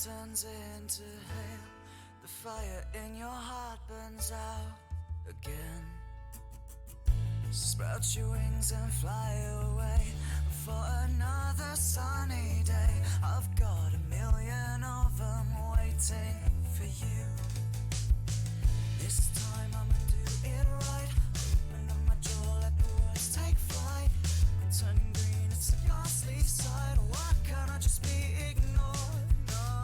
turns into hail. The fire in your heart burns out again. Sprout your wings and fly away for another sunny day. I've got a million of them waiting for you. This time I'ma do it right. Open up my jaw, let the words take flight. I'm turning green, it's a ghastly sight. Why can't I just be ignored? No.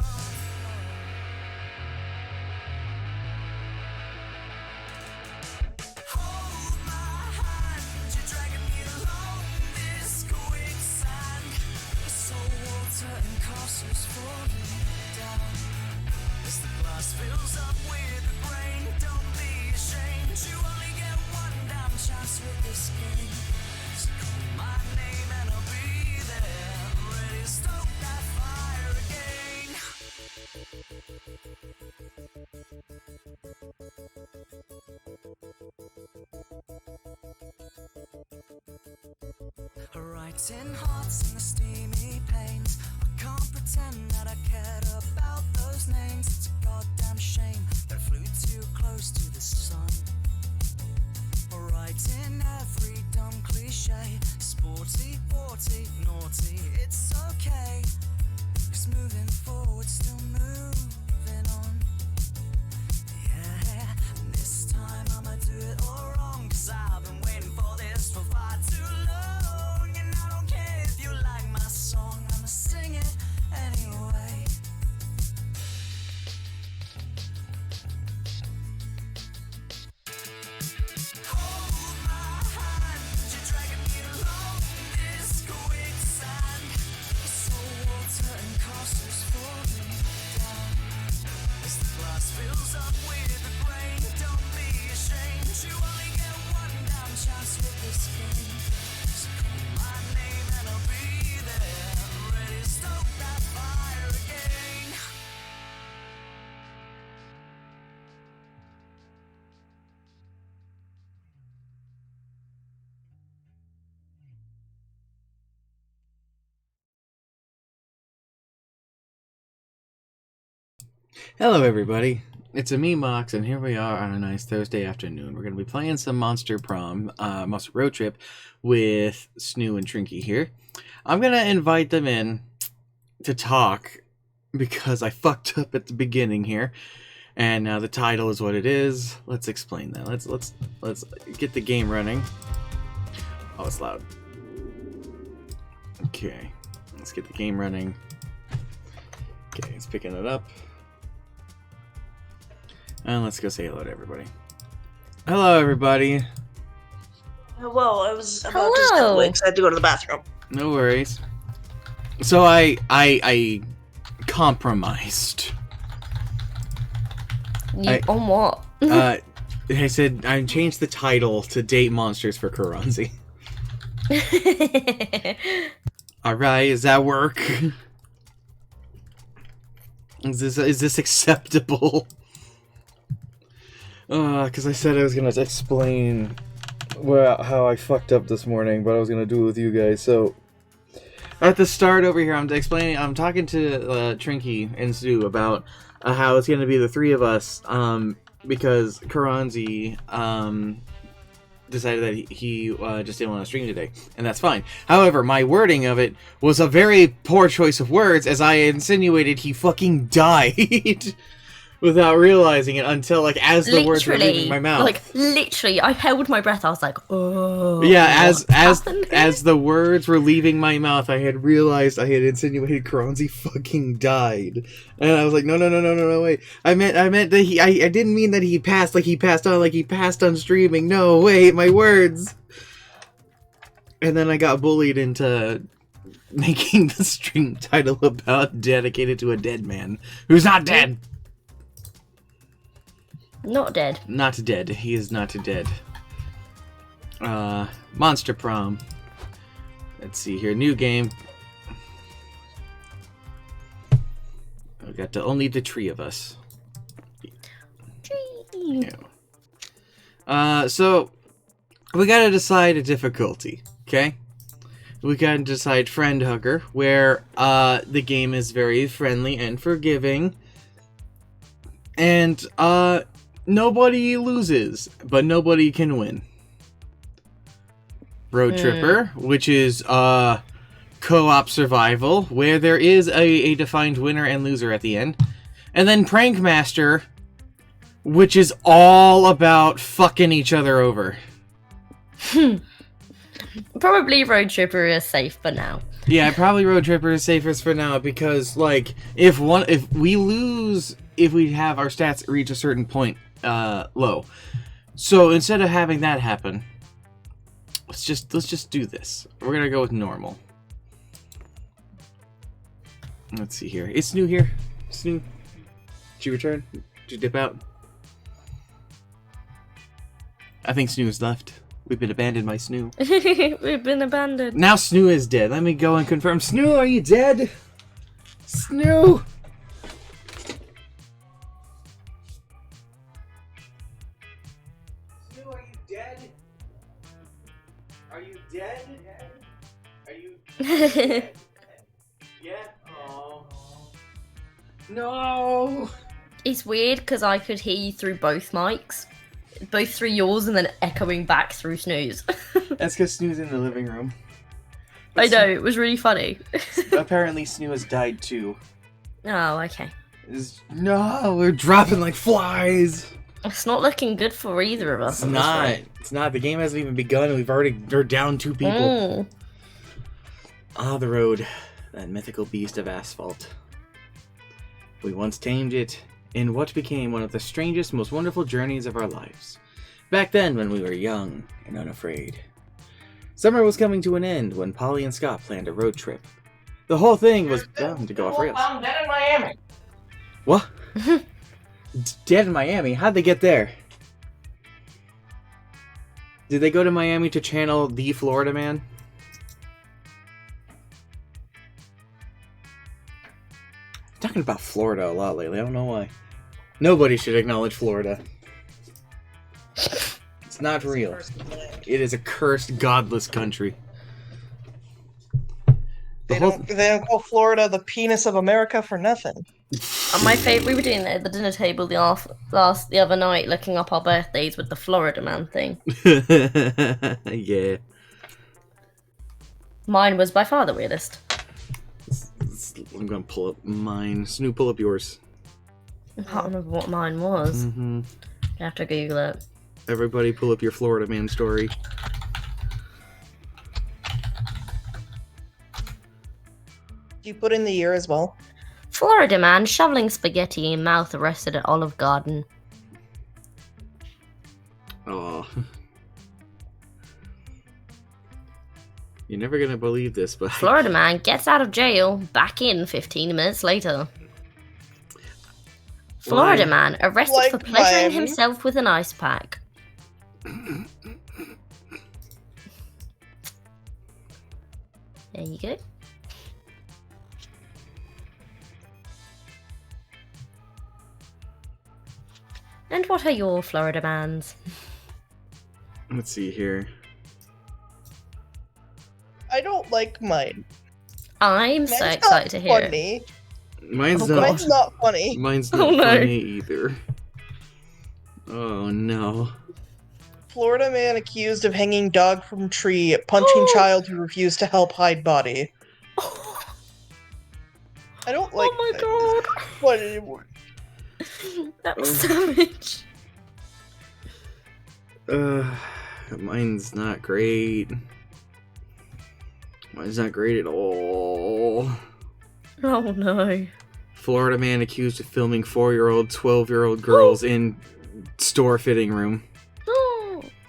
Hold my hand, you're dragging me along this quicksand. Salt water and castles falling down. As the glass fills up with the rain, don't be ashamed. You only get one damn chance with this game. So call my name and I'll be there, ready to stoke that fire again. Writing hearts in the steamy panes. I can't pretend that I cared about those names. It's a goddamn shame that I flew too close to the sun. Writing every dumb cliche. Sporty, sporty, naughty, it's okay. 'Cause moving forward, still moving on. Yeah, and this time I'ma do it all wrong. 'Cause I've been waiting for this for far too long. And I don't care if you like my song, I'ma sing it anyway. Hold my hand, you're dragging me along this quicksand. Salt water and castles falling down. As the glass fills up with the grain, don't be ashamed. You only get one damn chance with this game. So call my name and I'll be there, ready to stoke that fire again. Hello everybody, it's a me Mox, and here we are on a nice Thursday afternoon. We're going to be playing some Monster Road Trip with Snoo and Trinky here. I'm going to invite them in to talk because I fucked up at the beginning here, and now the title is what it is. Let's explain that. Let's get the game running. Oh, it's loud. Okay, let's get the game running. Okay, it's picking it up. And let's go say hello to everybody. Hello, everybody. Well, I was about to step away because I had to go to the bathroom. No worries. So I compromised. On what? I said I changed the title to Date Monsters for Keronzi. Alright, does that work? Is this acceptable? Because I said I was gonna explain how I fucked up this morning, but I was gonna do it with you guys. So at the start over here, I'm talking to Trinky and Sue about how it's gonna be the three of us, because Keronzi decided that he just didn't want to stream today, and that's fine. However, my wording of it was a very poor choice of words, as I insinuated he fucking died. Without realizing it until, like, as the words were leaving my mouth. Like, literally, I held my breath. I was like, oh. Yeah, as the words were leaving my mouth, I had realized I had insinuated Keronzi fucking died. And I was like, no, wait. I meant that I didn't mean that he passed, like he passed on streaming. No, wait, my words. And then I got bullied into making the stream title about dedicated to a dead man who's not dead. Not dead. Not dead. He is not dead. Monster Prom. Let's see here. New game. We got only the three of us. Yeah. So we gotta decide a difficulty. Okay. we can decide Friend Hugger, where the game is very friendly and forgiving. And nobody loses, but nobody can win. Road Tripper, which is co-op survival, where there is a defined winner and loser at the end. And then Prank Master, which is all about fucking each other over. Probably Road Tripper is safe for now. Yeah, probably Road Tripper is safest for now because, like, if we lose, if we have our stats reach a certain point low. So instead of having that happen, let's just do this. We're gonna go with normal. Let's see here. It's Snoo here. Snoo, did you return? Did you dip out? I think Snoo's left. We've been abandoned by Snoo. We've been abandoned. Now Snoo is dead. Let me go and confirm. Snoo, are you dead? Snoo! Snoo, are you dead? Are you dead? Are you dead? Yeah? Oh. No! It's weird because I could hear you through both mics. Both through yours and then echoing back through Snoo's. That's because Snoo's in the living room. I know, it was really funny. Apparently Snoo has died too. Oh, okay. No, we're dropping like flies. It's not looking good for either of us. It's not. It's not. The game hasn't even begun and we're down 2 people. Ah, the road. That mythical beast of asphalt. We once tamed it in what became one of the strangest, most wonderful journeys of our lives. Back then, when we were young and unafraid. Summer was coming to an end when Polly and Scott planned a road trip. The whole thing was bound to go off rails. I'm dead in Miami. What? Dead in Miami? How'd they get there? Did they go to Miami to channel the Florida Man? I'm talking about Florida a lot lately. I don't know why. Nobody should acknowledge Florida. It's not real. It is a cursed, godless country. They don't call Florida the penis of America for nothing. My favorite, we were doing it at the dinner table the other night, looking up our birthdays with the Florida Man thing. Yeah. Mine was by far the weirdest. I'm gonna pull up mine. Snoo, pull up yours. I can't remember what mine was. Mm-hmm. I have to Google it. Everybody pull up your Florida Man story. Do you put in the year as well? Florida man shoveling spaghetti in mouth arrested at Olive Garden. Oh. You're never gonna believe this, but... Florida man gets out of jail, back in 15 minutes later. Florida man arrested for pleasuring himself with an ice pack. There you go. And what are your Florida mans? Let's see here. I don't like mine. I'm so excited to hear it. Mine's Mine's not funny. Mine's not funny either. Oh no. Florida man accused of hanging dog from tree, punching child who refused to help hide body. I don't like. Oh my god. What anymore? That was savage. Mine's not great. Mine's not great at all. Oh no. Florida man accused of filming 4-year-old, 12-year-old girls in store fitting room.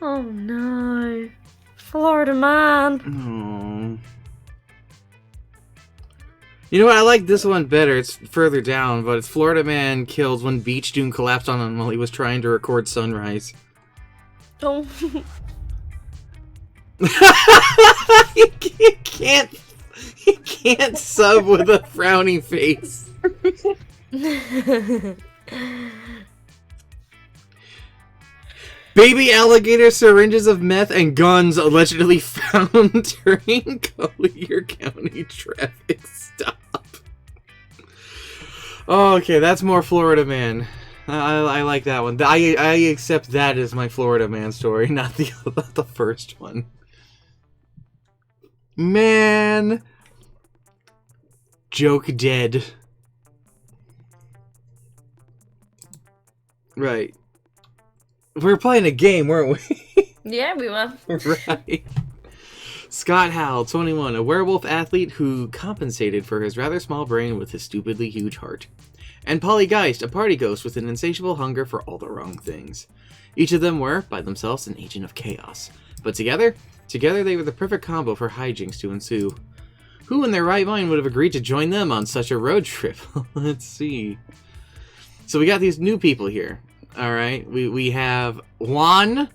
Oh no. Florida man. Oh. You know what? I like this one better. It's further down, but it's Florida man killed when beach dune collapsed on him while he was trying to record sunrise. Oh. You can't sub with a frowny face. Baby alligator syringes of meth and guns allegedly found Encountering Collier County traffic stop. Okay, that's more Florida man. I like that one. I accept that as my Florida man story, not the first one. Man. Joke dead. Right. We were playing a game, weren't we? Yeah, we were. Right. Scott Howell, 21, a werewolf athlete who compensated for his rather small brain with his stupidly huge heart. And Polly Geist, a party ghost with an insatiable hunger for all the wrong things. Each of them were, by themselves, an agent of chaos. But together they were the perfect combo for hijinks to ensue. Who in their right mind would have agreed to join them on such a road trip? Let's see. So we got these new people here. Alright, we have Juan,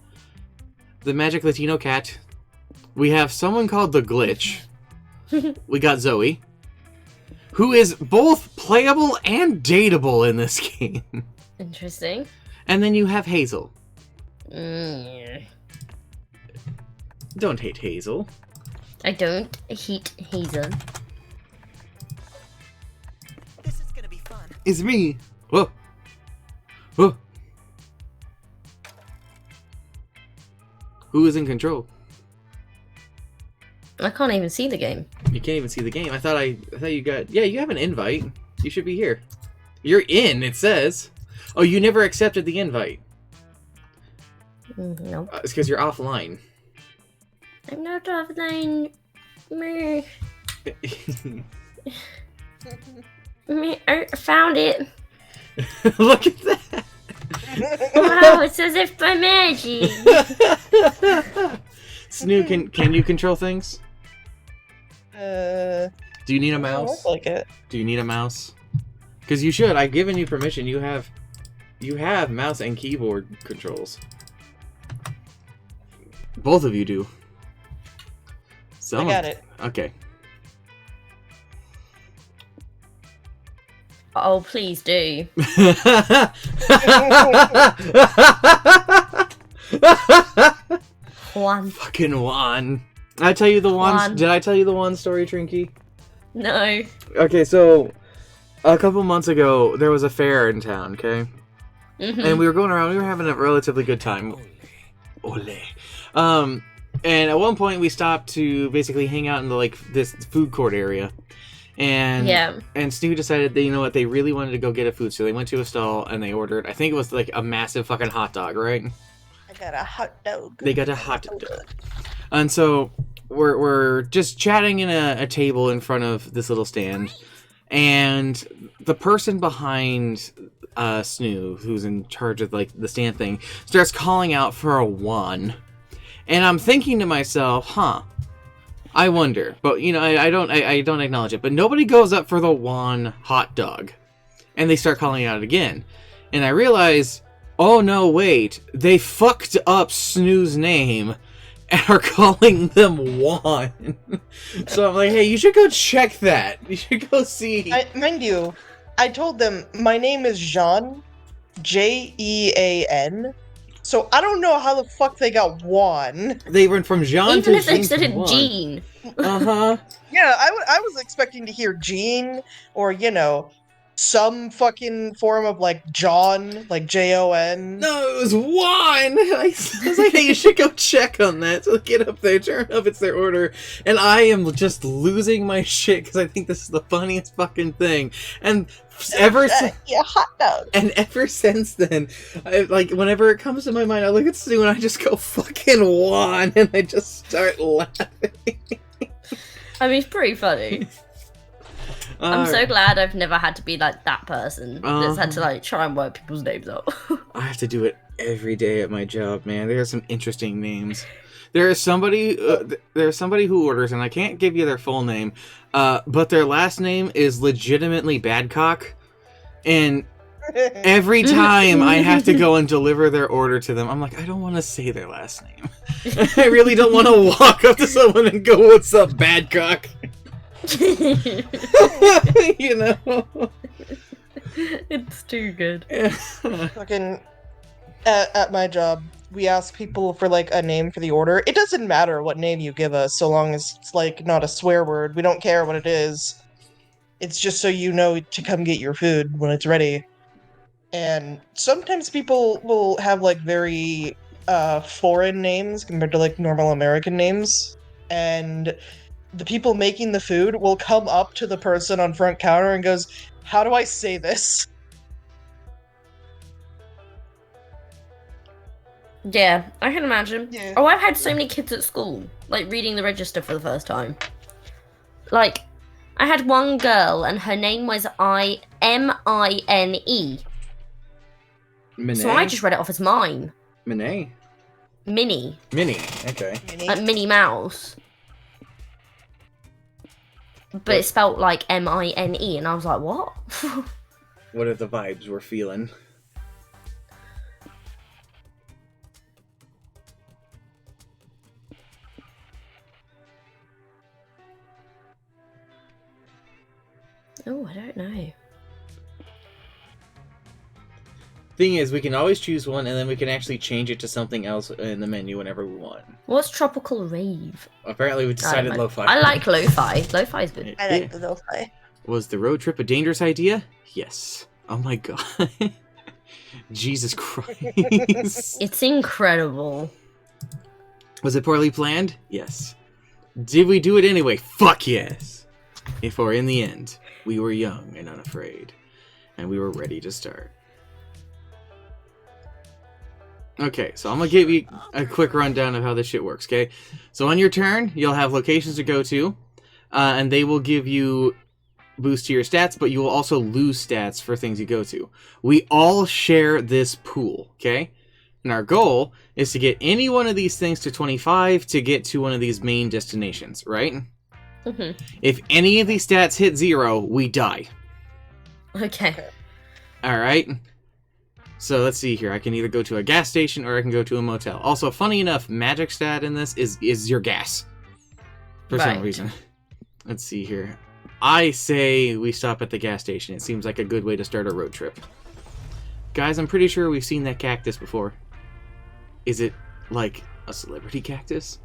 the magic Latino cat. We have someone called the Glitch. We got Zoe, who is both playable and dateable in this game. Interesting. And then you have Hazel. Mm. Don't hate Hazel. I don't hate Hazel. This is gonna be fun. It's me. Whoa. Whoa. Who is in control? I can't even see the game. You can't even see the game. I thought you got... Yeah, you have an invite. You should be here. You're in, it says. Oh, you never accepted the invite. No. It's because you're offline. I'm not offline. Meh. Meh. I found it. Look at that. Wow, it's as if by magic. Snoo, can you control things? Do Do you need a mouse? like it. Do you need a mouse? Because you should. I've given you permission. You have mouse and keyboard controls. Both of you do. I got it. Okay. Oh, please do. Juan. Fucking Juan. Did I tell you the one story, Trinky? No. Okay, so a couple months ago there was a fair in town, okay? Mm-hmm. And we were going around, we were having a relatively good time. Ole. And at one point we stopped to basically hang out in the this food court area. And and Stu decided that, you know what, they really wanted to go get a food, so they went to a stall and they ordered, I think it was like a massive fucking hot dog, right? I got a hot dog. They got a hot dog. And so we're just chatting in a table in front of this little stand, and the person behind Snoo, who's in charge of the stand thing, starts calling out for a Juan. And I'm thinking to myself, I wonder, but I don't acknowledge it. But nobody goes up for the Juan hot dog, and they start calling out again, and I realize, oh no, wait, they fucked up Snoo's name and are calling them Juan. So I'm like, hey, you should go check that. You should go see. Mind you, I told them my name is Jean, Jean. So I don't know how the fuck they got Juan. They went from Jean to Even if they Jean said to it Juan. Jean. Uh-huh. Yeah, I was expecting to hear Jean or, some fucking form of John, Jon. No, it was Juan! I was like, hey, you should go check on that. So get up there, turn up, it's their order. And I am just losing my shit because I think this is the funniest fucking thing. And ever since... Yeah, hot dog. And ever since then, whenever it comes to my mind, I look at Stu and I just go, fucking Juan, and I just start laughing. I mean, it's pretty funny. I'm so glad I've never had to be like that person that's had to try and work people's names out. I have to do it every day at my job, man. There are some interesting names. There's somebody who orders, and I can't give you their full name, but their last name is legitimately Badcock, and every time I have to go and deliver their order to them, I'm like, I don't want to say their last name. I really don't want to walk up to someone and go, "What's up, Badcock?" It's too good. Fucking at my job, we ask people for like a name for the order. It doesn't matter what name you give us, so long as it's like not a swear word. We don't care what it is. It's just so you know to come get your food when it's ready. And sometimes people will have like very foreign names compared to like normal American names. And the people making the food will come up to the person on front counter and goes, "How do I say this?" Yeah, I can imagine. Yeah. Oh, I've had so many kids at school, like, reading the register for the first time. Like, I had one girl, and her name was Mine. Minnie. So I just read it off as mine. Minnie? Minnie. Minnie, okay. Like Minnie Mouse. But it's spelt like Mine, and I was like, what? What are the vibes we're feeling? Oh, I don't know. Thing is, we can always choose one, and then we can actually change it to something else in the menu whenever we want. What's Tropical Rave? Apparently, we decided lo-fi. I like lo-fi. Lo-fi is good. I like the lo-fi. Was the road trip a dangerous idea? Yes. Oh my god. Jesus Christ. It's incredible. Was it poorly planned? Yes. Did we do it anyway? Fuck yes. For in the end, we were young and unafraid, and we were ready to start. Okay, so I'm gonna give you a quick rundown of how this shit works, okay? So on your turn, you'll have locations to go to, and they will give you boost to your stats, but you will also lose stats for things you go to. We all share this pool, okay? And our goal is to get any one of these things to 25 to get to one of these main destinations, right? Mm-hmm. If any of these stats hit 0, we die. Okay. Alright? So let's see here. I can either go to a gas station or I can go to a motel. Also, funny enough, magic stat in this is your gas. For some reason. Let's see here. I say we stop at the gas station. It seems like a good way to start a road trip. Guys, I'm pretty sure we've seen that cactus before. Is it, like, a celebrity cactus?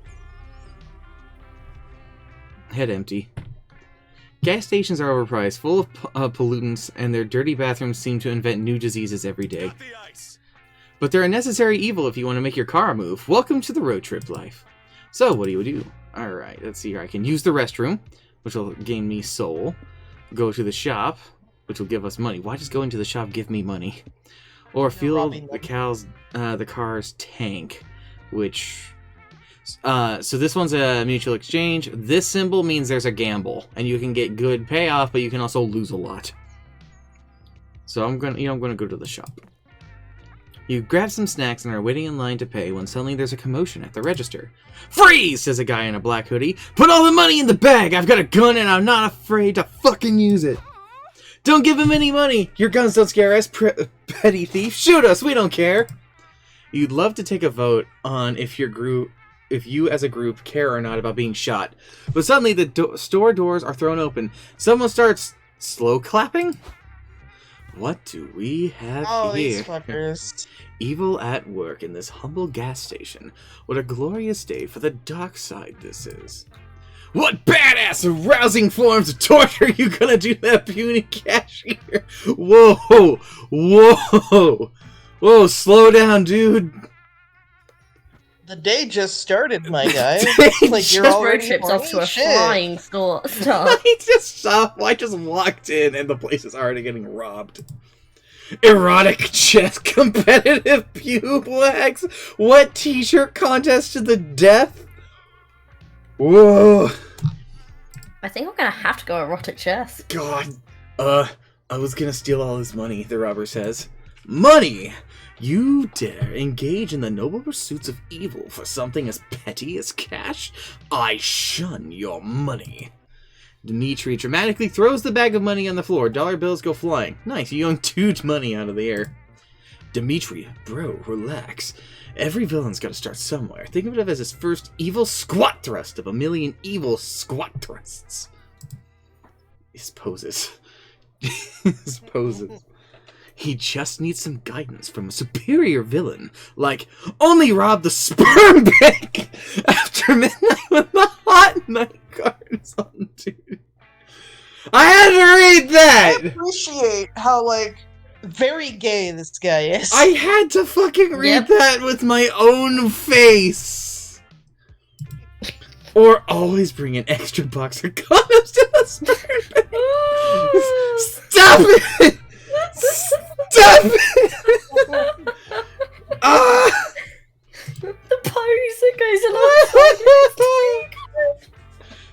Head empty. Gas stations are overpriced, full of pollutants, and their dirty bathrooms seem to invent new diseases every day. But they're a necessary evil if you want to make your car move. Welcome to the road trip life. So, what do you do? Alright, let's see here. I can use the restroom, which will gain me soul. Go to the shop, which will give us money. Why does going to the shop give me money? Or fuel the car's tank, which... so this one's a mutual exchange. This symbol means there's a gamble, and you can get good payoff, but you can also lose a lot. So I'm gonna go to the shop. You grab some snacks and are waiting in line to pay when suddenly there's a commotion at the register. "Freeze!" says a guy in a black hoodie. "Put all the money in the bag! I've got a gun and I'm not afraid to fucking use it!" "Don't give him any money! Your guns don't scare us, petty thief! Shoot us! We don't care!" You'd love to take a vote on if you as a group care or not about being shot. But suddenly the store doors are thrown open. Someone starts slow clapping? What do we have here? These fuckers. Evil at work in this humble gas station. What a glorious day for the dark side this is. What badass arousing forms of torture are you gonna do to that puny cashier? Whoa! Whoa! Whoa, slow down, dude. The day just started, my guy. Like you're This road already trip's off to a shit. flying start. I just walked in and the place is already getting robbed. Erotic chess competitive pube wax. What t-shirt contest to the death? Whoa. I think I'm gonna have to go erotic chess. God. I was gonna steal all his money, the robber says. Money? You dare engage in the noble pursuits of evil for something as petty as cash? I shun your money. Dimitri dramatically throws the bag of money on the floor. Dollar bills go flying. Nice, you yanked huge money out of the air. Dimitri, bro, relax. Every villain's gotta start somewhere. Think of it as his first evil squat thrust of a million evil squat thrusts. His poses. His poses. He just needs some guidance from a superior villain, like only rob the sperm bank after midnight with the hot night cards on, dude. I had to read that! I appreciate how, like, very gay this guy is. I had to fucking read that with my own face! Or always bring an extra box of condoms to the sperm bank. Stop it! Stop it! The pose that goes along.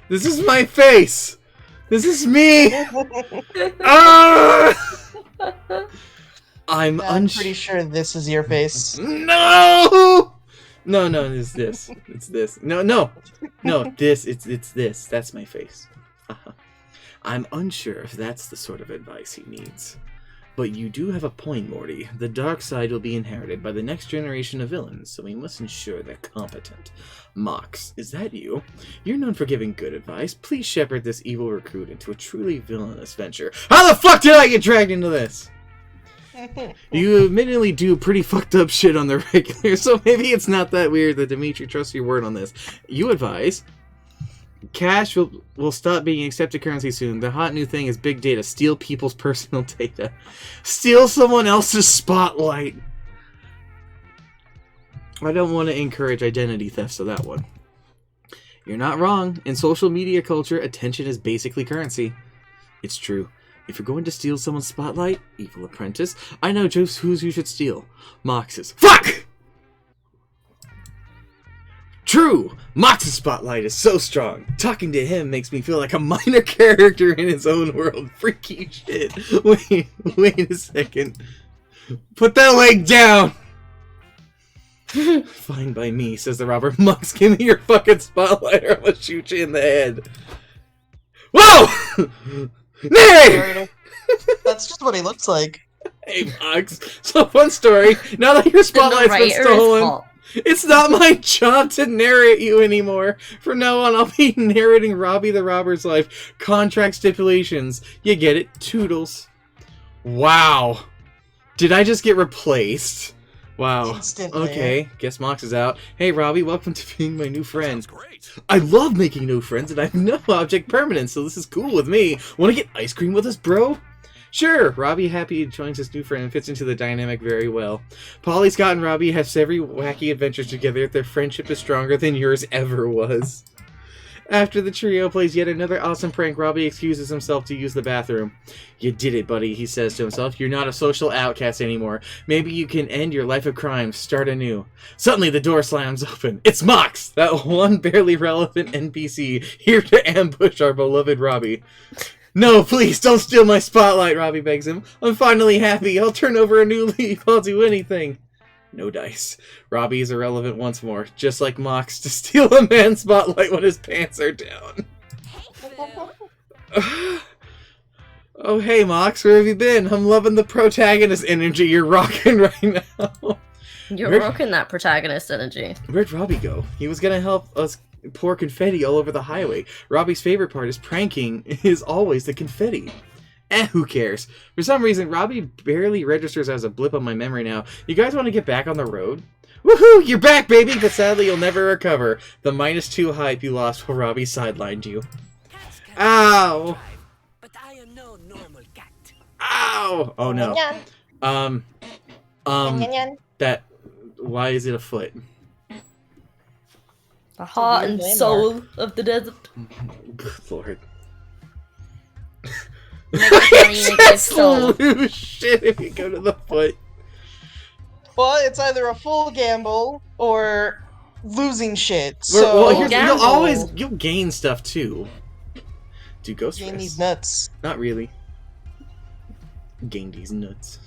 This is my face! This is me! Ah! I'm pretty sure this is your face. No! No, it's this. It's this. No, this. It's this. That's my face. I'm unsure if that's the sort of advice he needs. But you do have a point, Morty. The dark side will be inherited by the next generation of villains, so we must ensure they're competent. Mox, is that you? You're known for giving good advice. Please shepherd this evil recruit into a truly villainous venture. How the fuck did I get dragged into this? You admittedly do pretty fucked up shit on the regular, so maybe it's not that weird that Dimitri trusts your word on this. You advise... Cash will stop being accepted currency soon. The hot new thing is big data. Steal people's personal data. Steal someone else's spotlight. I don't want to encourage identity theft, so that one. You're not wrong. In social media culture, attention is basically currency. It's true. If you're going to steal someone's spotlight, evil apprentice, I know just whose you should steal. Mox's. Fuck! True! Mox's spotlight is so strong. Talking to him makes me feel like a minor character in his own world. Freaky shit. Wait a second. Put that leg down! Fine by me, says the robber. Mox, give me your fucking spotlight or I'm gonna shoot you in the head. Whoa! Nay! That's just what he looks like. Hey, Mox. So, fun story. Now that your spotlight's been stolen... It's not my job to narrate you anymore. From now on, I'll be narrating Robbie the Robber's life. Contract stipulations. You get it. Toodles. Wow. Did I just get replaced? Wow. Instantly. Okay, guess Mox is out. Hey, Robbie, welcome to being my new friend. Great. I love making new friends, and I have no object permanence, so this is cool with me. Want to get ice cream with us, bro? Sure, Robbie happy joins his new friend and fits into the dynamic very well. Polly, Scott, and Robbie have several wacky adventures together. Their friendship is stronger than yours ever was. After the trio plays yet another awesome prank, Robbie excuses himself to use the bathroom. You did it, buddy, he says to himself. You're not a social outcast anymore. Maybe you can end your life of crime, start anew. Suddenly, the door slams open. It's Mox, that one barely relevant NPC, here to ambush our beloved Robbie. No, please, don't steal my spotlight, Robbie begs him. I'm finally happy. I'll turn over a new leaf. I'll do anything. No dice. Robbie is irrelevant once more, just like Mox, to steal a man's spotlight when his pants are down. Oh, hey, Mox, where have you been? I'm loving the protagonist energy you're rocking right now. You're rocking that protagonist energy. Where'd Robbie go? He was gonna help us pour confetti all over the highway. Robbie's favorite part is pranking is always the confetti. Who cares? For some reason, Robbie barely registers as a blip on my memory now. You guys want to get back on the road? Woohoo! You're back, baby! But sadly, you'll never recover. The -2 hype you lost while Robbie sidelined you. Ow! But I am no normal cat. Ow! Oh no. That... Why is it a foot? The heart and soul of the desert. Good lord. Just lose shit if you go to the foot. Well, it's either a full gamble or losing shit. So you'll gain stuff too. Do ghost gain rest. these nuts. Not really. Gain these nuts.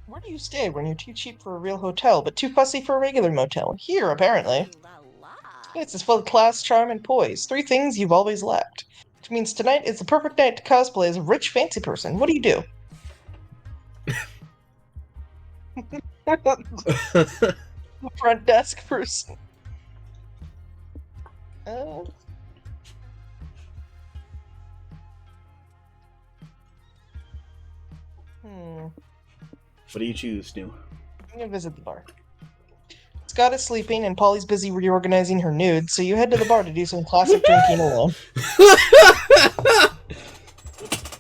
Where do you stay when you're too cheap for a real hotel, but too fussy for a regular motel? Here, apparently. This is full of class, charm, and poise. 3 things you've always lacked. Which means tonight is the perfect night to cosplay as a rich, fancy person. What do you do? Front desk person. What do you choose, Stu? I'm gonna visit the bar. Scott is sleeping, and Polly's busy reorganizing her nude, so you head to the bar to do some classic drinking alone.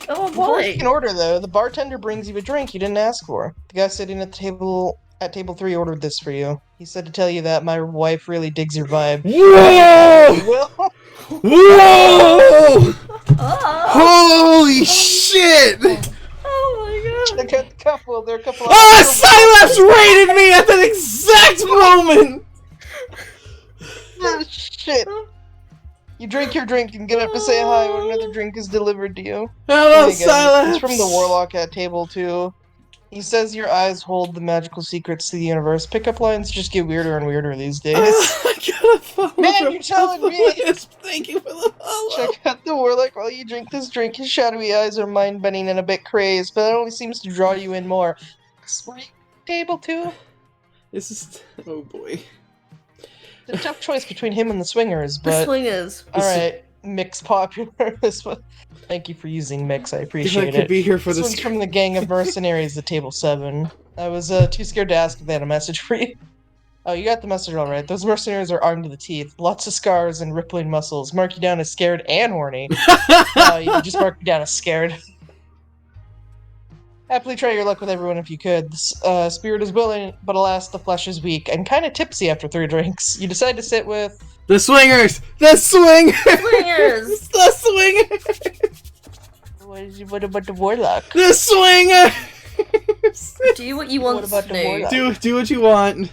Oh Before you boy. can order, though, the bartender brings you a drink you didn't ask for. The guy sitting at the table at table 3 ordered this for you. He said to tell you that my wife really digs your vibe. Whoa! Well, Whoa! Oh, Holy shit! oh my god. check out the couple. They're a couple. Oh, Silas raided me at that exact moment! Oh, shit. You drink your drink and get up to say hi when another drink is delivered to you. Hello, Again, Silas! it's from the Warlock at table 2. He says your eyes hold the magical secrets to the universe. Pickup lines just get weirder and weirder these days. I gotta follow. Man, you're telling me! Thank you for the follow. Check out the Warlock while you drink this drink. His shadowy eyes are mind-bending and a bit crazed, but it only seems to draw you in more. Were you table 2? This is... Oh, boy. It's a tough choice between him and the Swingers, The but... swingers. Alright, Mix popular. This one. Thank you for using Mix, I appreciate If I could it. be here for This this... one's from the gang of mercenaries at table 7. I was too scared to ask if they had a message for you. Oh, you got the message alright. Those mercenaries are armed to the teeth. Lots of scars and rippling muscles. Mark you down as scared and horny. No, you just mark me down as scared. Happily try your luck with everyone if you could. The spirit is willing, but alas, the flesh is weak and kind of tipsy after 3 drinks. You decide to sit with... The swingers! The swingers! Swingers! The swingers! What about the Warlock? The swingers! Do what you want What about to the do. Warlock? Do what you want.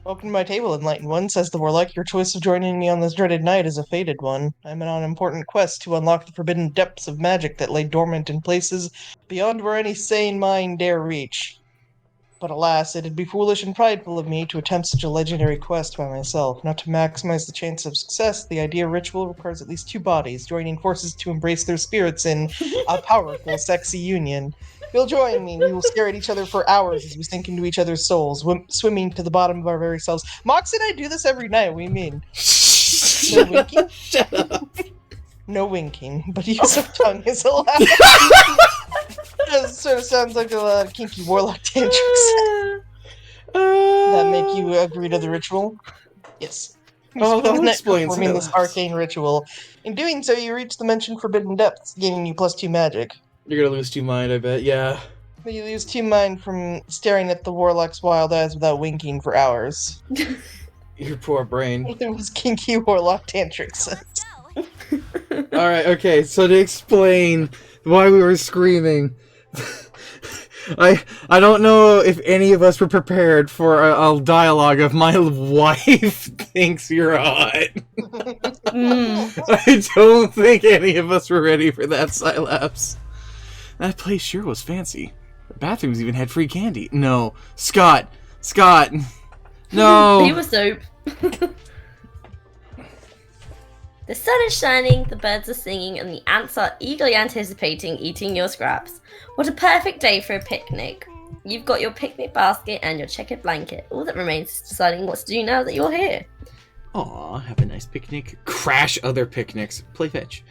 Welcome to my table, Enlightened One, says the Warlock. Your choice of joining me on this dreaded night is a fated one. I'm on an important quest to unlock the forbidden depths of magic that lay dormant in places beyond where any sane mind dare reach. But alas, it'd be foolish and prideful of me to attempt such a legendary quest by myself. Not to maximize the chance of success, the idea ritual requires at least 2 bodies, joining forces to embrace their spirits in a powerful, sexy union. You'll join me. We will stare at each other for hours as we sink into each other's souls, swimming to the bottom of our very selves. Mox and I do this every night. What do you mean? No winking? Shut up. No winking, but use of tongue is allowed. It sort of sounds like a lot of kinky warlock tantrics that make you agree to the ritual. Yes. You Oh, spend the that night explains performing it. this arcane ritual. In doing so, you reach the mentioned forbidden depths, gaining you +2 magic. You're gonna lose 2 mind, I bet. Yeah. But you lose 2 mind from staring at the warlock's wild eyes without winking for hours. Your poor brain. It was kinky warlock tantrics. Alright, okay, so to explain why we were screaming, I don't know if any of us were prepared for a dialogue of my wife thinks you're hot. I don't think any of us were ready for that, Silapse. That place sure was fancy. The bathrooms even had free candy. No. Scott! No! He was dope. The sun is shining, the birds are singing, and the ants are eagerly anticipating eating your scraps. What a perfect day for a picnic. You've got your picnic basket and your checkered blanket. All that remains is deciding what to do now that you're here. Aw, have a nice picnic. Crash other picnics. Play fetch.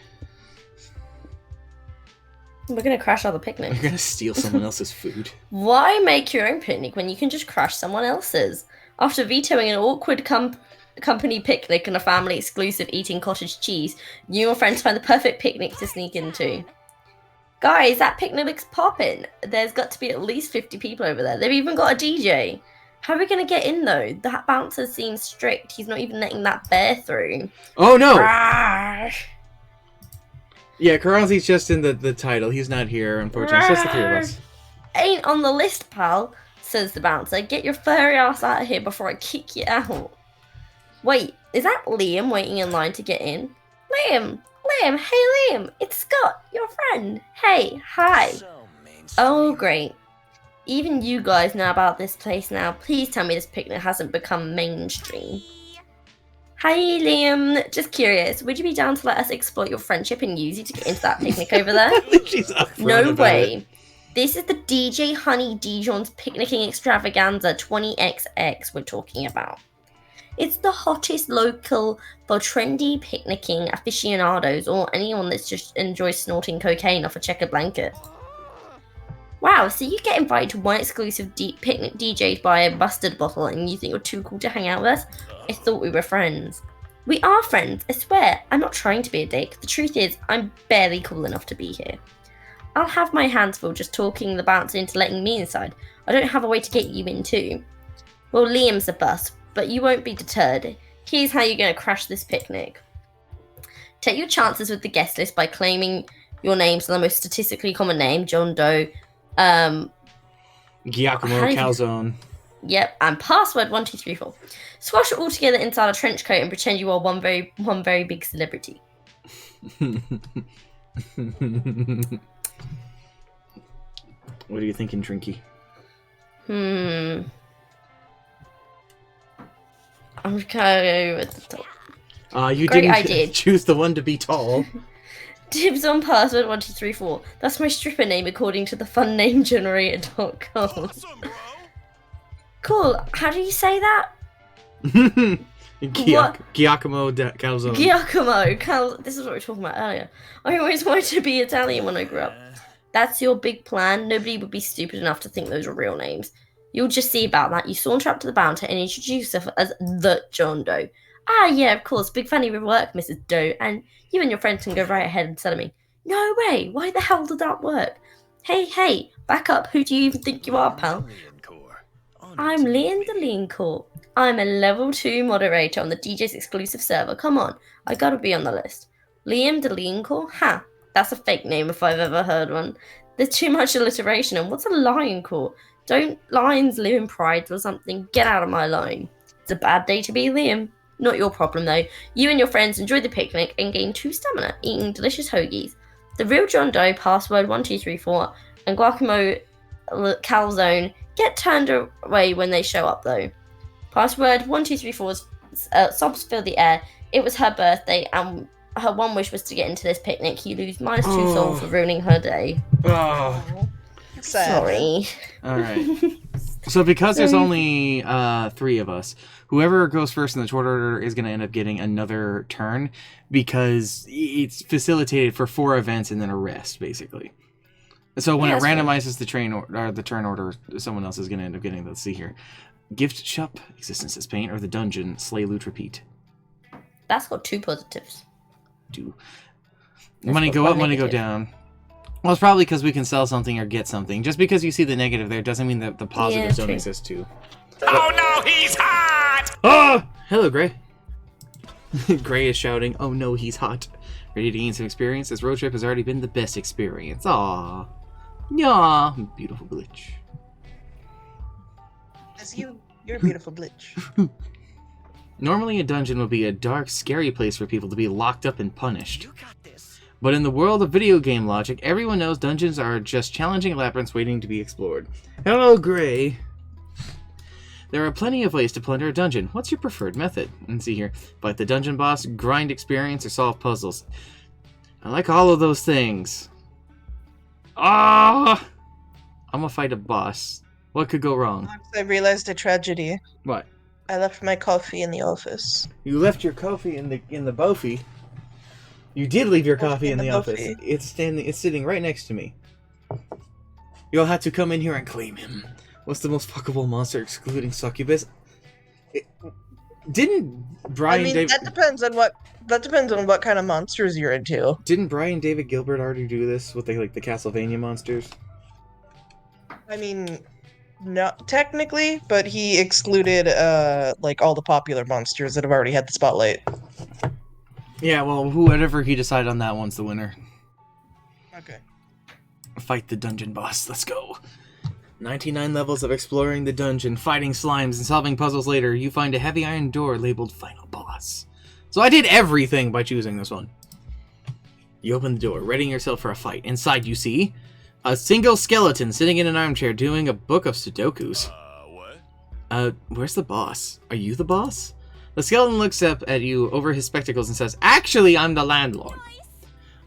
We're gonna crash all the picnics. You're gonna steal someone else's food. Why make your own picnic when you can just crash someone else's? After vetoing an awkward company picnic and a family-exclusive eating cottage cheese, you and your friends find the perfect picnic to sneak into. Guys, that picnic looks poppin'. There's got to be at least 50 people over there. They've even got a DJ. How are we gonna get in, though? That bouncer seems strict. He's not even letting that bear through. Oh no! Rawr. Yeah, Keronzi's just in the title. He's not here, unfortunately. It's just the 3 of us. Ain't on the list, pal, says the bouncer. Get your furry ass out of here before I kick you out. Wait, is that Liam waiting in line to get in? Liam, hey Liam, it's Scott, your friend. Hey, hi. Oh, great. Even you guys know about this place now. Please tell me this picnic hasn't become mainstream. Hi Liam, just curious, would you be down to let us exploit your friendship and use you to get into that picnic over there? She's upfront No about way. it. This is the DJ Honey Dijon's Picnicking Extravaganza 20XX we're talking about. It's the hottest local for trendy picnicking aficionados or anyone that's just enjoys snorting cocaine off a checkered blanket. Wow, so you get invited to one exclusive picnic DJ'd by a mustard bottle and you think you're too cool to hang out with us? I thought we were friends. We are friends, I swear. I'm not trying to be a dick. The truth is, I'm barely cool enough to be here. I'll have my hands full just talking the bouncer into letting me inside. I don't have a way to get you in too. Well, Liam's a bust, but you won't be deterred. Here's how you're going to crash this picnic. Take your chances with the guest list by claiming your name's the most statistically common name, John Doe. Giacomo Calzone. Yep, and password 1234. Squash it all together inside a trench coat and pretend you are one very big celebrity. What are you thinking, Trinky? I'm just gonna go with the top. You Great didn't idea. choose the one to be tall. Dibs on password 1234. That's my stripper name according to the funnamegenerator.com. Awesome, bro. Cool. How do you say that? Giacomo Calzone. Giacomo. This is what we were talking about earlier. I always wanted to be Italian when I grew up. That's your big plan. Nobody would be stupid enough to think those were real names. You'll just see about that. You saunter up to the bouncer and introduce yourself as the John Doe. Ah, yeah, of course. Big fan of your work, Mrs. Doe. And you and your friends can go right ahead and tell me. No way. Why the hell did that work? Hey, back up. Who do you even think you are, pal? I'm Liam the Leancore. I'm a level 2 moderator on the DJ's exclusive server. Come on, I gotta be on the list. Liam the Leancore? Ha, that's a fake name if I've ever heard one. There's too much alliteration, and what's a lion core? Don't lions live in pride or something? Get out of my line. It's a bad day to be Liam. Not your problem though. You and your friends enjoy the picnic and gain 2 stamina, eating delicious hoagies. The real John Doe, password 1234, and Guacamole Calzone get turned away when they show up though. Password 1234's sobs fill the air. It was her birthday and her one wish was to get into this picnic. You lose -2 soul for ruining her day. Oh. Sad. Sorry. Alright. So because there's only 3 of us, whoever goes first in the short order is going to end up getting another turn because it's facilitated for 4 events and then a rest, basically. So when it randomizes the turn order, someone else is going to end up getting, let's see here. Gift shop, existence is pain, or the dungeon, slay, loot, repeat. That's got 2 positives. Money go up, money go down. Well, it's probably because we can sell something or get something. Just because you see the negative there doesn't mean that the positives don't exist too. Oh no, he's hot! Oh! Hello, Gray. Gray is shouting, oh no, he's hot. Ready to gain some experience? This road trip has already been the best experience. Aww. Yeah, beautiful glitch. As you're a beautiful glitch. Normally a dungeon would be a dark, scary place for people to be locked up and punished. You got this. But in the world of video game logic, everyone knows dungeons are just challenging labyrinths waiting to be explored. Hello, Gray. There are plenty of ways to plunder a dungeon. What's your preferred method? Let's see here. Fight the dungeon boss, grind experience, or solve puzzles. I like all of those things. Ah! I'm gonna fight a boss. What could go wrong? I realized a tragedy. What? I left my coffee in the office. You left your coffee in the Bofi. You did leave your coffee in the office. Bofi. It's sitting right next to me. You'll have to come in here and claim him. What's the most fuckable monster excluding succubus? Didn't Brian I mean, David... that depends on what kind of monsters you're into. Didn't Brian David Gilbert already do this with the Castlevania monsters? I mean, not technically, but he excluded all the popular monsters that have already had the spotlight. Yeah, well, whoever he decided on that one's the winner. Okay. Fight the dungeon boss. Let's go. 99 levels of exploring the dungeon, fighting slimes, and solving puzzles later, you find a heavy iron door labeled Final Boss. So I did everything by choosing this one. You open the door, readying yourself for a fight. Inside you see a single skeleton sitting in an armchair doing a book of Sudokus. What? Where's the boss? Are you the boss? The skeleton looks up at you over his spectacles and says, actually, I'm the landlord.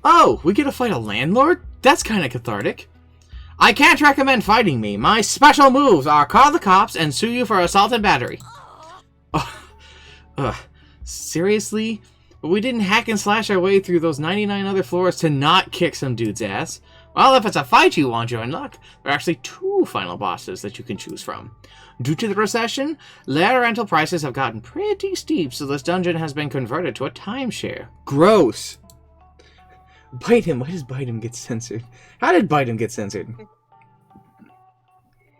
Oh, we get to fight a landlord? That's kind of cathartic. I can't recommend fighting me. My special moves are call the cops and sue you for assault and battery. Seriously? But we didn't hack and slash our way through those 99 other floors to not kick some dude's ass. Well, if it's a fight you want, you're in luck. There are actually 2 final bosses that you can choose from. Due to the recession, lair rental prices have gotten pretty steep, so this dungeon has been converted to a timeshare. Gross! Bite him. Why does bite him get censored? How did bite him get censored?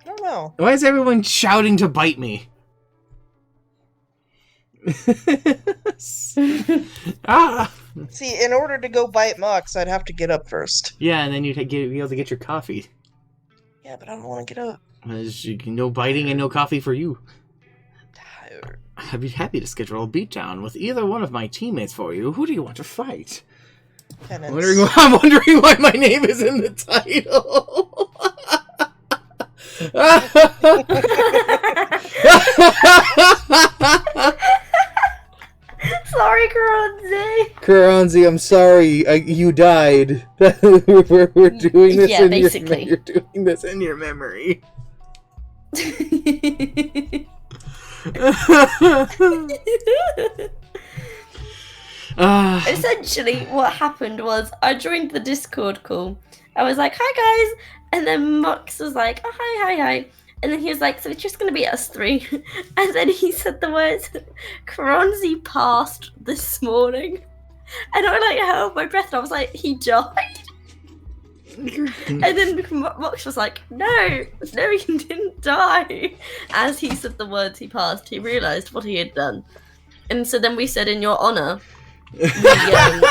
I don't know. Why is everyone shouting to bite me? Ah! See, in order to go bite Mux, I'd have to get up first. Yeah, and then you'd be able to get your coffee. Yeah, but I don't want to get up. No biting and no coffee for you. Tired. I'd be happy to schedule a beatdown with either one of my teammates for you. Who do you want to fight? Penance. I'm wondering why my name is in the title. Sorry, Keronzi. Keronzi, I'm sorry. You died. We're doing this Yeah, in basically. You're doing this in your memory. Essentially, what happened was I joined the Discord call. I was like, "Hi guys," and then Mux was like, "Oh, hi," and then he was like, "So it's just gonna be us 3," and then he said the words, "Keronzi passed this morning," and I like held my breath, and I was like, "He died." And then Mux was like, no, he didn't die. As he said the words he passed, he realised what he had done. And so then we said, in your honour,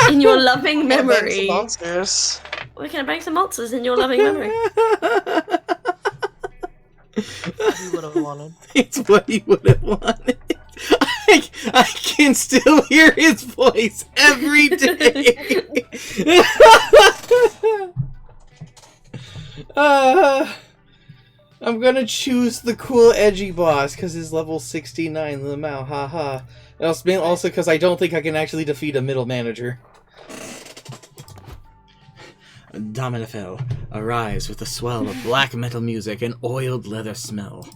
in your loving memory, Monsters. we're going to bang some monsters in your loving memory. You would have wanted. It's what he would have wanted. I can still hear his voice every day. I'm gonna choose the cool edgy boss because his level 69 Lamau, haha. Also because I don't think I can actually defeat a middle manager. Dominifel arrives with a swell of black metal music and oiled leather smell.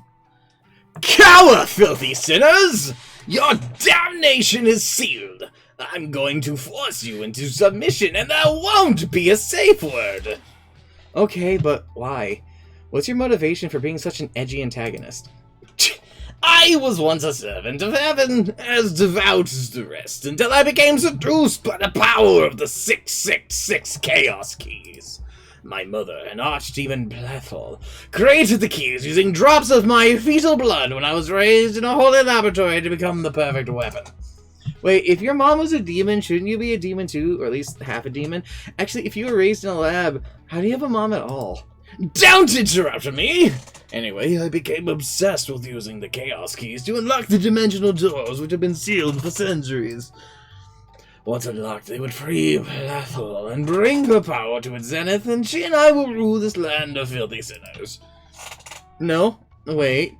Cower, filthy sinners! Your damnation is sealed! I'm going to force you into submission and there won't be a safe word! Okay, but why? What's your motivation for being such an edgy antagonist? I was once a servant of heaven, as devout as the rest, until I became seduced by the power of the 666 Chaos Keys. My mother, an archdemon Blethal, created the keys using drops of my fetal blood when I was raised in a holy laboratory to become the perfect weapon. Wait, if your mom was a demon, shouldn't you be a demon too? Or at least half a demon? Actually, if you were raised in a lab, how do you have a mom at all? Don't interrupt me! Anyway, I became obsessed with using the Chaos Keys to unlock the dimensional doors which have been sealed for centuries. Once unlocked, they would free Blethal and bring her power to its zenith, and she and I will rule this land of filthy sinners. No, wait.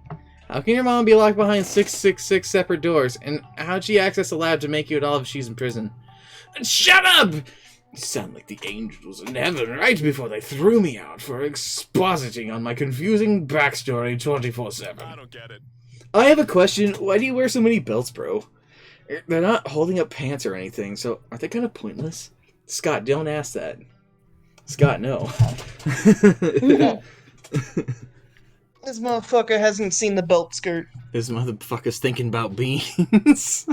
How can your mom be locked behind 666 separate doors, and how'd she access the lab to make you at all if she's in prison? Shut up! You sound like the angels in heaven right before they threw me out for expositing on my confusing backstory 24/7. I don't get it. I have a question. Why do you wear so many belts, bro? They're not holding up pants or anything, so aren't they kind of pointless? Scott, don't ask that. Scott, no. This motherfucker hasn't seen the belt skirt. This motherfucker's thinking about beans.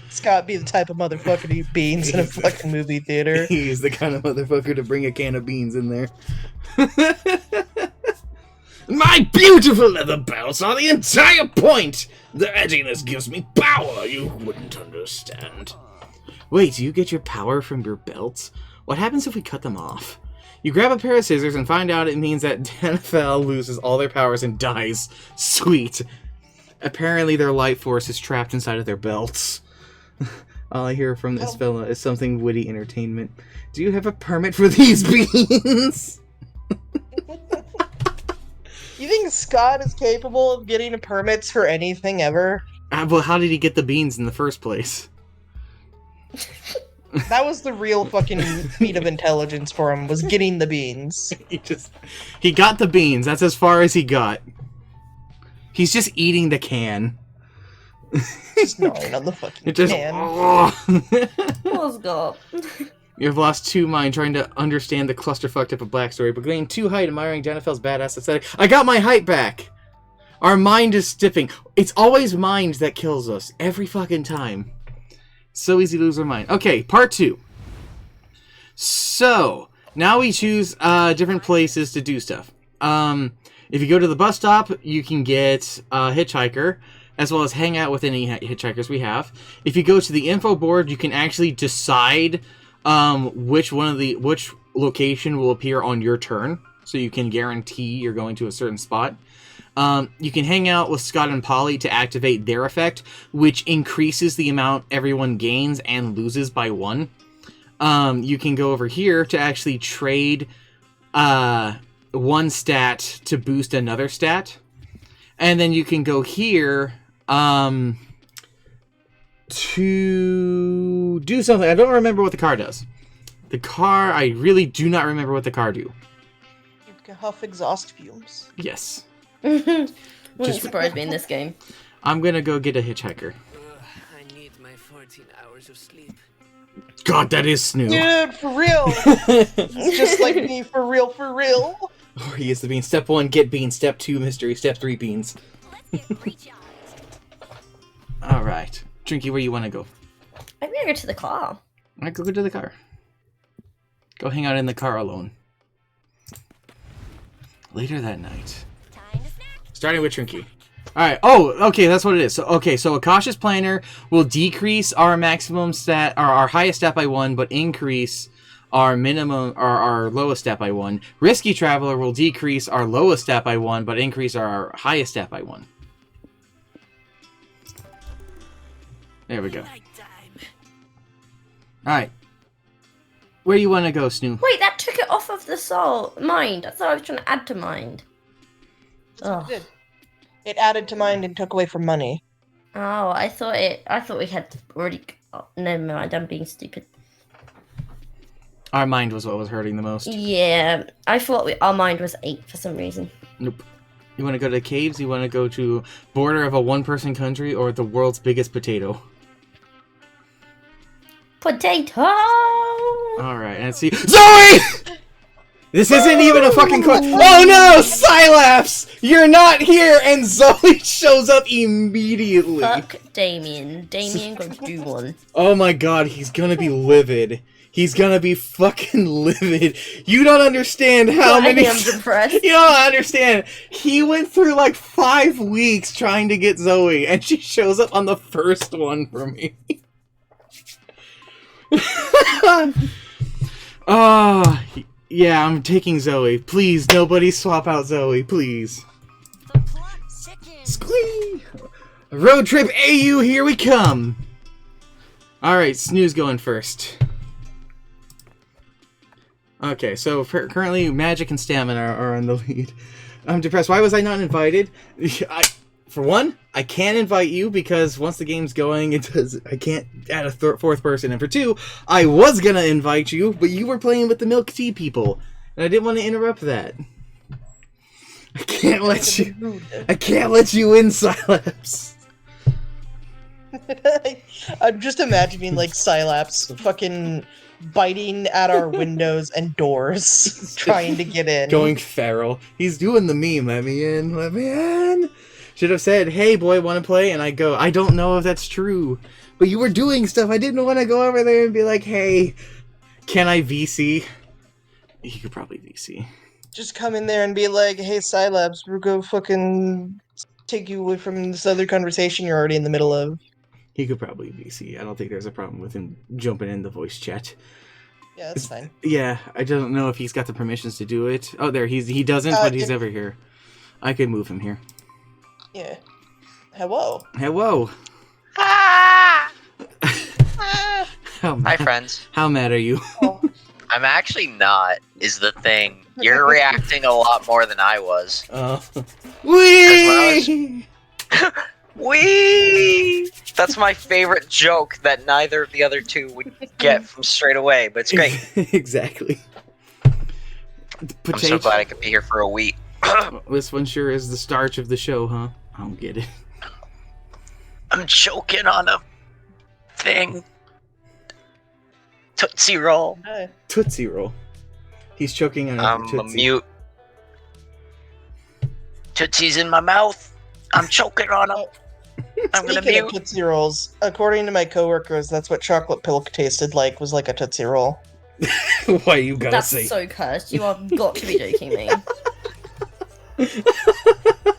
Scott be the type of motherfucker to eat beans in a fucking movie theater. He's the kind of motherfucker to bring a can of beans in there. My beautiful leather belts are the entire point! The edginess gives me power you wouldn't understand. Wait, do you get your power from your belts? What happens if we cut them off? You grab a pair of scissors and find out it means that Danifel loses all their powers and dies. Sweet. Apparently their life force is trapped inside of their belts. All I hear from this fella is something witty entertainment. Do you have a permit for these beans? You think Scott is capable of getting permits for anything ever? Well, how did he get the beans in the first place? That was the real fucking feat of intelligence for him, was getting the beans. He got the beans. That's as far as he got. He's just eating the can. Just gnawing on the fucking It just, can. oh. Poor Scott. You have lost 2 mind trying to understand the clusterfuck type of backstory, but getting too high admiring Jennifer's badass aesthetic. I got my height back! Our mind is stiffing. It's always mind that kills us. Every fucking time. So easy to lose our mind. Okay, part 2. So, now we choose different places to do stuff. If you go to the bus stop, you can get a hitchhiker, as well as hang out with any hitchhikers we have. If you go to the info board, you can actually decide which location will appear on your turn, so you can guarantee you're going to a certain spot. You can hang out with Scott and Polly to activate their effect, which increases the amount everyone gains and loses by 1. You can go over here to actually trade 1 stat to boost another stat. And then you can go here to do something. I don't remember what the car does. I really do not remember what the car do. You can huff exhaust fumes. Yes. Wouldn't surprise me in this game. I'm gonna go get a hitchhiker. I need my 14 hours of sleep. God, that is Snoo. Dude, for real. It's just like me, for real, for real. Oh, he is the bean. Step 1, get beans. Step 2, mystery. Step 3, beans. Alright. Trinky, where you want to go? I'm gonna go to the car. Alright, go to the car. Go hang out in the car alone. Later that night. Starting with Trinky. Alright, okay, that's what it is. So a cautious planner will decrease our maximum stat, or our highest stat by 1, but increase our minimum, or our lowest stat by 1. Risky traveler will decrease our lowest stat by 1, but increase our highest stat by 1. There we go. Alright. Where you want to go, Snoo? Wait, that took it off of the soul. Mind. I thought I was trying to add to mind. That's what it did. It added to mind and took away from money. Oh, I thought we had already... Oh, never mind, I'm being stupid. Our mind was what was hurting the most. Yeah, I thought our mind was 8 for some reason. Nope. You want to go to the caves? You want to go to border of a 1-person country or the world's biggest potato? Potato! Alright, and let's see. Zoe! This isn't even a fucking question. Oh no! Sylaps! You're not here! And Zoe shows up immediately. Fuck Damien. Damien got to do one. Oh my god, he's gonna be livid. He's gonna be fucking livid. You don't understand how many... I'm depressed. You don't understand. He went through like 5 weeks trying to get Zoe, and she shows up on the first one for me. Yeah, I'm taking Zoe. Please, nobody swap out Zoe, please. Squee! Road trip AU, here we come! Alright, Snoo's going first. Okay, so currently Magic and Stamina are in the lead. I'm depressed. Why was I not invited? For one, I can't invite you because once the game's going, I can't add a 4th person. And for 2, I was gonna invite you, but you were playing with the milk tea people, and I didn't want to interrupt that. I can't let you in, Sylaps. I'm just imagining like Sylaps fucking biting at our windows and doors, trying to get in. Going feral. He's doing the meme. Let me in. Let me in. Should have said, hey boy, want to play? And I go, I don't know if that's true. But you were doing stuff. I didn't want to go over there and be like, hey, can I VC? You could probably VC. Just come in there and be like, hey Sylaps, we're gonna fucking take you away from this other conversation you're already in the middle of. He could probably VC. I don't think there's a problem with him jumping in the voice chat. Yeah, that's fine. Yeah, I don't know if he's got the permissions to do it. Oh, there, he doesn't, but he's over here. I could move him here. Yeah. Hello. Hello. Ah! Hi, friends. How mad are you? I'm actually not, is the thing. You're reacting a lot more than I was. Wee! Wee! That's my favorite joke that neither of the other two would get from straight away, but it's great. Exactly. I'm so glad I could be here for a week. This one sure is the starch of the show, huh? I don't get it. I'm choking on a thing. Tootsie Roll. Hi. Tootsie Roll. He's choking on I'm a a Tootsie. mute. Tootsie's in my mouth. I'm choking on them. I'm gonna Speaking of mute. Tootsie Rolls, according to my coworkers, that's what chocolate pilk tasted like, was like a Tootsie Roll. Why you gotta That's say? so cursed. You are got to be joking me.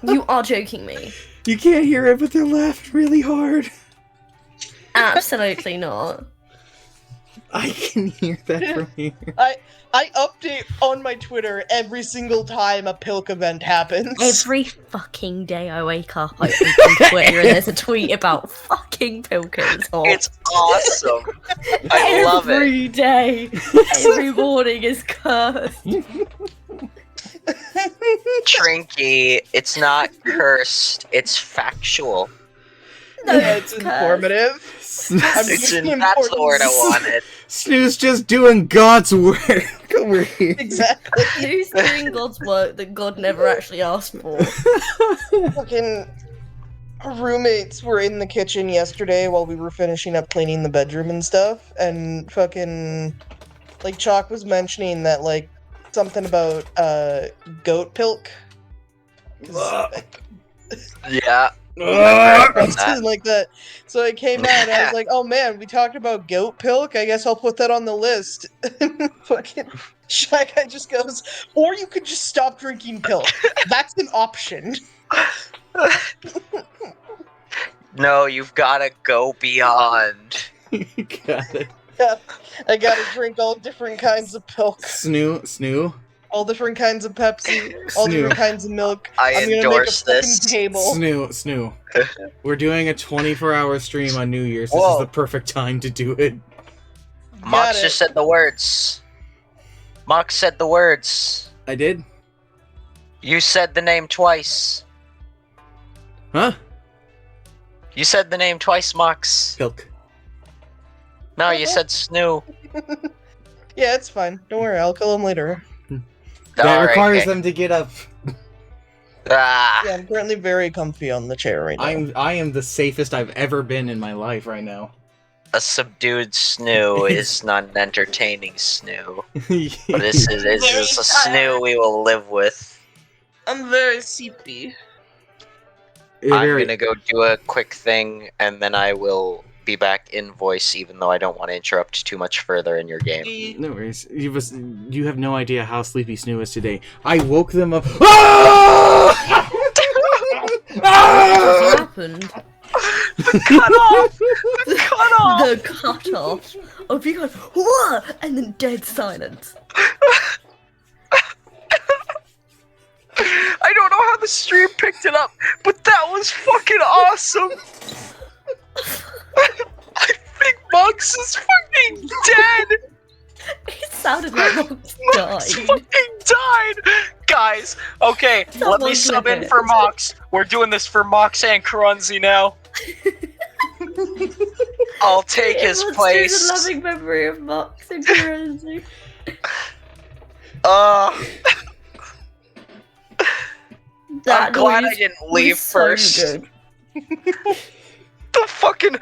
You are joking me. You can't hear it, but they're laughing really hard. Absolutely not. I can hear that from here. I update on my Twitter every single time a pilk event happens. Every fucking day I wake up, I open Twitter and there's a tweet about fucking Pilkers. It's awesome. I love it. Every day, every morning is cursed. Trinky, it's not cursed. It's factual. No, Yeah, it's cursed. informative. I'm It's giving in, that's the word I importance. wanted. Snooze just doing God's work over here. Exactly. Who's doing God's work that God never actually asked for? Fucking roommates were in the kitchen yesterday while we were finishing up cleaning the bedroom and stuff, and fucking like Chalk was mentioning that like something about goat pilk. 'Cause, Yeah. something like that. So I came out and I was like, oh man, we talked about goat pilk. I guess I'll put that on the list. Fucking Shy Guy just goes, or you could just stop drinking pilk. That's an option. No, you've gotta go beyond. Got it. Yeah, I gotta drink all different kinds of pilk, Snoo. all different kinds of Pepsi, all different Snoo. kinds of milk. I I'm gonna endorse make a this. fucking table. Snoo. We're doing a 24-hour stream on New Year's. This Whoa. is the perfect time to do it. Mox Got just it. said the words. Mox said the words. I did? You said the name twice. Huh? You said the name twice, Mox. Pilk. No, you said Snoo. Yeah, it's fine. Don't worry, I'll kill him later. That Alright, requires okay. them to get up. Ah, Yeah, I'm currently very comfy on the chair right now. I am the safest I've ever been in my life right now. a subdued Snoo is not an entertaining Snoo. But this is a Snoo we will live with. I'm very sleepy. I'm gonna go do a quick thing, and then I will be back in voice, even though I don't want to interrupt too much further in your game. No worries. You have no idea how sleepy Snoo is today. I woke them up. Ah! What happened? Cut off! Cut off! The cut off of you going, what? And then dead silence. I don't know how the stream picked it up, but that was fucking awesome! I think Monks is fucking dead! It sounded like Mox Mox died. fucking died! Guys, okay, let me Someone sub clip in it. for Mox. We're doing this for Mox and Keronzi now. I'll take his It was place. a loving memory of Mox and Keronzi. I'm glad I noise didn't was leave so first. good. The fucking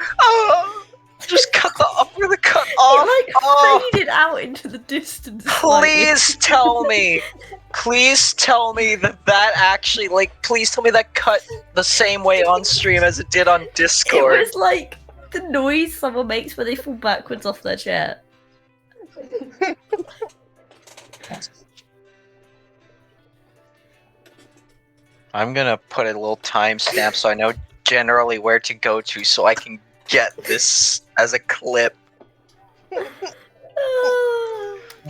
just cut the I'm gonna cut off. It like faded out into the distance. Please tell me. Please tell me that actually please tell me that cut the same way on stream as it did on It Discord. was like the noise someone makes when they fall backwards off their chair. I'm gonna put a little timestamp so I know generally where to go to so I can get this as a clip.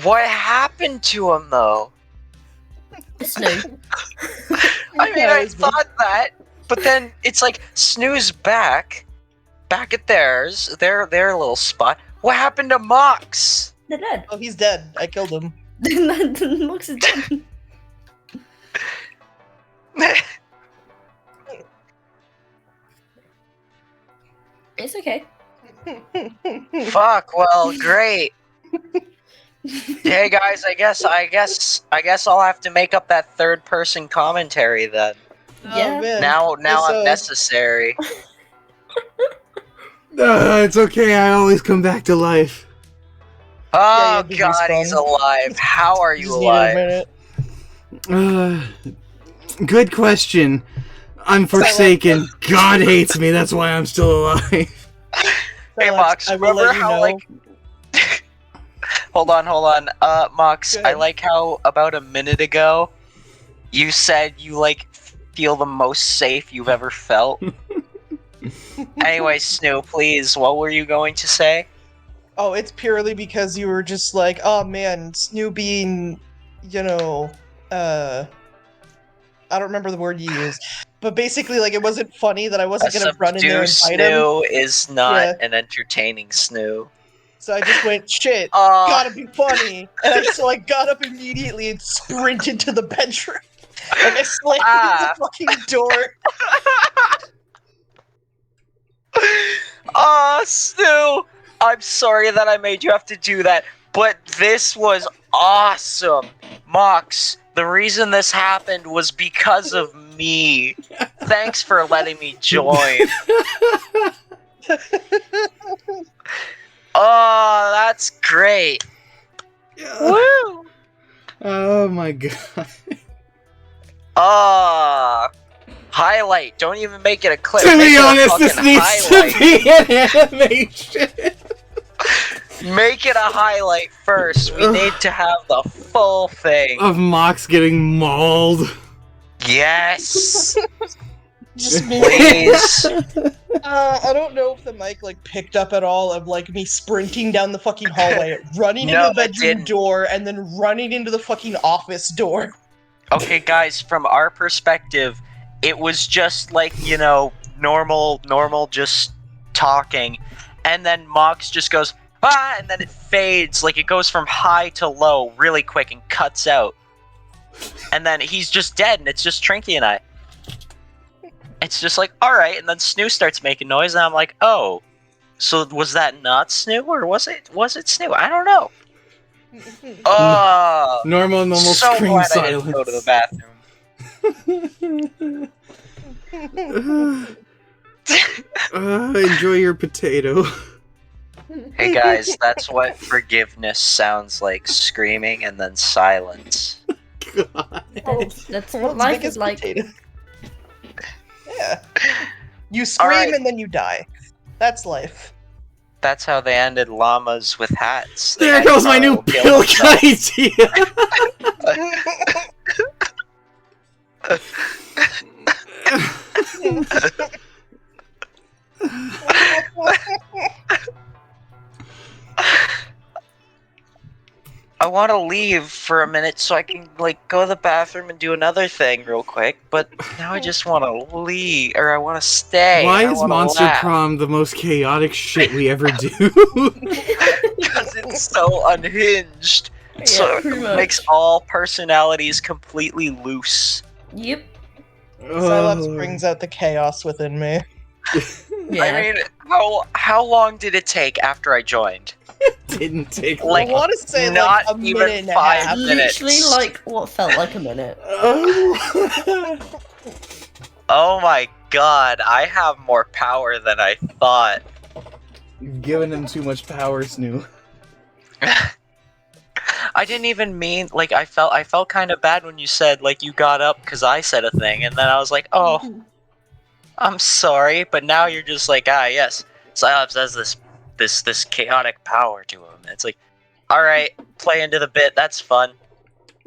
What happened to him though? Snoo. I mean, I thought that, but then it's like Snoo's back at their little spot. What happened to Mox? They're dead. Oh, he's dead. I killed him. Mox is dead. It's okay. Fuck. Well, great. Hey guys, I guess I'll have to make up that third person commentary then. Yeah. Oh, man. Now So- I'm necessary. It's okay. I always come back to life. Oh had to god, he's respawn. alive. How are you Just needed a alive? minute. Good question. I'm forsaken. God hates me. That's why I'm still alive. Hey, Silex, Mox, I will remember let you how, know. like... Hold on. Mox, Go I ahead. like how about a minute ago, you said you, like, feel the most safe you've ever felt. Anyway, Snoo, please, what were you going to say? Oh, it's purely because you were just like, oh man, Snoo being, you know, I don't remember the word you used, but basically, like, it wasn't funny that I A wasn't gonna run in subdue there and fight him. Snoo is not Yeah. an entertaining Snoo. So I just went, shit, Uh, gotta be funny, and so I got up immediately and sprinted to the bedroom. Like I slammed the fucking door. Snoo! I'm sorry that I made you have to do that, but this was awesome. Mox, the reason this happened was because of me. Thanks for letting me join. Oh, that's great. Woo! Oh my god. Highlight. Don't even make it a clip. To Make be it a honest, this fucking needs highlight. to be an animation. Make it a highlight first. We need to have the full thing. Of Mox getting mauled. Yes. Just me. Please. I don't know if the mic like picked up at all of like me sprinting down the fucking hallway, running No, into the it bedroom didn't. door, and then running into the fucking office door. Okay, guys, from our perspective, it was just like, you know, normal, just talking. And then Mox just goes, ah, and then it fades. Like, it goes from high to low really quick and cuts out. And then he's just dead, and it's just Trinky and I. It's just like, alright, and then Snoo starts making noise, and I'm like, oh. So was that not Snoo, or was it Snoo? I don't know. Normal So scream glad I silence. didn't go to the bathroom. Enjoy your potato. Hey guys, that's what forgiveness sounds like. Screaming and then silence. God. That's what World's life biggest is like. potato. Yeah. You scream Alright. and then you die. That's life. That's how they ended llamas with hats. They There had goes my new Carl kill pilk himself. idea. I want to leave for a minute so I can like go to the bathroom and do another thing real quick, but now I just want to leave, or I want to stay. Why I is wanna Monster laugh. Prom the most chaotic shit we ever do? Because it's so unhinged. So pretty it much. makes all personalities completely loose. Yep. Silex brings out the chaos within me. Yeah. I mean, how long did it take after I joined? Didn't take Like, I want to say not like a even minute and a 5 half. minutes. Literally like what felt like a minute. Oh my god, I have more power than I thought. Giving him too much power, Snoo. I didn't even mean, like, I felt kind of bad when you said, like, you got up because I said a thing, and then I was like, oh, I'm sorry, but now you're just like, ah, yes, Cylops has this chaotic power to him. It's like, alright, play into the bit, that's fun.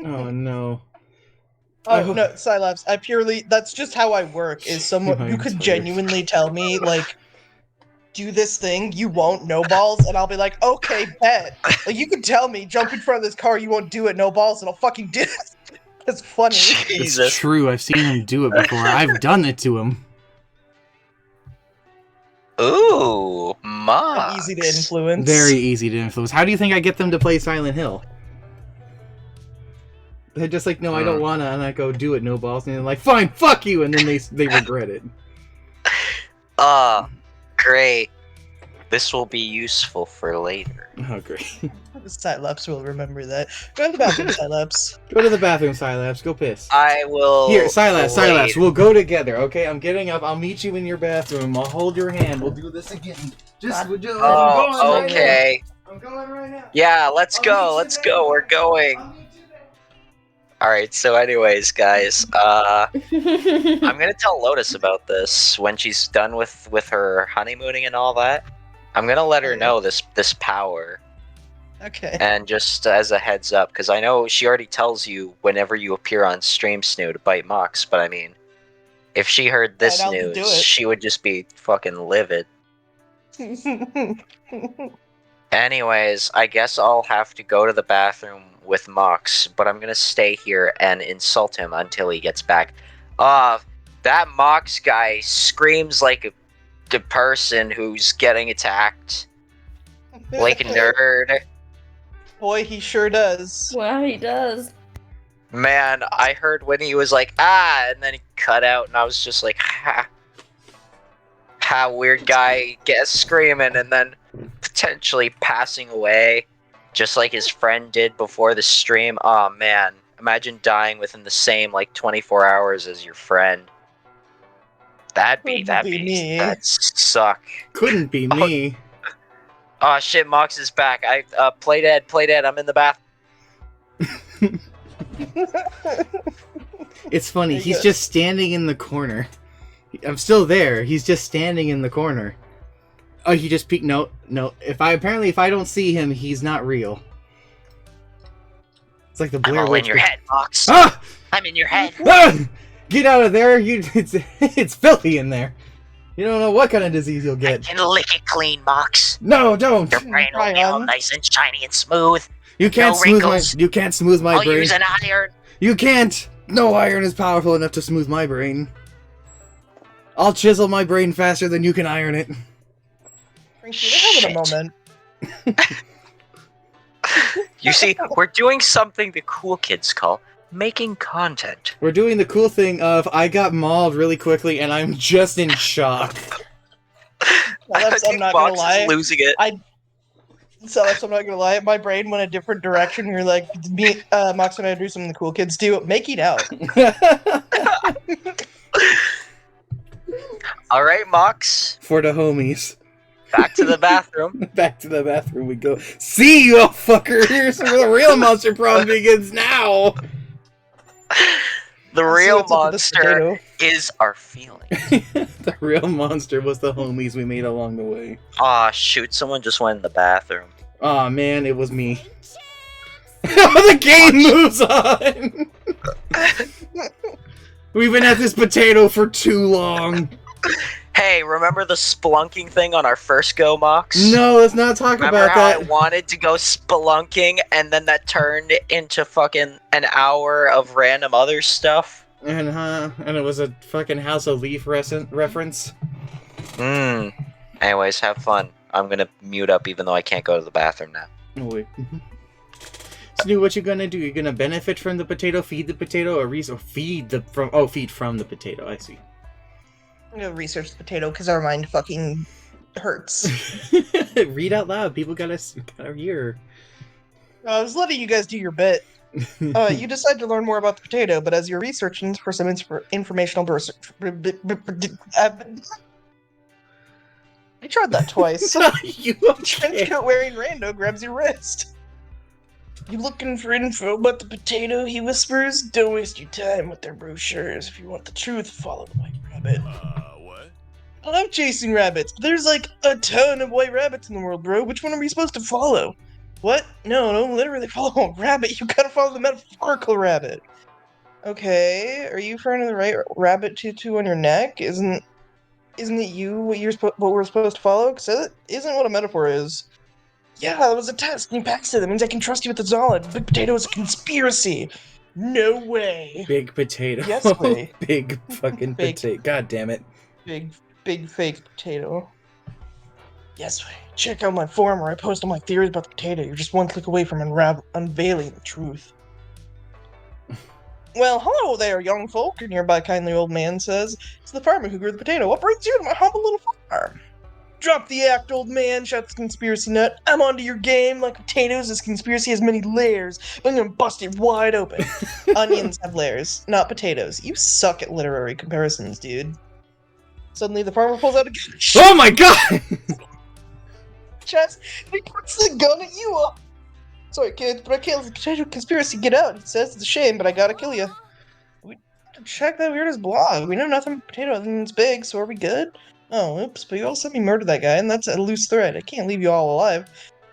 Oh no. Oh no, Silex, that's just how I work, is someone My you could entire- genuinely tell me, like, do this thing, you won't, no balls, and I'll be like, okay, bet. Like, you could tell me, jump in front of this car, you won't do it, no balls, and I'll fucking do it. It's funny. It's Jesus. true, I've seen him do it before. I've done it to him. Ooh, Mox. Easy to influence. Very easy to influence. How do you think I get them to play Silent Hill? They're just like, no, I don't wanna, and I go, do it, no balls, and they're like, fine, fuck you, and then they regret it. Great. This will be useful for later. Oh, great. Sileps will remember that. Go to the bathroom, Sileps. Go to the bathroom, Silaps, go piss. I will. Here, Silaps, wait. we'll go together, okay? I'm getting up, I'll meet you in your bathroom, I'll hold your hand, we'll do this again. Just, Oh, okay. I'm going right now. Yeah, let's go. Let's go. We're going. All right. So, anyways, guys, I'm gonna tell Lotus about this when she's done with her honeymooning and all that. I'm gonna let her Okay. know this power, Okay. and just as a heads up, because I know she already tells you whenever you appear on stream, Snoo, to bite Mox. But I mean, if she heard this I'll do news, it. she would just be fucking livid. Anyways, I guess I'll have to go to the bathroom with Mox, but I'm gonna stay here and insult him until he gets back. That Mox guy screams like a person who's getting attacked. Like a nerd. Boy, he sure does. Wow, he does. Man, I heard when he was like, ah, and then he cut out, and I was just like, ha. Ha, weird guy gets screaming, and then potentially passing away, just like his friend did before the stream. Oh man, imagine dying within the same like 24 hours as your friend. That'd me. suck. Couldn't be me. Oh shit, Mox is back. Play dead. I'm in the bath. It's funny. There you He's go. just standing in the corner. I'm still there. He's just standing in the corner. Oh, he just peeked. No. If I don't see him, he's not real. It's like the I'm Blair all Witch. in your head, Mox. Ah! I'm in your head. Ah! Get out of there! It's filthy in there. You don't know what kind of disease you'll I get. can lick it clean, Mox. No, don't. Your brain will be all nice and shiny and smooth. You can't no smooth my. wrinkles. You can't smooth my I'll brain. use an iron. You can't. No iron is powerful enough to smooth my brain. I'll chisel my brain faster than you can iron it. Trinky, we're having a moment. You see, we're doing something the cool kids call making content. We're doing the cool thing of I got mauled really quickly and I'm just in shock. Well, I think I'm not gonna Mox lie. is losing it. I'm not gonna lie. My brain went a different direction. You're like, me, Mox and I do something the cool kids do. Making out. All right, Mox, For the homies. back to the bathroom. Back to the bathroom we go. See you, oh fucker! Here's where the real monster problem begins now! The Let's see real what's up with this monster potato. is our feeling. The real monster was the homies we made along the way. Aw, shoot, someone just went in the bathroom. Aw, man, it was me. The game moves on! We've been at this potato for too long. Hey, remember the spelunking thing on our first go, Mox? No, let's not talk Remember about how I that. wanted to go spelunking and then that turned into fucking an hour of random other stuff? And it was a fucking House of Leaf reference. Anyways, have fun. I'm gonna mute up even though I can't go to the bathroom now. Oh wait. Snoo, what you gonna do? You gonna benefit from the potato, feed the potato, or feed from the potato? I see. I'm gonna research the potato because our mind fucking hurts. Read out loud. People gotta hear. I was letting you guys do your bit. You decide to learn more about the potato, but as you're researching for some informational I tried that twice. You Trench okay? coat wearing rando grabs your wrist. You looking for info about the potato? He whispers. Don't waste your time with their brochures. If you want the truth, follow the white rabbit. What? I love chasing rabbits, but there's like a ton of white rabbits in the world, bro. Which one are we supposed to follow? What? No, don't literally follow a rabbit. You gotta follow the metaphorical rabbit. Okay, are you referring to the right rabbit tutu on your neck? Isn't it you what we're supposed to follow? Because that isn't what a metaphor is. Yeah, that was a test. You passed it. That means I can trust you with the solid. Big Potato is a conspiracy. No way. Big potato. Yes, way. Big fucking Big. potato. God damn it. Big fake potato. Yes, way. Check out my forum where I post all my theories about the potato. You're just one click away from unveiling the truth. Well, hello there, young folk, a nearby kindly old man says. It's the farmer who grew the potato. What brings you to my humble little farm? Drop the act, old man, shouts the conspiracy nut. I'm onto your game. Like potatoes, this conspiracy has many layers, but I'm gonna bust it wide open. Onions have layers, not potatoes. You suck at literary comparisons, dude. Suddenly, the farmer pulls out a gun. Oh my god! chest, and he puts the gun at you. Sorry, kids, but I killed the potato conspiracy. Get out. He says it's a shame, but I gotta kill you. We check that weirdest blog. We know nothing about potato other than it's big, so are we good? Oh, oops, but you all said me murdered that guy, and that's a loose thread. I can't leave you all alive.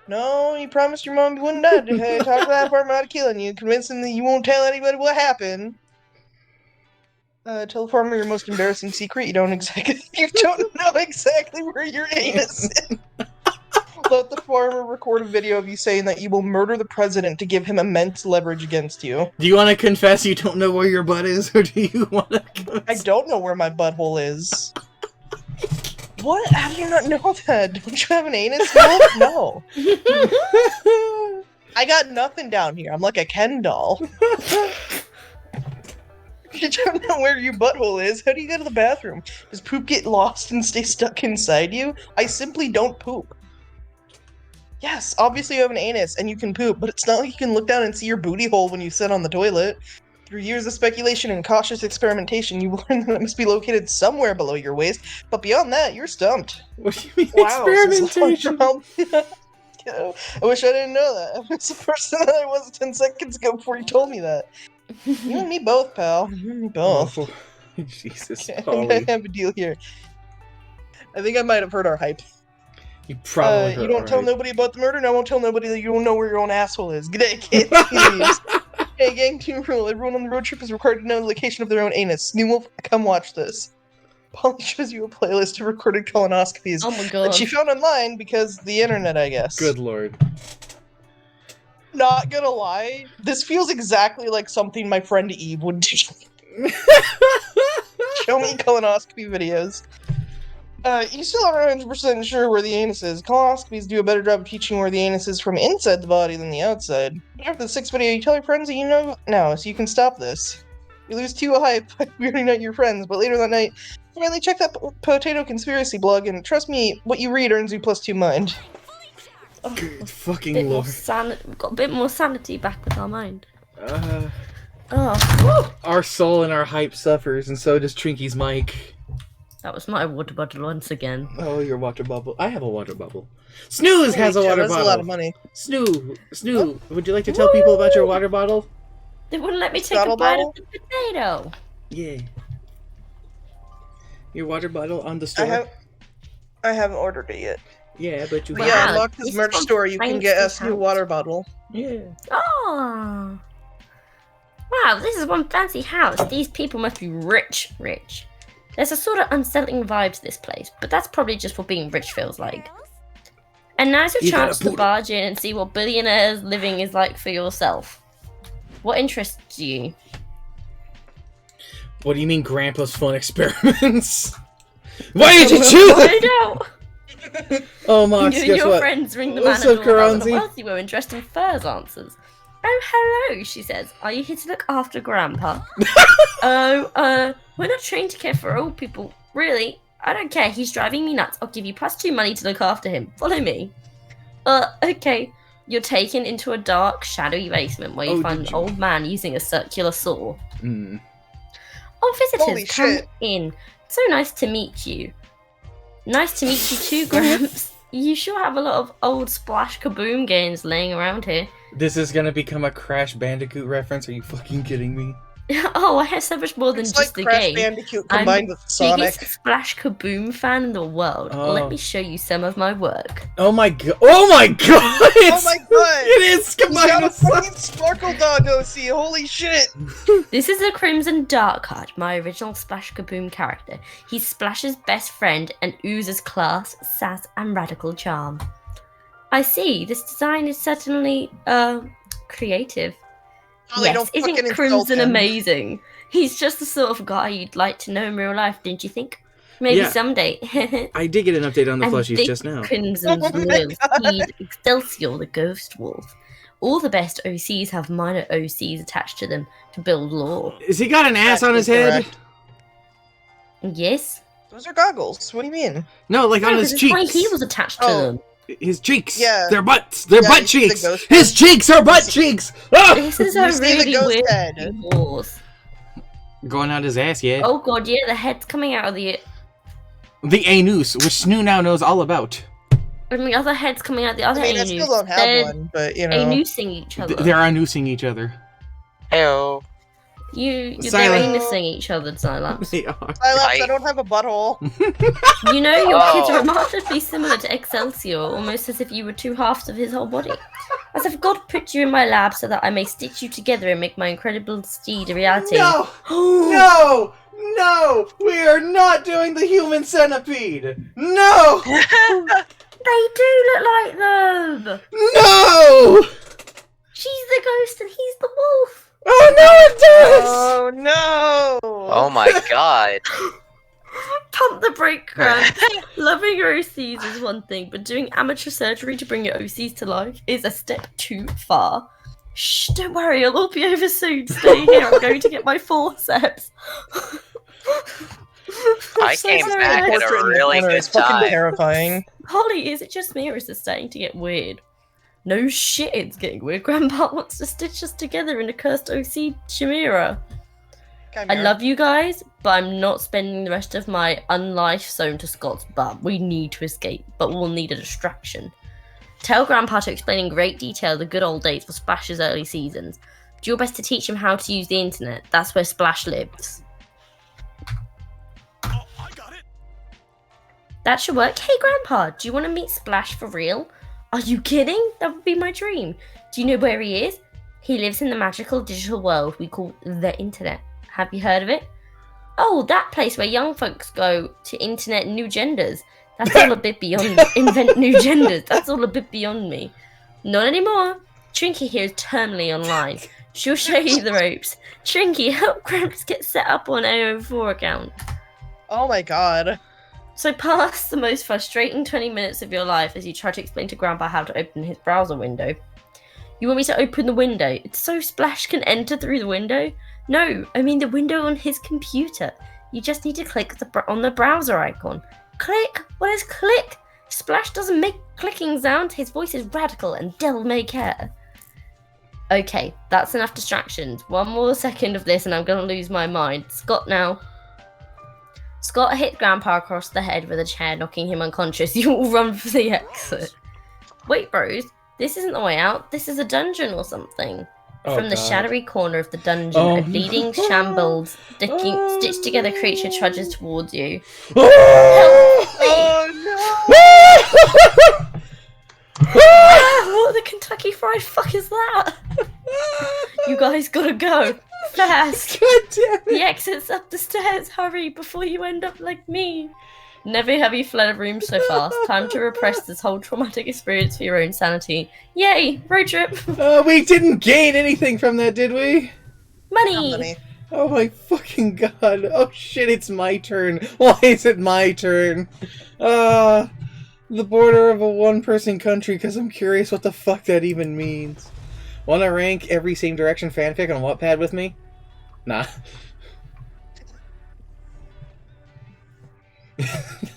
No, you promised your mom you wouldn't die. Hey, talk to that apartment out of killing you. Convince him that you won't tell anybody what happened. Tell the farmer your most embarrassing secret. You don't know exactly where your anus is. Let the farmer record a video of you saying that you will murder the president to give him immense leverage against you. Do you want to confess you don't know where your butt is, or do you want to confess? I don't know where my butthole is. What? How do you not know that? Don't you have an anus? No. I got nothing down here. I'm like a Ken doll. You don't know where your butthole is. How do you go to the bathroom? Does poop get lost and stay stuck inside you? I simply don't poop. Yes, obviously you have an anus and you can poop, but it's not like you can look down and see your booty hole when you sit on the toilet. Through years of speculation and cautious experimentation, you learn that it must be located somewhere below your waist, but beyond that, you're stumped. What do you mean experimentation? I wish I didn't know that. I was the person that I was 10 seconds ago before you told me that. You and me both, pal. You and me both. Oh, Jesus, Okay, Polly. I have a deal here. I think I might have heard our hype. You probably You don't tell nobody about the murder, and I won't tell nobody that you don't know where your own asshole is. G'day, kids. Hey, gang, team rule. Everyone on the road trip is required to know the location of their own anus. New Wolf, come watch this. Polly shows you a playlist of recorded colonoscopies Oh my that god. she found online because the internet, I guess. Good lord. Not gonna lie, this feels exactly like something my friend Eve would do. Show me colonoscopy videos. You still aren't 100% sure where the anus is. Colonoscopies do a better job of teaching where the anus is from inside the body than the outside. But after the 6th video, you tell your friends that you know now, so you can stop this. You lose 2 hype, we already know your friends, but later that night, finally check that potato conspiracy blog, and trust me, what you read earns you +2 mind. Good fucking Bit more lord. we've got a bit more sanity back with our mind. Uh, Oh, our soul and our hype suffers, and so does Trinky's mic. that was my water bottle once again. Oh, your water bubble. I have a water bubble. Snooze has a Holy shit, water that's bottle. a lot of money. Snoo, would you like to tell people about your water bottle? They wouldn't let me take Bottle a bite bottle? of the potato. Yeah. Your water bottle on the store? I haven't ordered it yet. Yeah, but you But Wow, yeah, got unlock this this is merch from store, you can get us Frank's new water bottle. Yeah. Oh. Wow, this is one fancy house. These people must be rich. There's a sort of unsettling vibe to this place, but that's probably just what being rich feels like. And now's your You got chance a to poodle. barge in and see what billionaires living is like for yourself. What interests you? What do you mean Grandpa's fun experiments? Why did you choose I it? know. Oh, Mox, guess Your what? friends ring the What's man up, and all about Keronzi? the wealthy were interested in furs answers. Oh, hello, she says. Are you here to look after Grandpa? We're not trained to care for old people. Really? I don't care. He's driving me nuts. I'll give you +2 money to look after him. Follow me. Okay. You're taken into a dark, shadowy basement where you Oh, find did an you? old man using a circular saw. Mm. Oh, visitors, Holy come shit. in. So nice to meet you. Nice to meet you too, Gramps. You sure have a lot of old Splash Kaboom games laying around here. This is gonna become a Crash Bandicoot reference? Are you fucking kidding me? Oh, I have so much more than It's just like the Crash game. Bandicoot I'm combined with Sonic. Biggest Splash Kaboom fan in the world. Oh. Let me show you some of my work. Oh my god! Oh my god! Oh my god! It is He's got combined a with Sonic. fucking Sparkle Dog OC, holy shit! This is a Crimson Dark card, my original Splash Kaboom character. He's Splash's best friend and oozes class, sass, and radical charm. I see. This design is certainly, creative. Holly, Yes, don't isn't fucking insult Crimson him. amazing? He's just the sort of guy you'd like to know in real life, didn't you think? Maybe Yeah. someday. I did get an update on the And plushies Dick just now. Crimson's Oh my loyal God. steed, Excelsior the Ghost Wolf. All the best OCs have minor OCs attached to them to build lore. Has he got an ass That on is his head? correct. Yes? Those are goggles. What do you mean? No, like on No, his this is why cheeks. he was attached to Oh. them. His cheeks. Yeah. They're butts. They're Yeah, butt you see the cheeks. ghost His head? cheeks are butt cheeks. Ah! This is You a see the really ghost weird head? horse. Going out his ass, yeah. Oh god, yeah, the head's coming out of the... The anus, which Snoo now knows all about. And the other head's coming out the other I mean, I anus. still don't have They're one, but you know. anusing each other. They're anusing each other. Heyo. They're Silent. anusing each other, Xylaps. They are. Sileps, I don't have a butthole. You know, your kids Oh. are remarkably similar to Excelsior, almost as if you were two halves of his whole body. As if God put you in my lab so that I may stitch you together and make my incredible steed a reality. No! No! No! We are not doing the human centipede! No! They do look like them! No! She's the ghost and he's the wolf! Oh no, it does! Oh no! Oh my god. Pump the brake, Grant. Loving your OCs is one thing, but doing amateur surgery to bring your OCs to life is a step too far. Shh, don't worry, it'll all be over soon. Stay here, I'm going to get my forceps. I came back at a Portrait in the really corner good is fucking time. terrifying. Holly, is it just me or is this starting to get weird? No shit, it's getting weird. Grandpa wants to stitch us together in a cursed OC chimera. Come I here. love you guys, but I'm not spending the rest of my unlife sewn to Scott's butt. We need to escape, but we'll need a distraction. Tell Grandpa to explain in great detail the good old days for Splash's early seasons. Do your best to teach him how to use the internet. That's where Splash lives. Oh, I got it. That should work. Hey, Grandpa, do you want to meet Splash for real? Are you kidding? That would be my dream. Do you know where he is? He lives in the magical digital world we call the internet. Have you heard of it? Oh, that place where young folks go to internet new genders. That's all a bit beyond invent new genders. That's all a bit beyond me. Not anymore. Trinky here is terminally online. She'll show you the ropes. Trinky, help Gramps get set up on AO4 account. Oh my god. So pass the most frustrating 20 minutes of your life as you try to explain to Grandpa how to open his browser window. You want me to open the window? It's so Splash can enter through the window? No, I mean the window on his computer. You just need to click on the browser icon. Click? What is click? Splash doesn't make clicking sound. His voice is radical and devil may care. Okay, that's enough distractions. One more second of this and I'm gonna lose my mind. Scott now. Scott hit Grandpa across the head with a chair, knocking him unconscious. You all run for the exit. Wait, bros. This isn't the way out. This is a dungeon or something. Oh, From the God. shadowy corner of the dungeon, Oh, a bleeding, shambled, stitched together creature trudges towards you. Oh no! What the Kentucky Fried fuck is that? You guys gotta go. Fast. God damn it! The exit's up the stairs. Hurry before you end up like me. Never have you fled a room so fast. Time to repress this whole traumatic experience for your own sanity. Yay! Road trip. We didn't gain anything from that, did we? Money. Money. Oh my fucking god. Oh shit, it's my turn. Why is it my turn? The border of a one-person country, because I'm curious what the fuck that even means. Wanna rank every same direction fanfic on Wattpad with me? Nah.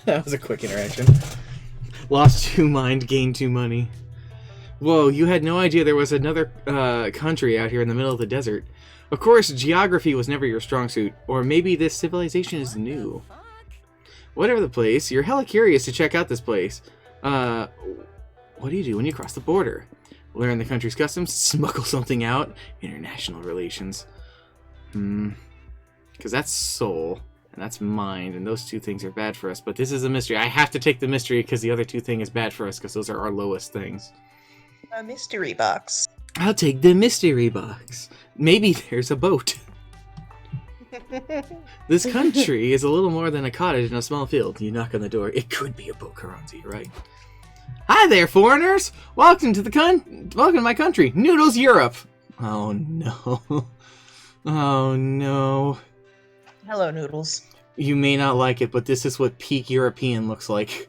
That was a quick interaction. Lost 2 mind, gained 2 money. Whoa, you had no idea there was another country out here in the middle of the desert. Of course, geography was never your strong suit, or maybe this civilization is new. Whatever the place, you're hella curious to check out this place. What do you do when you cross the border? Learn the country's customs, smuggle something out, international relations. Because that's soul, and that's mind, and those 2 things are bad for us, but this is a mystery. I have to take the mystery because the other 2 things is bad for us because those are our lowest things. A mystery box. I'll take the mystery box. Maybe there's a boat. This country is a little more than a cottage in a small field. You knock on the door. It could be a boat, Keronzi, right? Hi there, foreigners! Welcome to my country, Noodles Europe. Oh no. Oh no. Hello, Noodles. You may not like it, but this is what peak European looks like.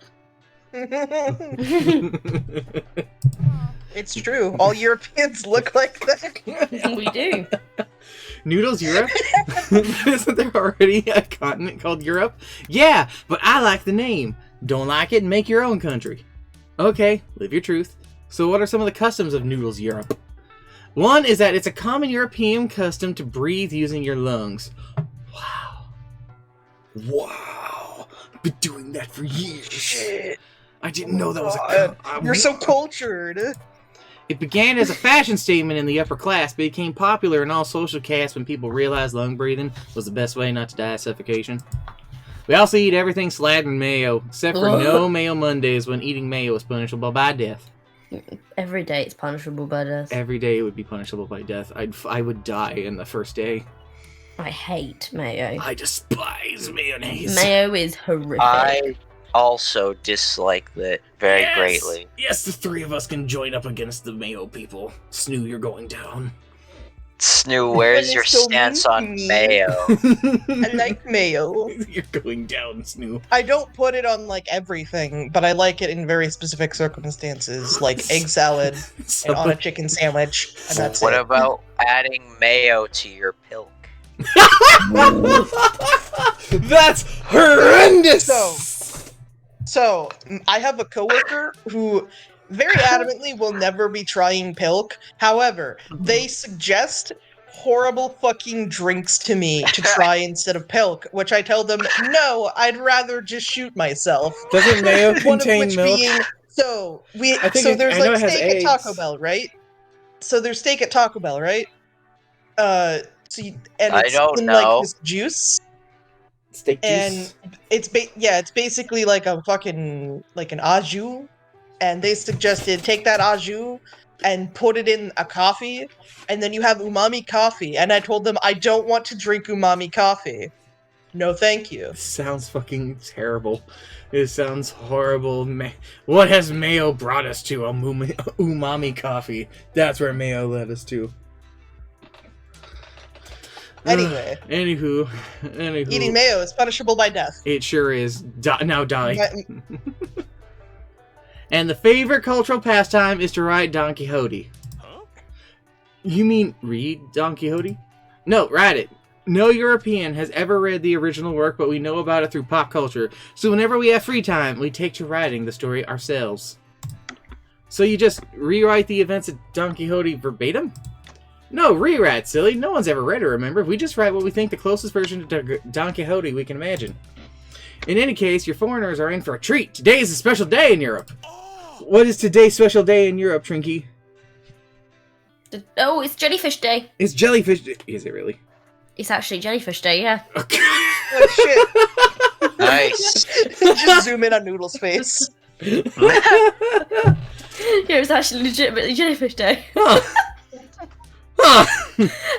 It's true. All Europeans look like that. We do. Noodles Europe? Isn't there already a continent called Europe? Yeah, but I like the name. Don't like it? Make your own country. Okay, live your truth. So what are some of the customs of Noodles Europe? One is that it's a common European custom to breathe using your lungs. Wow. Wow. Been doing that for years. Shit. I didn't know that was You're so cultured. It began as a fashion statement in the upper class, but became popular in all social castes when people realized lung breathing was the best way not to die of suffocation. We also eat everything slathered in mayo, except for no mayo Mondays when eating mayo is punishable by death. Every day it's punishable by death. Every day it would be punishable by death. I would die in the first day. I hate mayo. I despise mayonnaise. Mayo is horrific. I also dislike that very greatly. Yes, the three of us can join up against the mayo people. Snoo, you're going down. Snoo, where's That your is so stance mean on to me. mayo? I like mayo. You're going down, Snoo. I don't put it on like everything, but I like it in very specific circumstances, like egg salad and on a chicken sandwich, and that's What it. about adding mayo to your pilk? That's horrendous! So, I have a coworker who very adamantly will never be trying pilk. However, they suggest horrible fucking drinks to me to try instead of pilk, which I tell them, no, I'd rather just shoot myself. Doesn't mayo One of contain which milk? being I think there's I know like it has steak at Taco eggs. Bell, right? So there's steak at Taco Bell, right? I It's don't in know. like this juice. Steak And juice. it's basically like a fucking like an au jus, and they suggested take that au jus and put it in a coffee, and then you have umami coffee. And I told them I don't want to drink umami coffee. No, thank you. Sounds fucking terrible. It sounds horrible. What has mayo brought us to? Umami coffee. That's where mayo led us to. Anyway, Anywho. eating mayo is punishable by death. It sure is. Now die. My- And the favorite cultural pastime is to ride Don Quixote. You mean read Don Quixote? No, ride it. No European has ever read the original work, but we know about it through pop culture. So whenever we have free time, we take to writing the story ourselves. So you just rewrite the events of Don Quixote verbatim? No, rewrite, silly. No one's ever read it, remember? We just write what we think the closest version to Don Quixote we can imagine. In any case, your foreigners are in for a treat. Today is a special day in Europe. What is today's special day in Europe, Trinky? Oh, it's Jellyfish Day. It's jellyfish. Is it really? It's actually Jellyfish Day, yeah. Okay. Oh shit! Nice. Just zoom in on Noodle's face. Yeah, it's actually legitimately Jellyfish Day. Huh. Huh.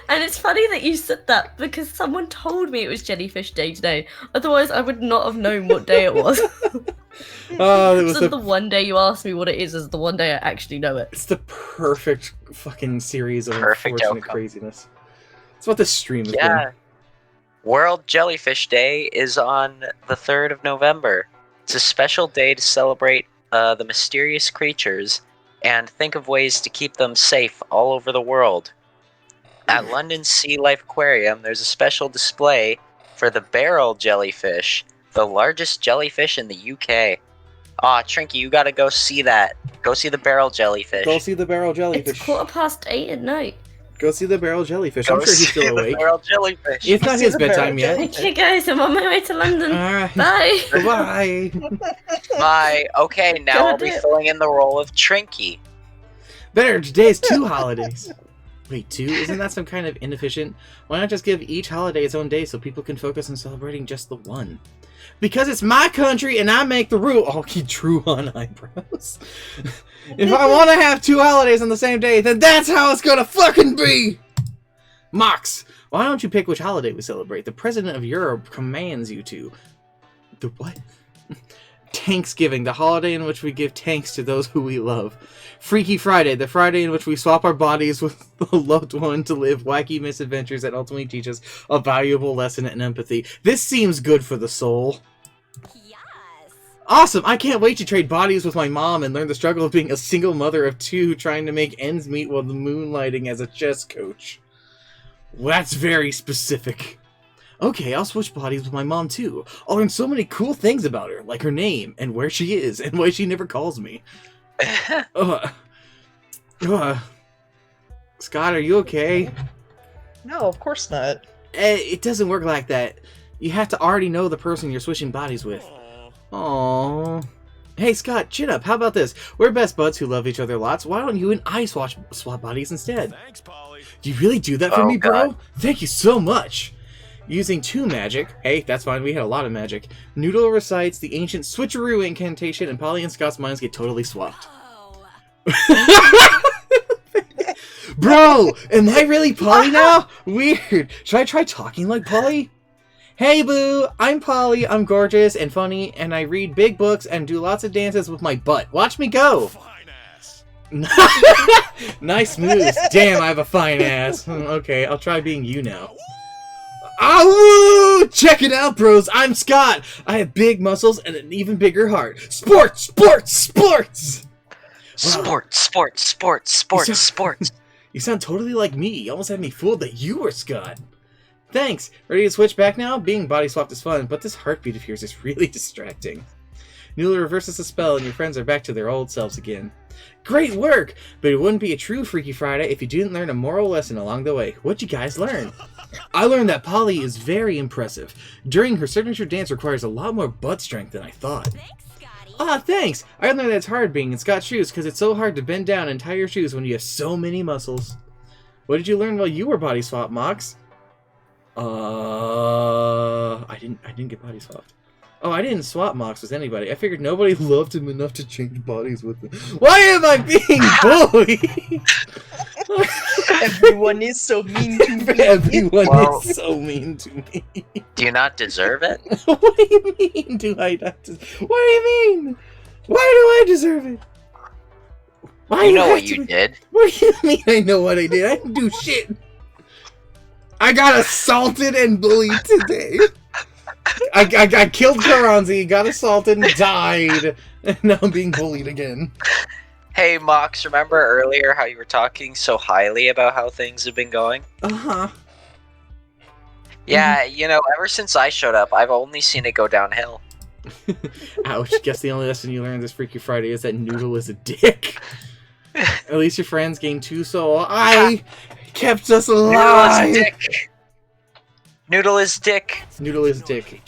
And it's funny that you said that because someone told me it was Jellyfish Day today. Otherwise, I would not have known what day it was. Oh, it was So the one day you asked me what it is the one day I actually know it. It's the perfect fucking series of Perfect unfortunate outcome. craziness. It's what this stream is. Yeah. World Jellyfish Day is on the 3rd of November. It's a special day to celebrate the mysterious creatures and think of ways to keep them safe all over the world. At London Sea Life Aquarium, there's a special display for the barrel jellyfish, the largest jellyfish in the UK. Aw, Trinky, you gotta go see that. Go see the barrel jellyfish. Go see the barrel jellyfish. It's 8:15 at night. Go see the barrel jellyfish. Go I'm sure he's see still the awake. barrel jellyfish. It's not See his the barrel bedtime yet. jellyfish. Okay, guys, I'm on my way to London. Alright. Bye. Goodbye. Bye. Okay, now Gotta I'll be do it. filling in the role of Trinky. Better, today's 2 holidays. Wait, 2? Isn't that some kind of inefficient? Why not just give each holiday its own day so people can focus on celebrating just the one? Because it's my country and I make the rule. Oh, he drew on eyebrows. If I want to have 2 holidays on the same day, then that's how it's gonna fucking be! Mox, why don't you pick which holiday we celebrate? The President of Europe commands you to. The what? Thanksgiving, the holiday in which we give thanks to those who we love. Freaky Friday, the Friday in which we swap our bodies with a loved one to live wacky misadventures that ultimately teach us a valuable lesson in empathy. This seems good for the soul. Yes. Awesome! I can't wait to trade bodies with my mom and learn the struggle of being a single mother of 2 trying to make ends meet while moonlighting as a chess coach. Well, that's very specific. Okay, I'll switch bodies with my mom too. I'll learn so many cool things about her, like her name, and where she is, and why she never calls me. Scott, are you okay? No, of course not. It doesn't work like that. You have to already know the person you're switching bodies with. Aww. Hey, Scott, chin up. How about this? We're best buds who love each other lots. Why don't you and I swap bodies instead? Thanks, Polly. Do you really do that for Oh, me, bro? God. Thank you so much. Using 2 magic. Hey, that's fine. We had a lot of magic. Noodle recites the ancient switcheroo incantation, and Polly and Scott's minds get totally swapped. Bro, am I really Polly now? Weird. Should I try talking like Polly? Hey, boo. I'm Polly. I'm gorgeous and funny, and I read big books and do lots of dances with my butt. Watch me go. Fine ass. Nice moves. Damn, I have a fine ass. Okay, I'll try being you now. Ow! Check it out, bros. I'm Scott. I have big muscles and an even bigger heart. Sports, sports, sports. Sports. You sound totally like me. You almost had me fooled that you were Scott. Thanks. Ready to switch back now? Being body swapped is fun, but this heartbeat of yours is really distracting. Noodle reverses the spell, and your friends are back to their old selves again. Great work! But it wouldn't be a true Freaky Friday if you didn't learn a moral lesson along the way. What'd you guys learn? I learned that Polly is very impressive. During her signature dance requires a lot more butt strength than I thought. Ah, thanks! I learned that it's hard being in Scott's shoes because it's so hard to bend down and tie your shoes when you have so many muscles. What did you learn while you were body swapped, Mox? I didn't get body swapped. Oh, I didn't swap Mox with anybody. I figured nobody loved him enough to change bodies with him. Why am I being bullied? Everyone is so mean to me. Everyone Well- is so mean to me. Do you not deserve it? What do you mean? Do I not? What do you mean? Why do I deserve it? Why You do know I what have you to- did. What do you mean? I know what I did. I didn't do shit. I got assaulted and bullied today. I killed Keronzi, got assaulted, and died, and now I'm being bullied again. Hey, Mox, remember earlier how you were talking so highly about how things have been going? Uh-huh. Yeah, you know, ever since I showed up, I've only seen it go downhill. Ouch, guess the only lesson you learned this Freaky Friday is that Noodle is a dick. At least your friends gained 2 soul. I kept us Noodle alive! is dick. Noodle is dick. Noodle is a dick.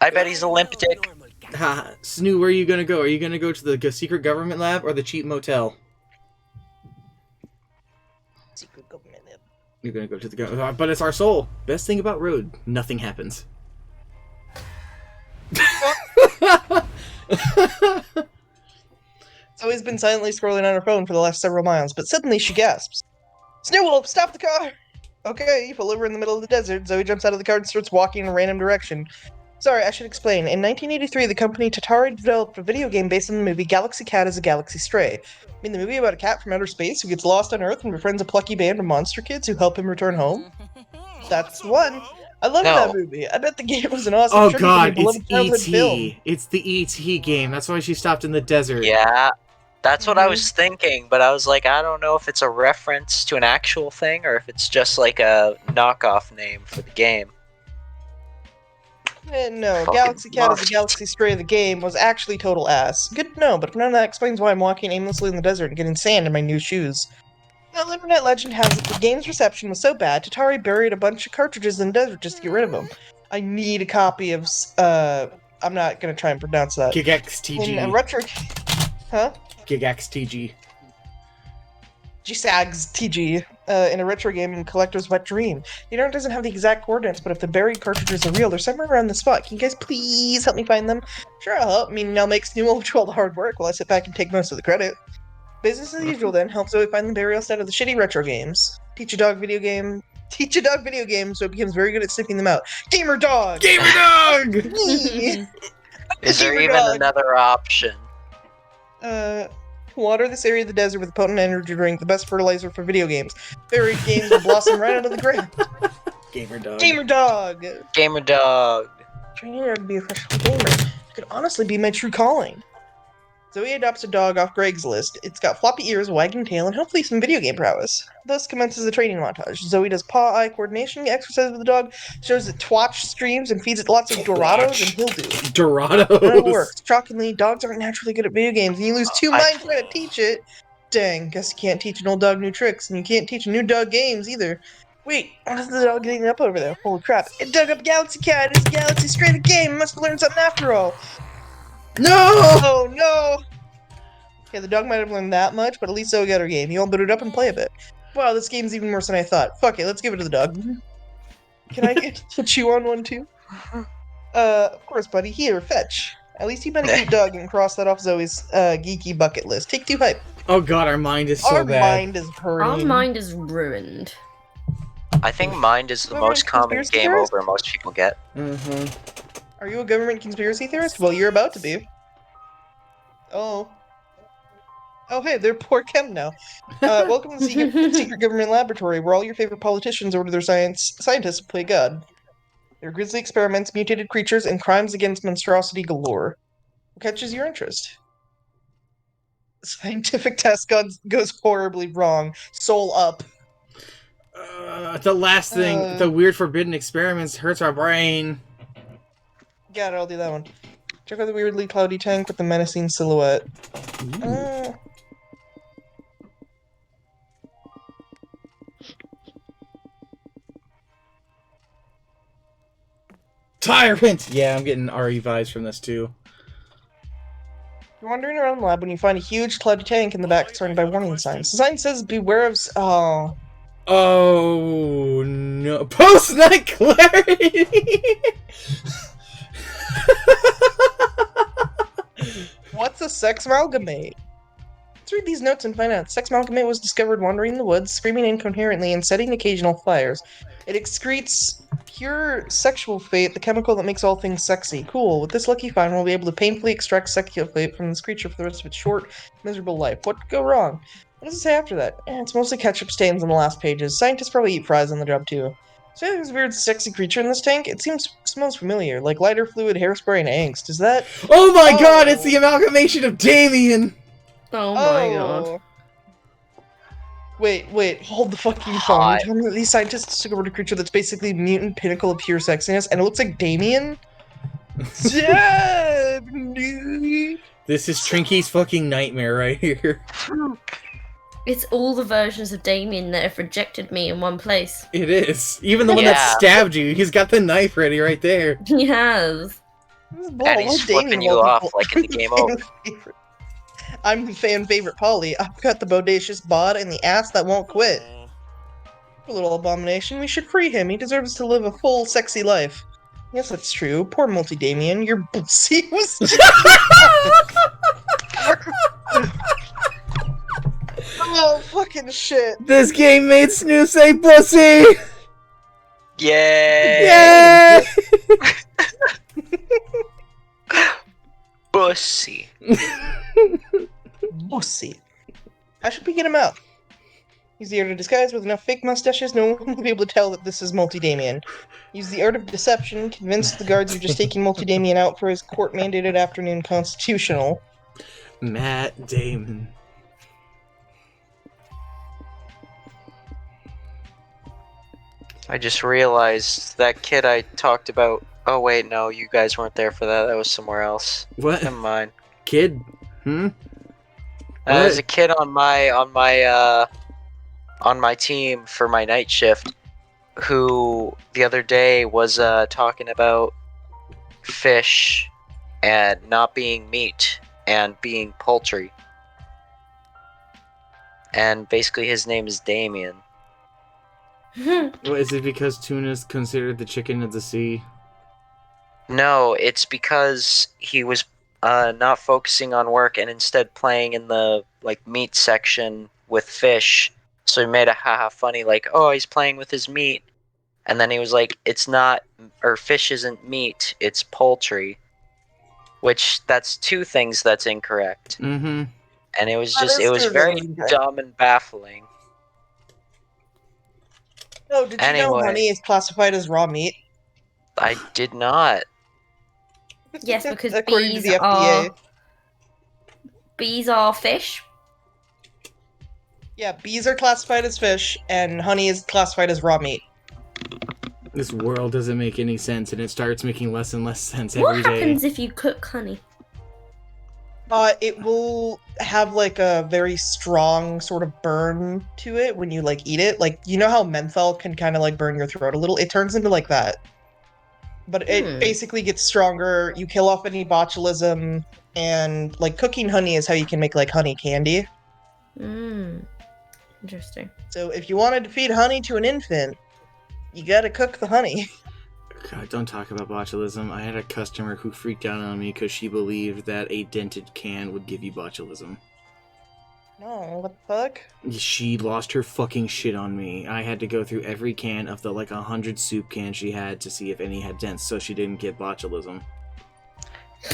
I bet he's a limp dick. Ha, Snoo, where are you gonna go? Are you gonna go to the secret government lab or the cheap motel? Secret government. You're gonna go to the government, but it's our soul. Best thing about Road, nothing happens. Zoe's been silently scrolling on her phone for the last several miles, but suddenly she gasps. Snowwolf, stop the car! Okay, you pull over in the middle of the desert. Zoe jumps out of the car and starts walking in a random direction. Sorry, I should explain. In 1983, the company Tatari developed a video game based on the movie Galaxy Cat as a Galaxy Stray. I mean, the movie about a cat from outer space who gets lost on Earth and befriends a plucky band of monster kids who help him return home? That's one. I love No. that movie. I bet the game was an awesome Oh tribute god, to my it's beloved childhood film. E.T. It's the E.T. game. That's why she stopped in the desert. Yeah, that's what I was thinking, but I was like, I don't know if it's a reference to an actual thing or if it's just like a knockoff name for the game. No, Fucking Galaxy Cat as a must. Galaxy Stray, the game, was actually total ass. Good to know, but none of that explains why I'm walking aimlessly in the desert and getting sand in my new shoes. Well, internet legend has it the game's reception was so bad, Tatari buried a bunch of cartridges in the desert just to get rid of them. I need a copy of, I'm not gonna try and pronounce that. In a GigXTG. retro... Huh? GigXTG. GSAGS TG, in a retro game in Collector's Wet Dream. The internet doesn't have the exact coordinates, but if the buried cartridges are real, they're somewhere around the spot. Can you guys please help me find them? Sure, I'll help. I mean, I'll make Snoo do all the hard work while I sit back and take most of the credit. Business as usual then, help Zoe find the burial site of the shitty retro games. Teach a dog video game so it becomes very good at sniffing them out. Gamer dog! Gamer dog! Me! Is there Gamer even dog. another option? Water this area of the desert with a potent energy drink, the best fertilizer for video games. Buried games will blossom right out of the ground. Gamer dog. Gamer dog! Gamer dog. Training her to be a professional gamer. It could honestly be my true calling. Zoe adopts a dog off Greg's list. It's got floppy ears, a wagging tail, and hopefully some video game prowess. Thus commences the training montage. Zoe does paw-eye coordination exercises with the dog, shows it Twatch streams, and feeds it lots of Dorados, and he'll do it. None of it works. Shockingly, dogs aren't naturally good at video games, and you lose 2 mind trying to teach it. Dang, guess you can't teach an old dog new tricks, and you can't teach a new dog games either. Wait, what is the dog getting up over there? Holy crap. It dug up Galaxy Cat. It's a Galaxy Stray the game. It must have learned something after all. No! Oh no! Okay, the dog might have learned that much, but at least so got her game. You all boot it up and play a bit. Wow, this game's even worse than I thought. Fuck it, let's give it to the dog. Can I get to chew on one too? Of course, buddy. Here, fetch. At least you met a cute dog and cross that off Zoe's geeky bucket list. Take 2 hype. Oh god, our mind is so Our bad. mind is Our hurting. mind is ruined. I think mind is the Government most common conspiracy game theorist? over most people get. Mm-hmm. Are you a government conspiracy theorist? Well, you're about to be. Oh. Oh, hey, they're poor Chem now. Welcome to the secret government laboratory, where all your favorite politicians order their scientists to play God. There are grisly experiments, mutated creatures, and crimes against monstrosity galore. What catches your interest? Scientific test goes horribly wrong. Soul up. The last thing, the weird forbidden experiments hurts our brain. Got it, I'll do that one. Check out the weirdly cloudy tank with the menacing silhouette. Tyrant! Yeah, I'm getting RE vibes from this too. You're wandering around the lab when you find a huge cloudy tank in the back surrounded by warning signs. The sign says, beware of... Oh. Oh no. Post-night clarity! What's a sex amalgamate? Let's read these notes and find out. Sex amalgamate was discovered wandering in the woods, screaming incoherently and setting occasional fires. It excretes pure sexual fate, the chemical that makes all things sexy. Cool. With this lucky find, we'll be able to painfully extract sexual fate from this creature for the rest of its short, miserable life. What could go wrong? What does it say after that? It's mostly ketchup stains on the last pages. Scientists probably eat fries on the job too. So there's a weird sexy creature in this tank? It smells familiar, like lighter fluid, hairspray, and angst. Is that... Oh my god, it's the amalgamation of Damien! Oh my god. Wait, hold the fucking phone. You tell me that these scientists took over a creature that's basically the mutant pinnacle of pure sexiness, and it looks like Damien? This is Trinky's fucking nightmare right here. It's all the versions of Damien that have rejected me in one place. It is. Even the one that stabbed you, he's got the knife ready right there. He has. And he's flipping you off like in the game over. I'm the fan favorite Polly. I've got the bodacious bod and the ass that won't quit. A little abomination. We should free him. He deserves to live a full, sexy life. Yes, that's true. Poor multi-Damien. Your pussy was... Oh, fucking shit. This game made Snoo say pussy! Yay! Yay! Bussy. Pussy. How should we get him out? Use the art of disguise with enough fake mustaches, no one will be able to tell that this is Multi-Damien. Use the art of deception, convince the guards you're just taking Multi-Damien out for his court-mandated afternoon constitutional. Matt Damon. I just realized that kid I talked about. Oh wait, no, you guys weren't there for that. That was somewhere else. What? Never mind. Kid? There's a kid on my team for my night shift who the other day was talking about fish and not being meat and being poultry. And basically his name is Damien. What, is it because tuna is considered the chicken of the sea? No, it's because he was not focusing on work and instead playing in the meat section with fish. So he made a haha funny oh, he's playing with his meat. And then he was like, it's not, or fish isn't meat, it's poultry. Which, that's two things that's incorrect. Mm-hmm. And it was just, it was very dumb and baffling. Oh, did you know honey is classified as raw meat? I did not. Yes, because according to the FDA. Bees are fish. Yeah, bees are classified as fish, and honey is classified as raw meat. This world doesn't make any sense, and it starts making less and less sense every day. What happens if you cook honey? It will have a very strong sort of burn to it when you eat it. You know how menthol can kind of burn your throat a little? It turns into that. But it basically gets stronger. You kill off any botulism. And like cooking honey is how you can make like honey candy. Interesting. So if you wanted to feed honey to an infant, you gotta cook the honey. God, don't talk about botulism. I had a customer who freaked out on me because she believed that a dented can would give you botulism. No, what the fuck? She lost her fucking shit on me. I had to go through every can of the 100 soup cans she had to see if any had dents so she didn't get botulism.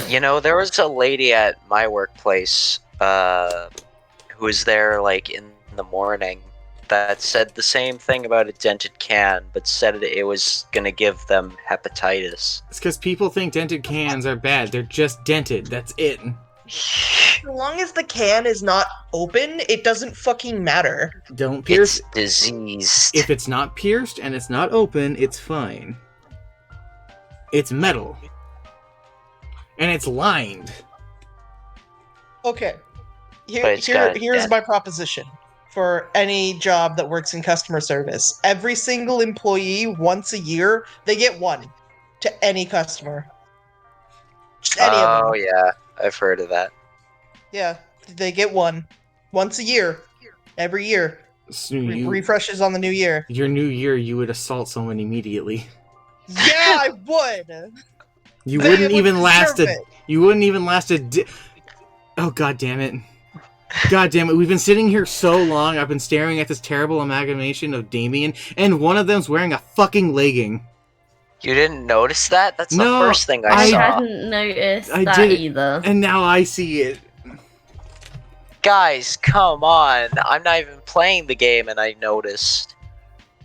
You know, there was a lady at my workplace who was there in the morning that said the same thing about a dented can, but said it was gonna give them hepatitis. It's because people think dented cans are bad. They're just dented. That's it. As long as the can is not open, it doesn't fucking matter. Don't pierce. It's diseased. If it's not pierced and it's not open, it's fine. It's metal. And it's lined. Okay. But it's got a Here's dent. my proposition for any job that works in customer service. Every single employee, once a year, they get one to any customer. Just any of them. Oh yeah, I've heard of that. Yeah, they get one once a year. Every year. So you, Refreshes on the new year. your new year, you would assault someone immediately. Yeah, I would. You They wouldn't would even last deserve a. it. You wouldn't even last a. Oh god damn it! God damn it! We've been sitting here so long. I've been staring at this terrible amalgamation of Damien, and one of them's wearing a fucking legging. You didn't notice that? That's the No, first thing I I saw. hadn't noticed I that did it. either. And now I see it. Guys, come on. I'm not even playing the game and I noticed.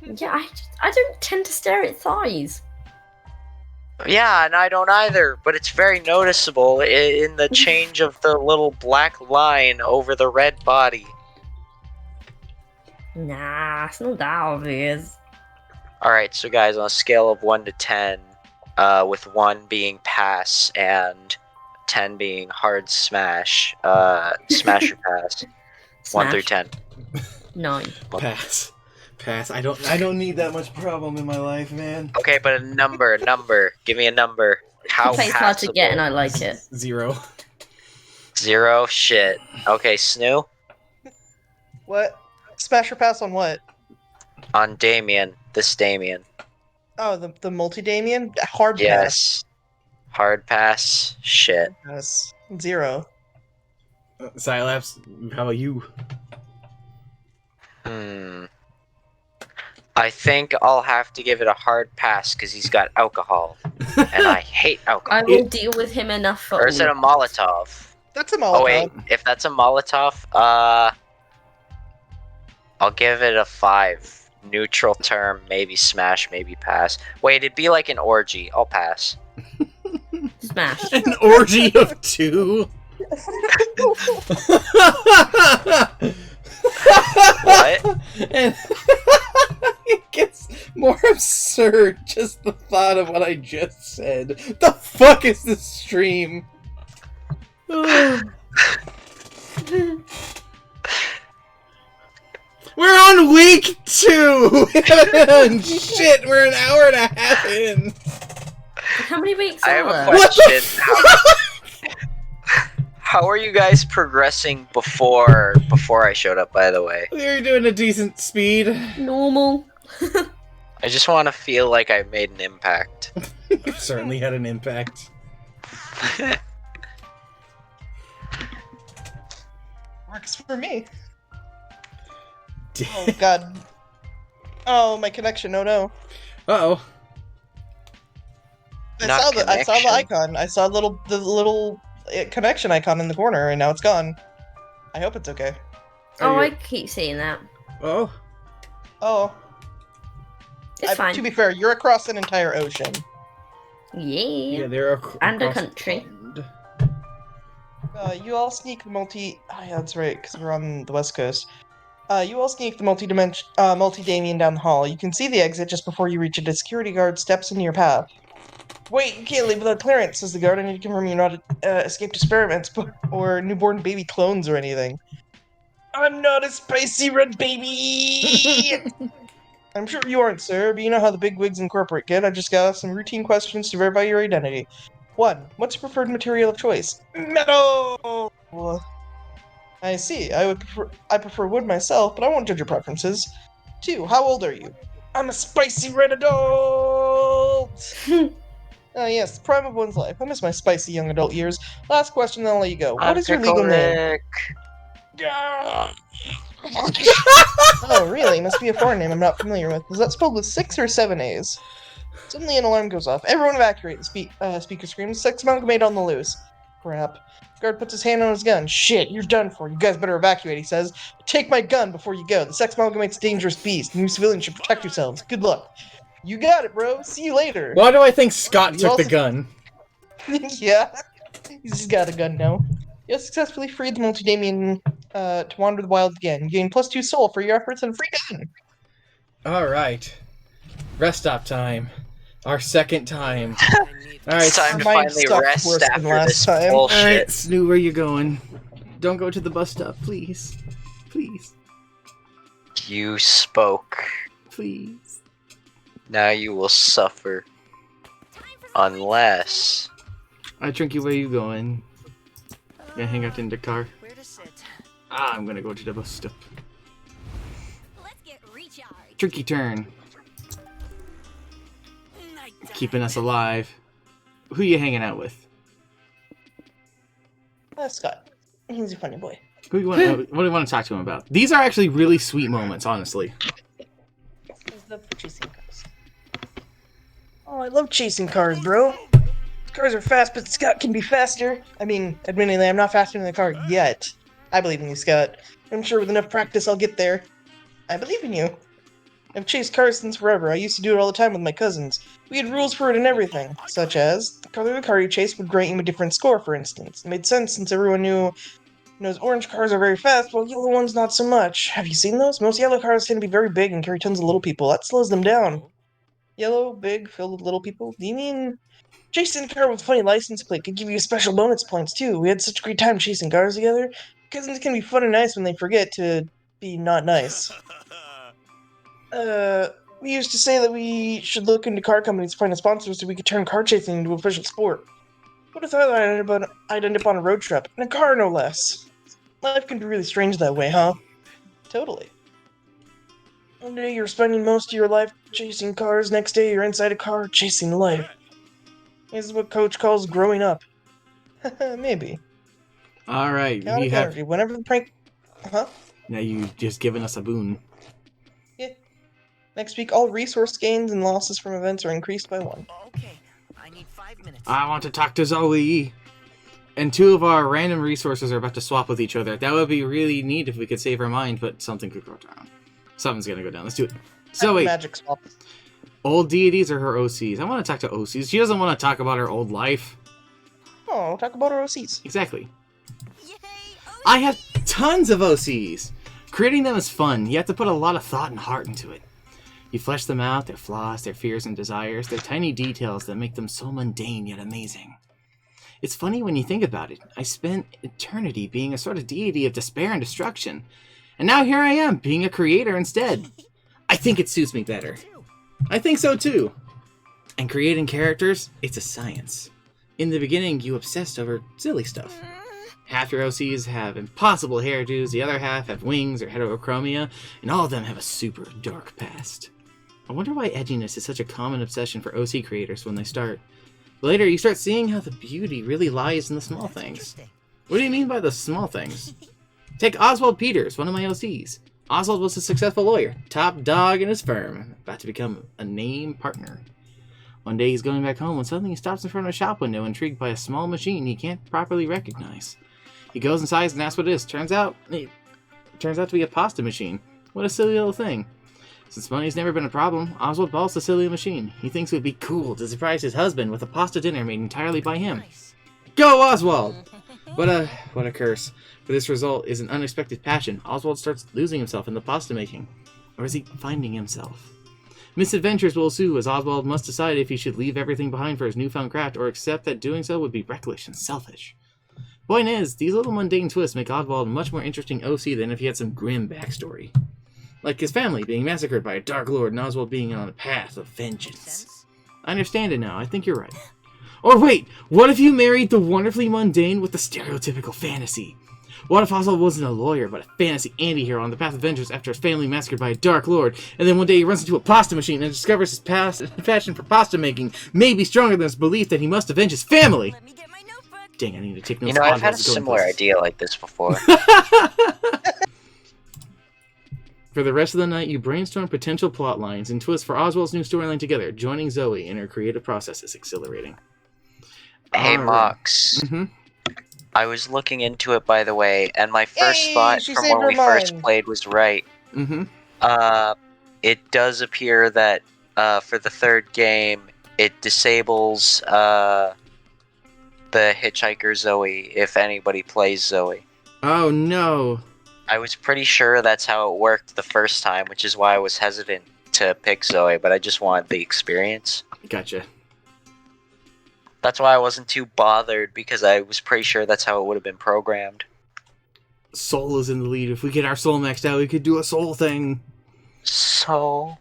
Yeah, I don't tend to stare at thighs. Yeah, and I don't either, but it's very noticeable in the change of the little black line over the red body. Nah, it's not that obvious. Alright, so guys, on a scale of 1 to 10, with 1 being pass and 10 being hard smash, smash or pass, 1 through Smash. 10. 9. Pass. Pass. I don't need that much problem in my life, man. Okay, but a number. Give me a number. How The play's hard to get and passable? I like it. 0. 0? Shit. Okay, Snoo? What? Smash or pass on what? On Damien. This Damien. Oh, the multi-Damien? Hard pass. Yes. Hard pass. Shit. Yes. 0. Silaps, how about you? I think I'll have to give it a hard pass because he's got alcohol. And I hate alcohol. I will deal with him enough for Or is it a all. Molotov? That's a Molotov. Oh wait, if that's a Molotov, I'll give it a 5. Neutral term, maybe smash, maybe pass. Wait, it'd be like an orgy. I'll pass. Smash. An orgy of 2? What? And it gets more absurd just the thought of what I just said. The fuck is this stream? We're on week 2! Shit, we're an hour and a half in! How many weeks I have are a there? What the question. How are you guys progressing before I showed up, by the way? We were doing a decent speed. Normal. I just want to feel like I made an impact. You certainly had an impact. Works for me. Oh god. Oh, my connection. Oh no. Uh-oh. Not I saw the connection. icon. I saw the little connection icon in the corner, and now it's gone. I hope it's okay. Oh, Are I you- keep seeing that. Oh. Oh, It's fine. to be fair, you're across an entire ocean. Yeah. Yeah, they're And a across the country. pond. You all sneak the multi. Oh, yeah, that's right, because we're on the west coast. You all sneak the multi-Damien down the hall. You can see the exit just before you reach it. A security guard steps into your path. Wait, you can't leave without clearance, says the guard. I need to confirm you're not escaped experiments or newborn baby clones or anything. I'm not a spicy red baby! I'm sure you aren't, sir, but you know how the big wigs in corporate get. I just got some routine questions to verify your identity. 1. What's your preferred material of choice? Metal! I see. I prefer wood myself, but I won't judge your preferences. 2. How old are you? I'm a spicy red adult! Yes, the prime of one's life. I miss my spicy young adult years. Last question, then I'll let you go. What I'm is your Pickle legal name? Rick. Oh, really? Must be a foreign name I'm not familiar with. Is that spelled with 6 or 7 A's? Suddenly an alarm goes off. Everyone evacuate, the speaker screams. Sex amalgamate on the loose. Crap. Guard puts his hand on his gun. Shit, you're done for. You guys better evacuate, he says. Take my gun before you go. The sex amalgamate's a dangerous beast, and you civilians should protect yourselves. Good luck. You got it, bro. See you later. Why do I think Scott You took also- the gun? Yeah. He's just got a gun now. You have successfully freed the multi-Damien to wander the wild again. You gain +2 soul for your efforts and a free gun. Alright. Rest stop time. Our second time. I need Alright, It's time to Mine finally sucked rest worse than after last this time. bullshit. Alright, Snoo, where you going? Don't go to the bus stop, please. Please. You spoke. Please. Now you will suffer. Unless... Alright, Trinky, where you going? Yeah, hang out in the car. where to sit. I'm gonna go to the bus stop. Let's get recharged. Trinky turn. Nighttime. Keeping us alive. Who you hanging out with? Scott. He's a funny boy. Who you want? What do you want to talk to him about? These are actually really sweet moments, honestly. I love chasing cars. Oh, I love chasing cars, bro. Cars are fast, but Scott can be faster. I mean, admittedly, I'm not faster than the car yet. I believe in you, Scott. I'm sure with enough practice, I'll get there. I believe in you. I've chased cars since forever. I used to do it all the time with my cousins. We had rules for it and everything, such as the color of the car you chased would grant you a different score, for instance. It made sense since everyone knows orange cars are very fast, while yellow ones not so much. Have you seen those? Most yellow cars tend to be very big and carry tons of little people. That slows them down. Yellow, big, filled with little people? Do you mean chasing a car with a funny license plate could give you special bonus points too? We had such a great time chasing cars together. Cousins can be fun and nice when they forget to be not nice. We used to say that we should look into car companies to find a sponsor so we could turn car chasing into an official sport. Who'd have thought I'd end up on a road trip, in a car no less. Life can be really strange that way, huh? Totally. One day you're spending most of your life chasing cars, next day you're inside a car chasing life. This is what Coach calls growing up. Maybe. Alright, Chaotic you have... energy. Whenever the prank... Huh? Now you just given us a boon. Next week, all resource gains and losses from events are increased by 1. Okay, I need 5 minutes. I want to talk to Zoe. And 2 of our random resources are about to swap with each other. That would be really neat if we could save our mind, but something could go down. Something's gonna go down. Let's do it. Zoe, Magic swap. old deities or her OCs? I want to talk to OCs. She doesn't want to talk about her old life. Oh, talk about our OCs. Exactly. Yay! I have tons of OCs. Creating them is fun. You have to put a lot of thought and heart into it. You flesh them out, their flaws, their fears and desires, their tiny details that make them so mundane yet amazing. It's funny when you think about it. I spent eternity being a sort of deity of despair and destruction. And now here I am, being a creator instead. I think it suits me better. I think so too. And creating characters, it's a science. In the beginning, you obsessed over silly stuff. Half your OCs have impossible hairdos, the other half have wings or heterochromia, and all of them have a super dark past. I wonder why edginess is such a common obsession for OC creators when they start. Later, you start seeing how the beauty really lies in the small things. Interesting. What do you mean by the small things? Take Oswald Peters, one of my OCs. Oswald was a successful lawyer, top dog in his firm, about to become a name partner. One day he's going back home when suddenly he stops in front of a shop window, intrigued by a small machine he can't properly recognize. He goes inside and asks what it is. Turns out to be a pasta machine. What a silly little thing. Since money's never been a problem, Oswald balls the silly machine. He thinks it would be cool to surprise his husband with a pasta dinner made entirely by him. Nice. Go, Oswald! What a curse. For this result is an unexpected passion. Oswald starts losing himself in the pasta making. Or is he finding himself? Misadventures will ensue as Oswald must decide if he should leave everything behind for his newfound craft or accept that doing so would be reckless and selfish. Point is, these little mundane twists make Oswald a much more interesting OC than if he had some grim backstory. Like his family being massacred by a Dark Lord and Oswald being on a path of vengeance. Sense? I understand it now. I think you're right. Or wait, what if you married the wonderfully mundane with the stereotypical fantasy? What if Oswald wasn't a lawyer, but a fantasy anti-hero on the path of vengeance after his family massacred by a dark lord, and then one day he runs into a pasta machine and discovers his passion for pasta making may be stronger than his belief that he must avenge his family? Let me get my notebook. Dang, I need to take notes. You know, I've had a Oswald's going similar places. idea like this before. For the rest of the night, you brainstorm potential plot lines and twists for Oswald's new storyline together. Joining Zoe in her creative process is exhilarating. Hey, Alright. Mox. Mm-hmm. I was looking into it, by the way, and my first Yay, thought she from saved when her we first mind. played was right. Mm-hmm. It does appear that for the third game, it disables the Hitchhiker Zoe if anybody plays Zoe. Oh, no. I was pretty sure that's how it worked the first time, which is why I was hesitant to pick Zoe, but I just wanted the experience. Gotcha. That's why I wasn't too bothered, because I was pretty sure that's how it would have been programmed. Soul is in the lead. If we get our soul maxed out, we could do a soul thing. So...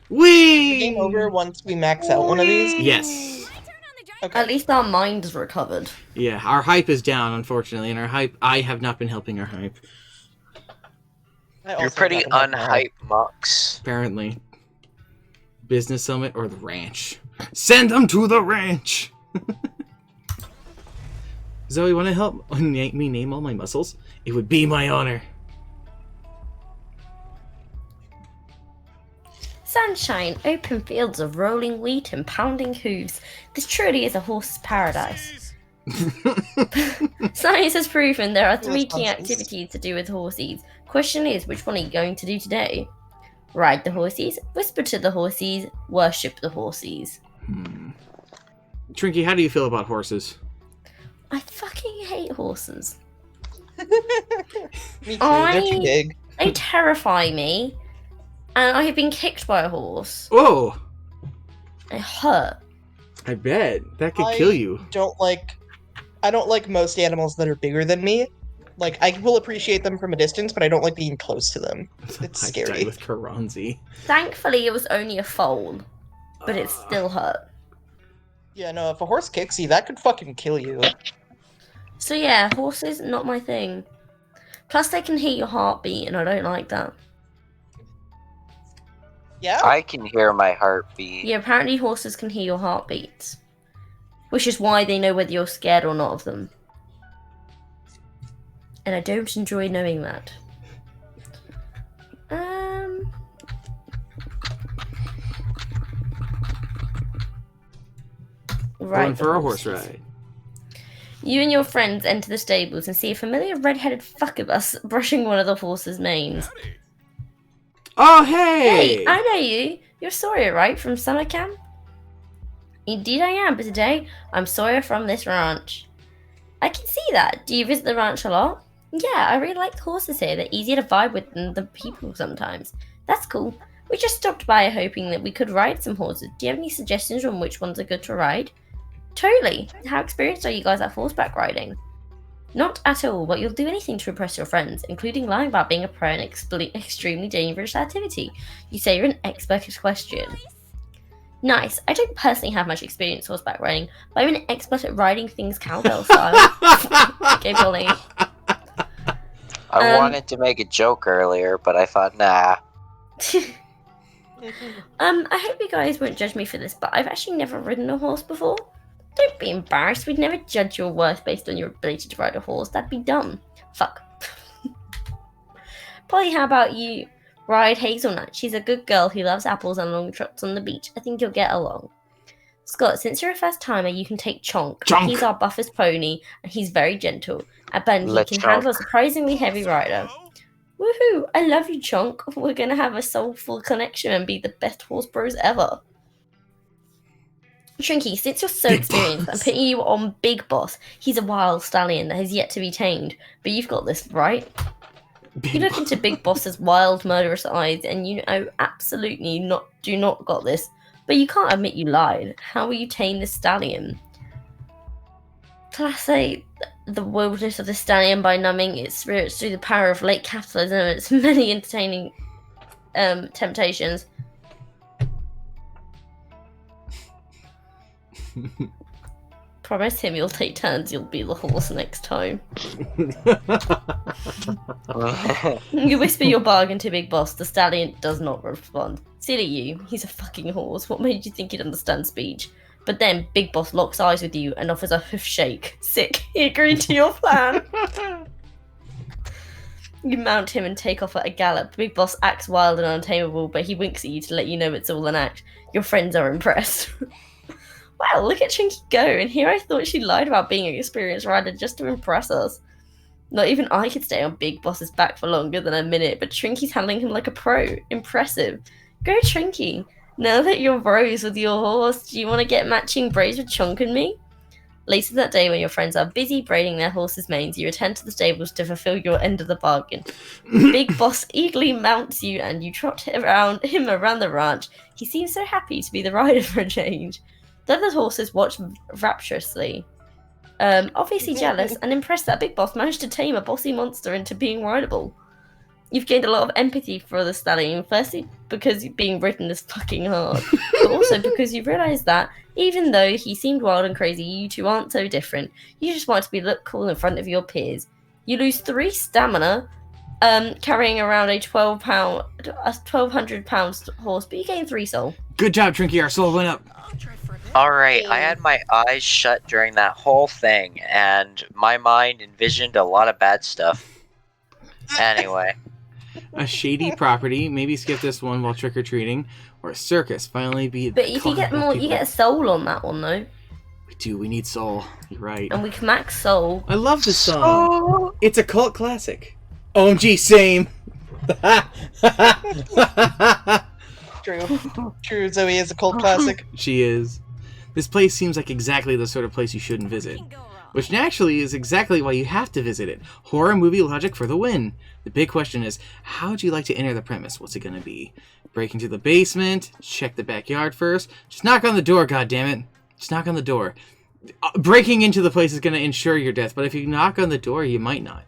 Whee! Game over once we max out one of these. Yes. Okay. At least our mind is recovered. Yeah, our hype is down, unfortunately, and our hype... I have not been helping our hype, I You're also pretty got one unhype, Mox. apparently. Business Summit or the ranch? Send them to the ranch! Zoe, want to help me name all my muscles? It would be my honor. Sunshine, open fields of rolling wheat and pounding hooves. This truly is a horse's paradise. Science has proven there are 3 key Horses. activities to do with horses. Question is, which one are you going to do today? Ride the horses, whisper to the horses, worship the horses. Trinky, how do you feel about horses? I fucking hate horses. Me too. They're too big. They terrify me. And I have been kicked by a horse. Oh! It hurt. I bet. That could I kill you. I don't like most animals that are bigger than me. Like, I will appreciate them from a distance, but I don't like being close to them. It's I scary. died with Keronzi. Thankfully, it was only a foal. But it still hurt. Yeah, no, if a horse kicks you, that could fucking kill you. So yeah, horses, not my thing. Plus, they can hear your heartbeat, and I don't like that. Yeah? I can hear my heartbeat. Yeah, apparently horses can hear your heartbeats. Which is why they know whether you're scared or not of them. And I don't enjoy knowing that. Right. Going for a horse ride. You and your friends enter the stables and see a familiar red-headed fuckabus brushing one of the horse's manes. Oh, hey! Hey, I know you. You're Sawyer, right? From summer camp? Indeed I am, but today I'm Sawyer from this ranch. I can see that. Do you visit the ranch a lot? Yeah, I really like the horses here. They're easier to vibe with than the people sometimes. That's cool. We just stopped by hoping that we could ride some horses. Do you have any suggestions on which ones are good to ride? Totally. How experienced are you guys at horseback riding? Not at all, but you'll do anything to impress your friends, including lying about being a pro in extremely dangerous activity. You say you're an expert at question. Nice. I don't personally have much experience horseback riding, but I'm an expert at riding things cowbell style. Okay, Polly. I wanted to make a joke earlier, but I thought, nah. I hope you guys won't judge me for this, but I've actually never ridden a horse before. Don't be embarrassed. We'd never judge your worth based on your ability to ride a horse. That'd be dumb. Fuck. Polly, how about you ride Hazelnut? She's a good girl who loves apples and long trots on the beach. I think you'll get along. Scott, since you're a first timer, you can take Chonk. Chonk. He's our buffest pony, and he's very gentle. And he can handle a surprisingly heavy rider. Woohoo! I love you, Chonk. We're gonna have a soulful connection and be the best horse bros ever. Trinky, since you're so Big experienced, Boss. I'm putting you on Big Boss. He's a wild stallion that has yet to be tamed, but you've got this, right? You look into Big Boss's wild, murderous eyes, and you know absolutely do not got this. But you can't admit you lied. How will you tame this stallion? Class the wildness of the stallion by numbing its spirits through the power of late capitalism and its many entertaining, 'em, entertaining, temptations. Promise him you'll take turns, you'll be the horse next time. You whisper your bargain to Big Boss. The stallion does not respond. Silly you, he's a fucking horse. What made you think he'd understand speech? But then Big Boss locks eyes with you and offers a hoof shake. Sick, he agreed to your plan. You mount him and take off at a gallop. Big Boss acts wild and untamable, but he winks at you to let you know it's all an act. Your friends are impressed. Wow, look at Trinky go, and here I thought she lied about being an experienced rider just to impress us. Not even I could stay on Big Boss's back for longer than a minute, but Trinky's handling him like a pro. Impressive. Go Trinky. Now that you're bros with your horse, do you want to get matching braids with Chunk and me? Later that day, when your friends are busy braiding their horses' manes, you return to the stables to fulfill your end of the bargain. Big Boss eagerly mounts you, and you trot him around the ranch. He seems so happy to be the rider for a change. The other horses watch rapturously, obviously jealous and impressed that Big Boss managed to tame a bossy monster into being rideable. You've gained a lot of empathy for the stallion, firstly because being ridden is fucking hard, but also because you realise that, even though he seemed wild and crazy, you two aren't so different. You just want to be look cool in front of your peers. You lose 3 stamina, carrying around a 1,200 pound horse, but you gain 3 soul. Good job, Trinky. Our soul went up. Alright, I had my eyes shut during that whole thing, and my mind envisioned a lot of bad stuff. Anyway. A shady property. Maybe skip this one while trick-or-treating. Or a circus. Finally be... But if you get more, you get a soul on that one, though. We do. We need soul. You're right. And we can max soul. I love this song. It's a cult classic. OMG, same. True, Zoe is a cult classic. She is. This place seems like exactly the sort of place you shouldn't visit. Which naturally is exactly why you have to visit it. Horror movie logic for the win. The big question is, how would you like to enter the premise? What's it going to be? Break into the basement? Check the backyard first? Just knock on the door, goddammit. Just knock on the door. Breaking into the place is going to ensure your death, but if you knock on the door, you might not.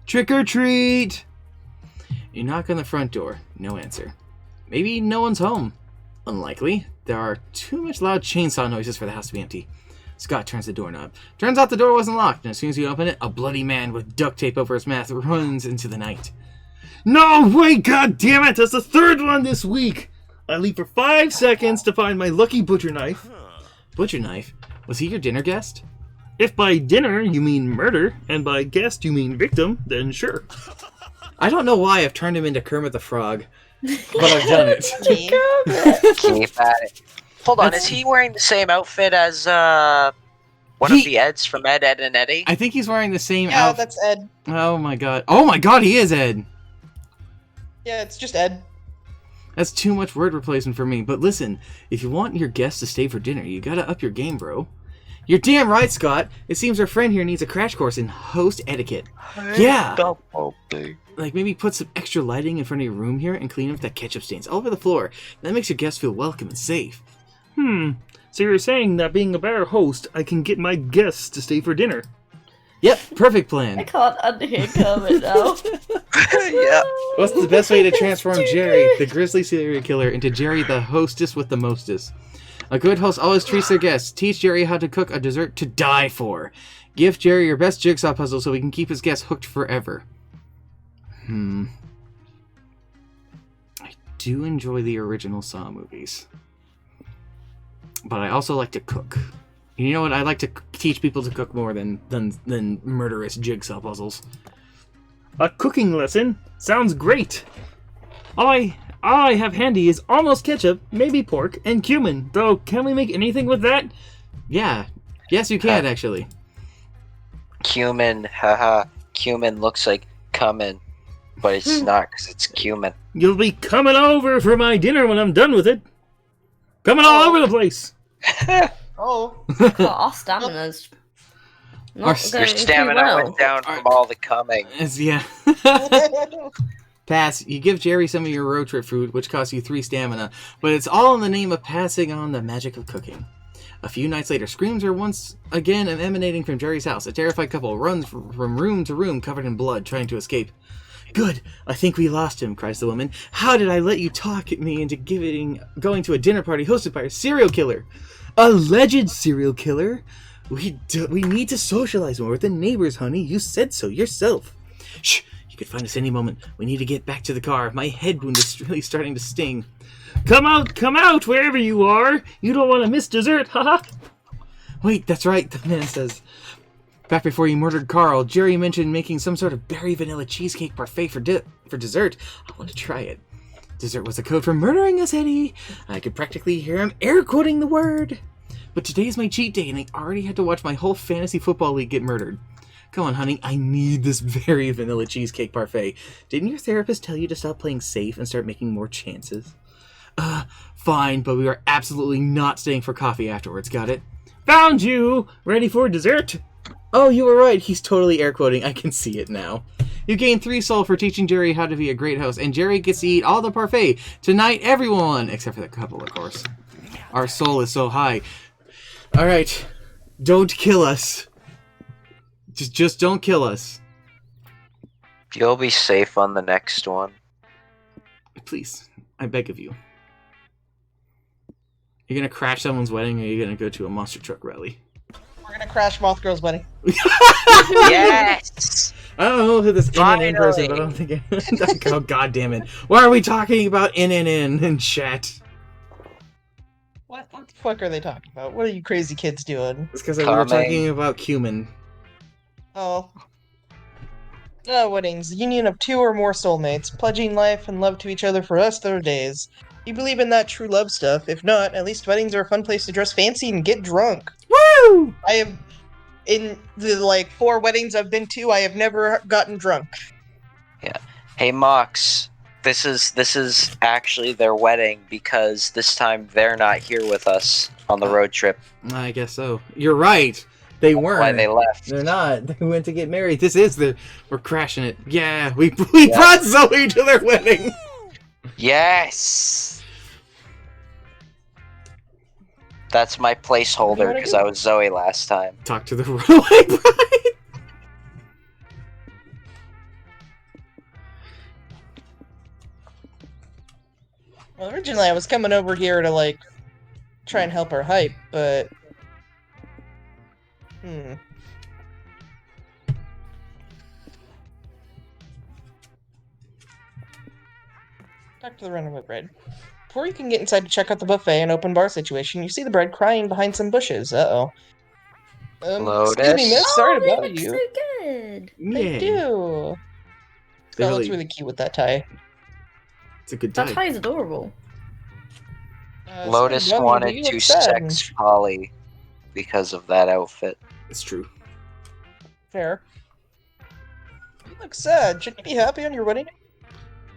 Trick or treat! You knock on the front door. No answer. Maybe no one's home. Unlikely. There are too much loud chainsaw noises for the house to be empty. Scott turns the doorknob. Turns out the door wasn't locked, and as soon as you open it, a bloody man with duct tape over his mouth runs into the night. No, wait, goddammit! That's the 3rd one this week! I leave for 5 seconds to find my lucky butcher knife. Butcher knife? Was he your dinner guest? If by dinner you mean murder, and by guest you mean victim, then sure. I don't know why I've turned him into Kermit the Frog, but I've done it. Keep at it. Hold on, is he wearing the same outfit as one of the Eds from Ed, Ed, and Eddie? I think he's wearing the same Yeah, outfit. that's Ed. Oh my god. Oh my god, he is Ed! Yeah, it's just Ed. That's too much word replacement for me. But listen, if you want your guests to stay for dinner, you gotta up your game, bro. You're damn right, Scott. It seems our friend here needs a crash course in host etiquette. Yeah! Like, maybe put some extra lighting in front of your room here and clean up the ketchup stains all over the floor. That makes your guests feel welcome and safe. So you're saying that being a better host, I can get my guests to stay for dinner? Yep, perfect plan. I can't unhear Kermit now. Yeah. What's the best way to transform Jerry, the grizzly serial killer, into Jerry, the hostess with the mostest? A good host always treats their guests. Teach Jerry how to cook a dessert to die for. Give Jerry your best jigsaw puzzle so he can keep his guests hooked forever. I do enjoy the original Saw movies. But I also like to cook. You know what? I like to teach people to cook more than murderous jigsaw puzzles. A cooking lesson? Sounds great! All I have handy is almost ketchup, maybe pork, and cumin. Though, can we make anything with that? Yeah. Yes, you can, actually. Cumin, haha. Cumin looks like cumin. But it's not, because it's cumin. You'll be coming over for my dinner when I'm done with it. Coming all over the place. Oh. Our stamina's not Your going stamina too well. went down from all the coming. Yeah. Pass. You give Jerry some of your road trip food, which costs you 3 stamina, but it's all in the name of passing on the magic of cooking. A few nights later, screams are once again emanating from Jerry's house. A terrified couple runs from room to room covered in blood, trying to escape. Good! I think we lost him, cries the woman. How did I let you talk me into going to a dinner party hosted by a serial killer? Alleged serial killer? We need to socialize more with the neighbors, honey. You said so yourself. Shh! You could find us any moment. We need to get back to the car. My head wound is really starting to sting. Come out, wherever you are. You don't want to miss dessert, haha. Wait, that's right, the man says. Back before you murdered Carl, Jerry mentioned making some sort of berry vanilla cheesecake parfait for dessert. I want to try it. Dessert was a code for murdering us, Eddie. I could practically hear him air quoting the word. But today's my cheat day, and I already had to watch my whole fantasy football league get murdered. Come on, honey, I need this berry vanilla cheesecake parfait. Didn't your therapist tell you to stop playing safe and start making more chances? Fine, but we are absolutely not staying for coffee afterwards, got it? Found you! Ready for dessert? Oh, you were right, he's totally air quoting, I can see it now. You gain 3 soul for teaching Jerry how to be a great host, and Jerry gets to eat all the parfait. Tonight, everyone! Except for the couple, of course. Our soul is so high. Alright, don't kill us. Just don't kill us. You'll be safe on the next one. Please, I beg of you. You're gonna crash someone's wedding, or you're gonna go to a monster truck rally? We're gonna crash Moth Girl's wedding. Yes! I don't know who this Finally. NNN person, but I don't think oh, god damn it. Why are we talking about NNN in chat? What the fuck are they talking about? What are you crazy kids doing? It's because we were talking about cumin. Oh. Weddings. The union of 2 or more soulmates, pledging life and love to each other for the rest of their days. You believe in that true love stuff. If not, at least weddings are a fun place to dress fancy and get drunk. Woo! I have, in the 4 weddings I've been to, I have never gotten drunk. Yeah. Hey, Mox. This is actually their wedding because this time they're not here with us on the road trip. I guess so. You're right. They weren't. Why they left. They're not. They went to get married. This is we're crashing it. Yeah, we brought Zoe to their wedding. Yes. That's my placeholder because I was Zoe last time. Talk to the runaway bride. Well, originally I was coming over here to, try and help her hype, but... Talk to the runaway bride. Before you can get inside to check out the buffet and open bar situation, you see the bride crying behind some bushes. Uh-oh. Excuse me, miss. Sorry to they bother look you. so good. They do. That looks really cute with that tie. It's a good That tie. tie is adorable. Lotus sorry, wanted you to look sad. sex Polly because of that outfit. It's true. Fair. You look sad. Shouldn't you be happy on your wedding?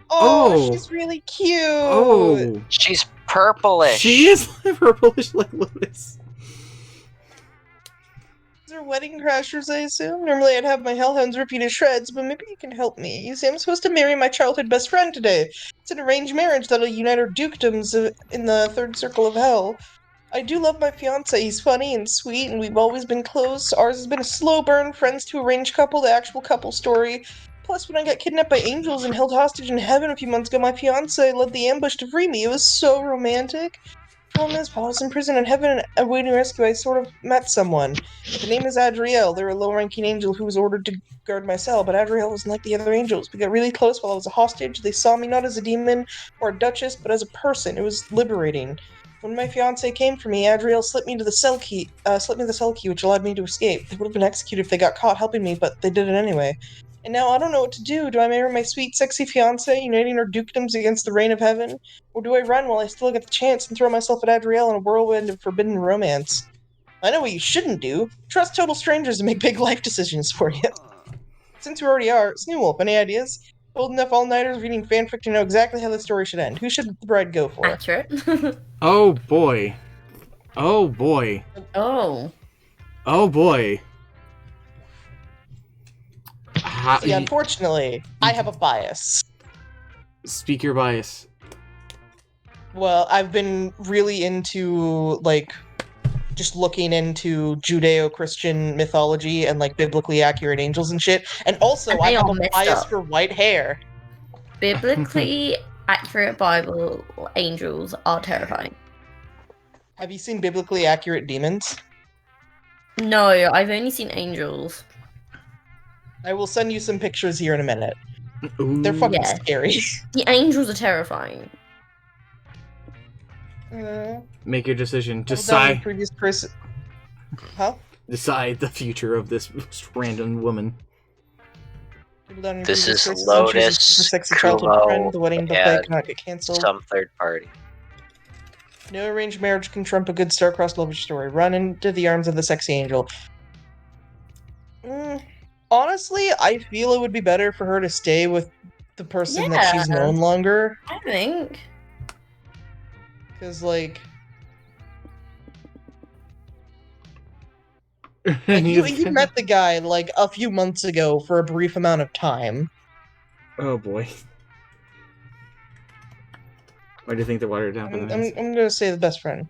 Oh, she's really cute. Oh, She's purplish. she is purplish like Lotus. These are wedding crashers, I assume. Normally I'd have my hellhounds rip you to shreds, but maybe you can help me. You see, I'm supposed to marry my childhood best friend today. It's an arranged marriage that'll unite our dukedoms in the third circle of hell. I do love my fiancé. He's funny and sweet, and we've always been close. Ours has been a slow burn, friends to arranged couple, the actual couple story. Plus, when I got kidnapped by angels and held hostage in heaven a few months ago, my fiancé led the ambush to free me. It was so romantic. Problem is, while I was in prison in heaven and awaiting rescue, I sort of met someone. The name is Adriel. They're a low-ranking angel who was ordered to guard my cell, but Adriel wasn't like the other angels. We got really close while I was a hostage. They saw me not as a demon or a duchess, but as a person. It was liberating. When my fiancé came for me, Adriel slipped me the cell key, which allowed me to escape. They would have been executed if they got caught helping me, but they did it anyway. And now I don't know what to do. Do I marry my sweet, sexy fiancé, uniting our dukedoms against the reign of heaven? Or do I run while I still get the chance and throw myself at Adriel in a whirlwind of forbidden romance? I know what you shouldn't do. Trust total strangers to make big life decisions for you. Since we already are, Snoowolf, any ideas? Old enough all-nighters reading fanfic to know exactly how the story should end. Who should the bride go for? Accurate. Oh boy. Oh boy. Oh. Oh boy. See, unfortunately, I have a bias. Speak your bias. Well, I've been really into, just looking into Judeo-Christian mythology and, biblically accurate angels and shit. And also, And I they have all a messed bias up. for white hair. Biblically accurate Bible angels are terrifying. Have you seen biblically accurate demons? No, I've only seen angels. I will send you some pictures here in a minute. Ooh. They're fucking Yeah. scary. The angels are terrifying. Make your decision. Well done, Decide. previous person. Huh? Decide the future of this random woman. People down in This previous is choices and chooses Lotus, super sexy childhood Kumo, friend. The wedding buffet and cannot get cancelled. some third party. No arranged marriage can trump a good star-crossed lovers story. Run into the arms of the sexy angel. Honestly, I feel it would be better for her to stay with the person that she's Yeah. known longer. I think. Because, like, And you he's- met the guy, like, a few months ago for a brief amount of time. Oh boy. Why do you think the water down? I'm gonna say the best friend.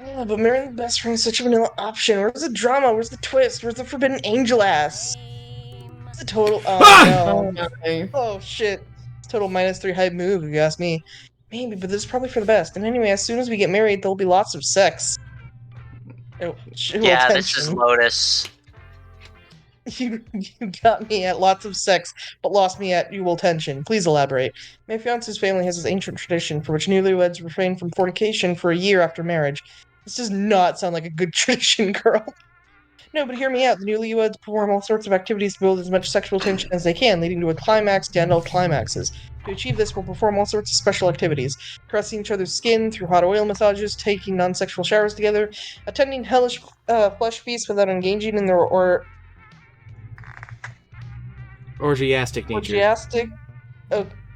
Oh, but marrying the best friend is such a vanilla option. Where's the drama? Where's the twist? Where's the forbidden angel ass? It's a total. Oh Ah! Oh no. no. Oh shit. It's total -3 hype move, if you ask me. Maybe, but this is probably for the best. And anyway, as soon as we get married, there'll be lots of sex. Yeah, this is Lotus. You got me at lots of sex, but lost me at you will tension. Please elaborate. My fiance's family has this ancient tradition for which newlyweds refrain from fornication for a year after marriage. This does not sound like a good tradition, girl. No, but hear me out. The newlyweds perform all sorts of activities to build as much sexual tension as they can, leading to a climax, Gandalf climaxes. To achieve this, we'll perform all sorts of special activities. Caressing each other's skin through hot oil massages, taking non-sexual showers together, attending hellish flesh feasts without engaging in their Orgiastic nature. orgiastic.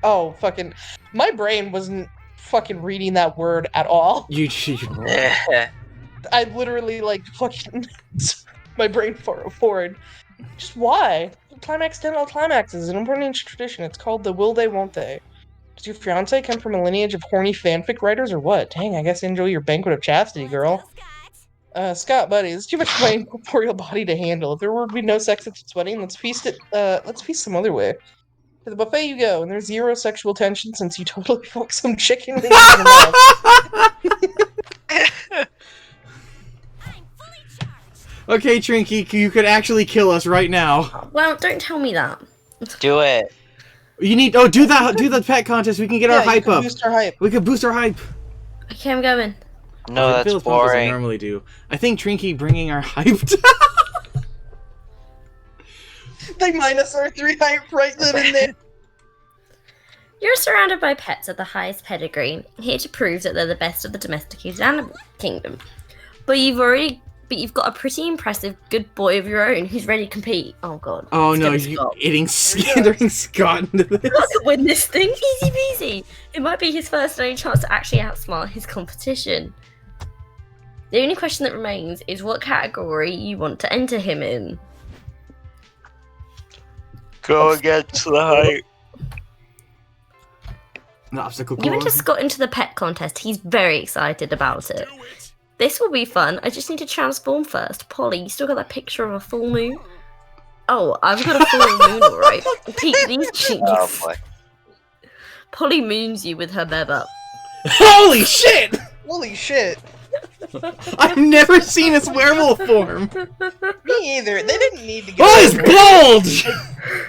Oh, fucking. My brain wasn't fucking reading that word at all. You I literally, like, fucking. My brain forward. Just why? Climax 10 all climaxes, an important ancient tradition. It's called the will they, won't they. Does your fiance come from a lineage of horny fanfic writers or what? Dang, I guess enjoy your banquet of chastity, girl. Scott, buddy, this is too much for my incorporeal body to handle. If there would be no sex at this wedding, let's feast some other way. To the buffet you go, and there's zero sexual tension since you totally fucked some chicken wings in your mouth. Okay, Trinky, you could actually kill us right now. Well, don't tell me that. Do it. You need. Oh, do the pet contest. We can get our hype up. Boost our hype. We could boost our hype. Okay, I'm going. No, I that's feel as much as I boring. normally do. I think Trinky bringing our hype. They minus our 3 hype right then and there. You're surrounded by pets of the highest pedigree, here to prove that they're the best of the domesticated animal kingdom. But you've got a pretty impressive good boy of your own who's ready to compete. Oh god. Oh It's no, gonna be you Scott. entering Scott into this. I could win this thing, easy peasy. It might be his first and only chance to actually outsmart his competition. The only question that remains is what category you want to enter him in. Go against the hype. An obstacle You enter course. Scott into the pet contest. He's very excited about it. This will be fun. I just need to transform first. Polly, you still got that picture of a full moon? Oh, I've got a full moon, alright. Peek these cheeks. Oh boy. Polly moons you with her bev up. Holy shit! Holy shit. I've never seen his werewolf form. Me either. They didn't need to go. Oh, his bulge!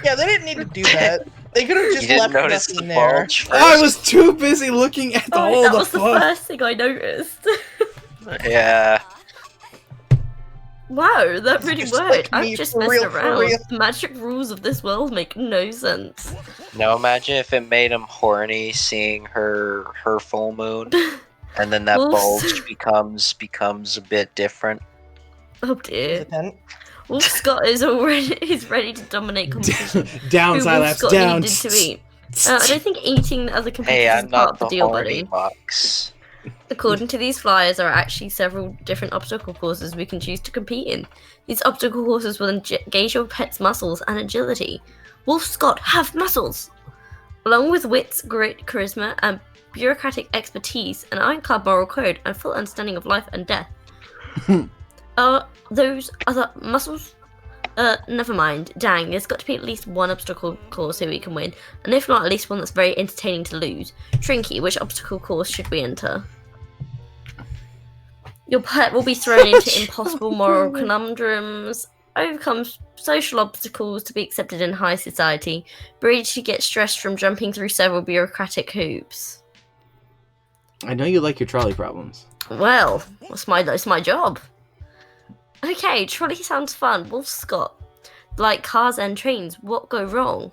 Yeah, they didn't need to do that. They could have You just didn't left notice nothing the there. bulge first? I was too busy looking at the Oh, hole. that The was the fuck? first thing I noticed. Yeah. Wow, that really Just worked. like I'm me, just for messing real, for around. real. The magic rules of this world make no sense. No, imagine if it made him horny seeing her full moon, and then that Oops. bulge becomes a bit different. Oh dear. Tent. Wolf Scott is ready to dominate competition. Down, Who Wolf Silaps, Scott down. needed to eat. I don't think eating other competitors Hey, is I'm part not of the the deal, horny buddy. box. According to these flyers, there are actually several different obstacle courses we can choose to compete in. These obstacle courses will engage your pet's muscles and agility. Wolf Scott have muscles! Along with wits, grit, charisma, and bureaucratic expertise, an ironclad moral code, and full understanding of life and death. Are those other muscles? Never mind. Dang, there's got to be at least one obstacle course so we can win, and if not, at least one that's very entertaining to lose. Trinky, which obstacle course should we enter? Your pet will be thrown into impossible moral conundrums, overcome social obstacles to be accepted in high society, breed to get stressed from jumping through several bureaucratic hoops. I know you like your trolley problems. Well, that's my job. Okay, trolley sounds fun. Wolf Scott. Like cars and trains, what go wrong?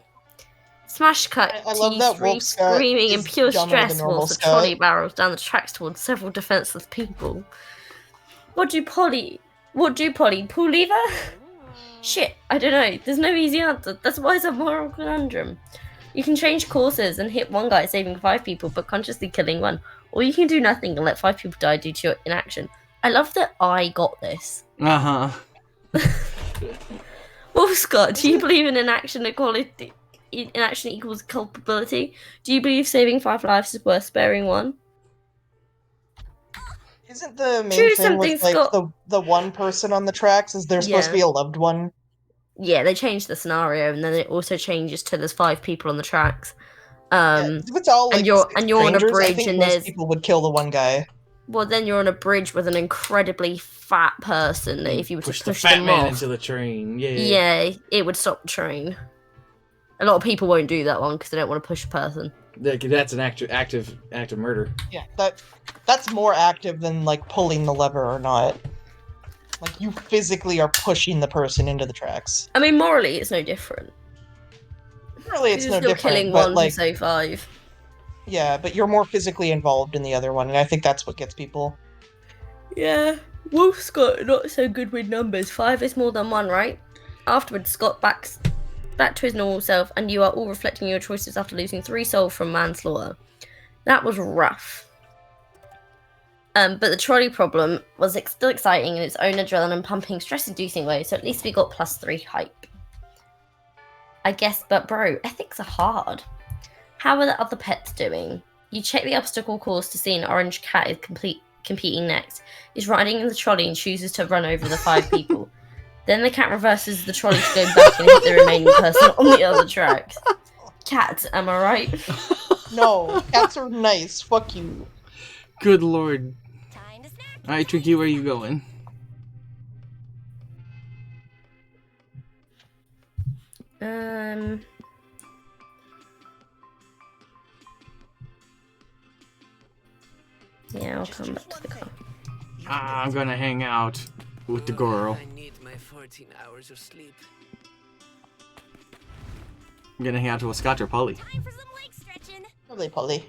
Smash cut I to love you that three Wolf Scott screaming in is pure dumber than stress normal whilst the Scott. trolley barrels down the tracks towards several defenseless people. What do Polly? Pull lever? Shit, I don't know. There's no easy answer. That's why it's a moral conundrum. You can change courses and hit one guy saving 5 people but consciously killing one. Or you can do nothing and let 5 people die due to your inaction. I love that I got this. Uh-huh. Wolf Scott, do you believe in inaction equality? Inaction equals culpability? Do you believe saving 5 lives is worth sparing one? Isn't the main Choose thing something, with like Scott. the one person on the tracks is they're supposed to Yeah. be a loved one? Yeah, they changed the scenario, and then it also changes to there's 5 people on the tracks. Yeah, if it's all like and you're on a strangers, I bridge, think and most there's people would kill the one guy. well, then you're on a bridge with an incredibly fat person. That if you were to the push fat them man off, into the train. Yeah. yeah, it would stop the train. A lot of people won't do that one because they don't want to push a person. That's an active murder. Yeah, that's more active than like pulling the lever or not. Like you physically are pushing the person into the tracks. I mean, morally, it's no different. Really, it's You're no still different. killing But one like, to save 5. yeah, but you're more physically involved in the other one, and I think that's what gets people. Yeah, Wolf Scott not so good with numbers. 5 is more than 1, right? Afterwards, Scott back to his normal self, and you are all reflecting your choices after losing 3 souls from manslaughter. That was rough. But the trolley problem was still exciting in its own adrenaline pumping, stress-inducing way, so at least we got +3 hype. I guess, but bro, ethics are hard. How are the other pets doing? You check the obstacle course to see an orange cat is competing next. Is riding in the trolley and chooses to run over the 5 people. Then the cat reverses the trolley to go back and hit the remaining person on the other tracks. Cats, am I right? No, cats are nice. Fuck you. Good lord. Alright, Trinky, where are you going? Yeah, I'll come back to the car. I'm gonna hang out with the girl. I need my 14 hours of sleep. I'm gonna hang out with Scott or Polly. Time for some leg stretching. Probably Polly.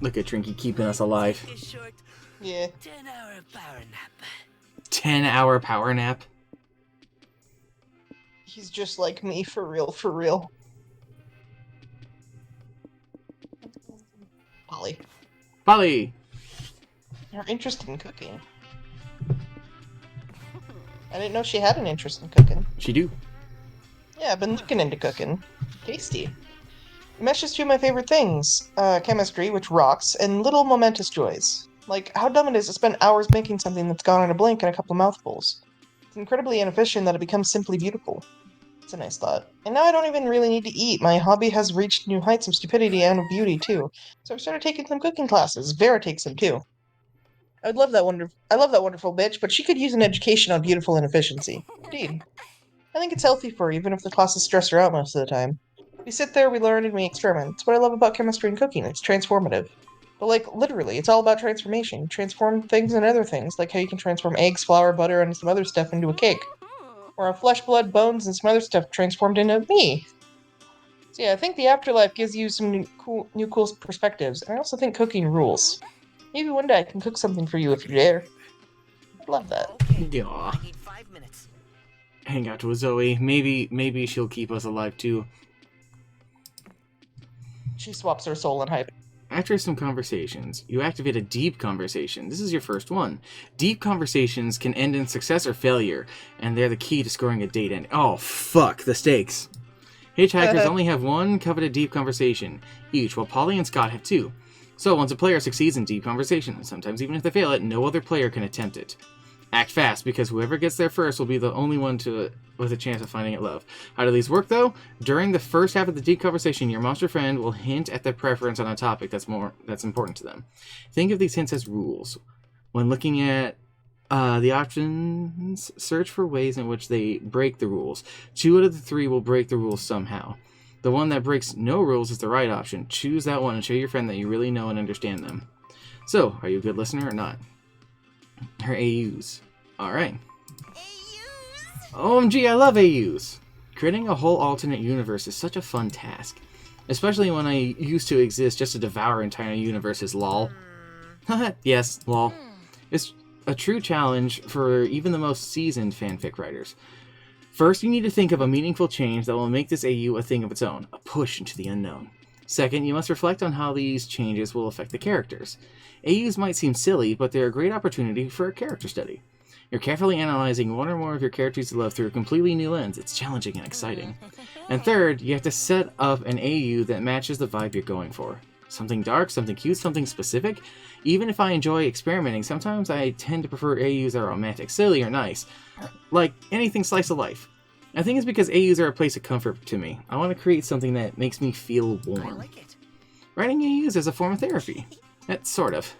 Look at Trinky keeping us alive. A short Yeah. 10-hour power nap. 10-hour power nap. He's just like me, for real, for real. Polly. Polly! You're interested in cooking. I didn't know she had an interest in cooking. She do. Yeah, I've been looking into cooking. Tasty. It meshes two of my favorite things. Chemistry, which rocks, and little momentous joys. Like, how dumb it is to spend hours making something that's gone in a blink and a couple of mouthfuls. It's incredibly inefficient that it becomes simply beautiful. It's a nice thought. And now I don't even really need to eat. My hobby has reached new heights of stupidity and of beauty, too. So I've started taking some cooking classes. Vera takes them, too. I love that wonderful bitch, but she could use an education on beautiful inefficiency. Indeed. I think it's healthy for her, even if the classes stress her out most of the time. We sit there, we learn, and we experiment. It's what I love about chemistry and cooking. It's transformative. But, like, literally, it's all about transformation. Transform things and other things, like how you can transform eggs, flour, butter, and some other stuff into a cake. Or a flesh, blood, bones, and some other stuff transformed into me. So yeah, I think the afterlife gives you some new cool perspectives, and I also think cooking rules. Maybe one day I can cook something for you if you dare. I'd love that. Okay. Yeah. I need 5 minutes. Hang out with Zoe. Maybe she'll keep us alive too. She swaps her soul and hype. After some conversations, you activate a deep conversation. This is your first one. Deep conversations can end in success or failure, and they're the key to scoring a date end. Oh, fuck, the stakes. Hitchhikers only have one coveted deep conversation each, while Polly and Scott have 2. So once a player succeeds in deep conversation, sometimes even if they fail it, no other player can attempt it. Act fast, because whoever gets there first will be the only one with a chance of finding it love. How do these work, though? During the first half of the deep conversation, your monster friend will hint at their preference on a topic that's important to them. Think of these hints as rules. When looking at the options, search for ways in which they break the rules. 2 out of the 3 will break the rules somehow. The one that breaks no rules is the right option. Choose that one and show your friend that you really know and understand them. So, are you a good listener or not? Her AUs. Alright. OMG, I love AUs! Creating a whole alternate universe is such a fun task. Especially when I used to exist just to devour entire universes, lol. Yes, lol. It's a true challenge for even the most seasoned fanfic writers. First, you need to think of a meaningful change that will make this AU a thing of its own, a push into the unknown. Second, you must reflect on how these changes will affect the characters. AUs might seem silly, but they're a great opportunity for a character study. You're carefully analyzing one or more of your characters you love through a completely new lens. It's challenging and exciting. And third, you have to set up an AU that matches the vibe you're going for. Something dark, something cute, something specific. Even if I enjoy experimenting, sometimes I tend to prefer AUs that are romantic, silly, or nice. Like anything slice of life. I think it's because AUs are a place of comfort to me. I want to create something that makes me feel warm. Writing AUs is a form of therapy. That's sort of.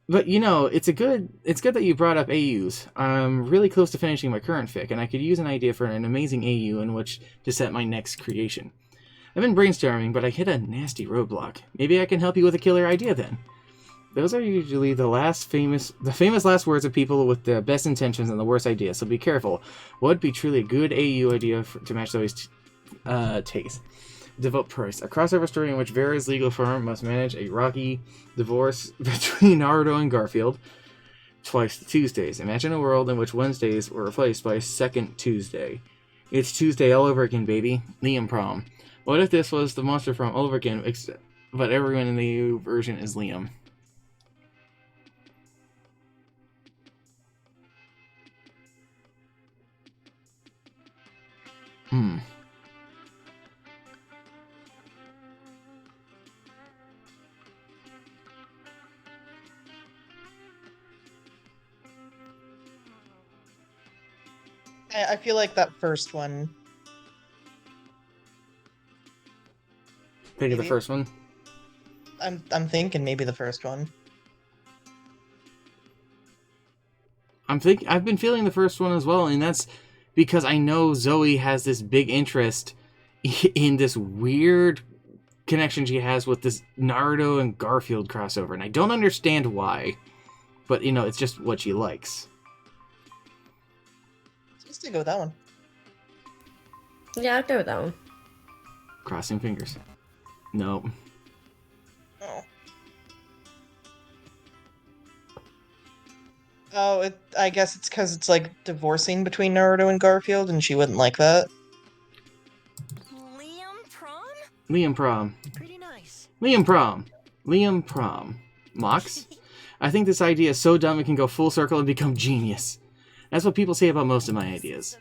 But you know, it's good that you brought up AUs. I'm really close to finishing my current fic, and I could use an idea for an amazing AU in which to set my next creation. I've been brainstorming, but I hit a nasty roadblock. Maybe I can help you with a killer idea then. Those are usually the famous last words of people with the best intentions and the worst ideas, so be careful. What would be truly a good AU idea to match Zoe's taste? Devote Purse, a crossover story in which Vera's legal firm must manage a rocky divorce between Naruto and Garfield. Twice the Tuesdays. Imagine a world in which Wednesdays were replaced by a second Tuesday. It's Tuesday all over again, baby. Liam Prom. What if this was the Monster Prom all over again, but everyone in the EU version is Liam? I feel like that first one. Think of the first one. I'm thinking maybe the first one. I've been feeling the first one as well, and that's because I know Zoe has this big interest in this weird connection she has with this Naruto and Garfield crossover, and I don't understand why, but you know, it's just what she likes. Let's go with that one. Yeah, I'll go with that one. Crossing fingers. Nope. Oh. Oh, I guess it's because it's like divorcing between Naruto and Garfield, and she wouldn't like that. Liam Prom? Liam Prom. Pretty nice. Liam Prom. Liam Prom. Mox? I think this idea is so dumb it can go full circle and become genius. That's what people say about most of my ideas.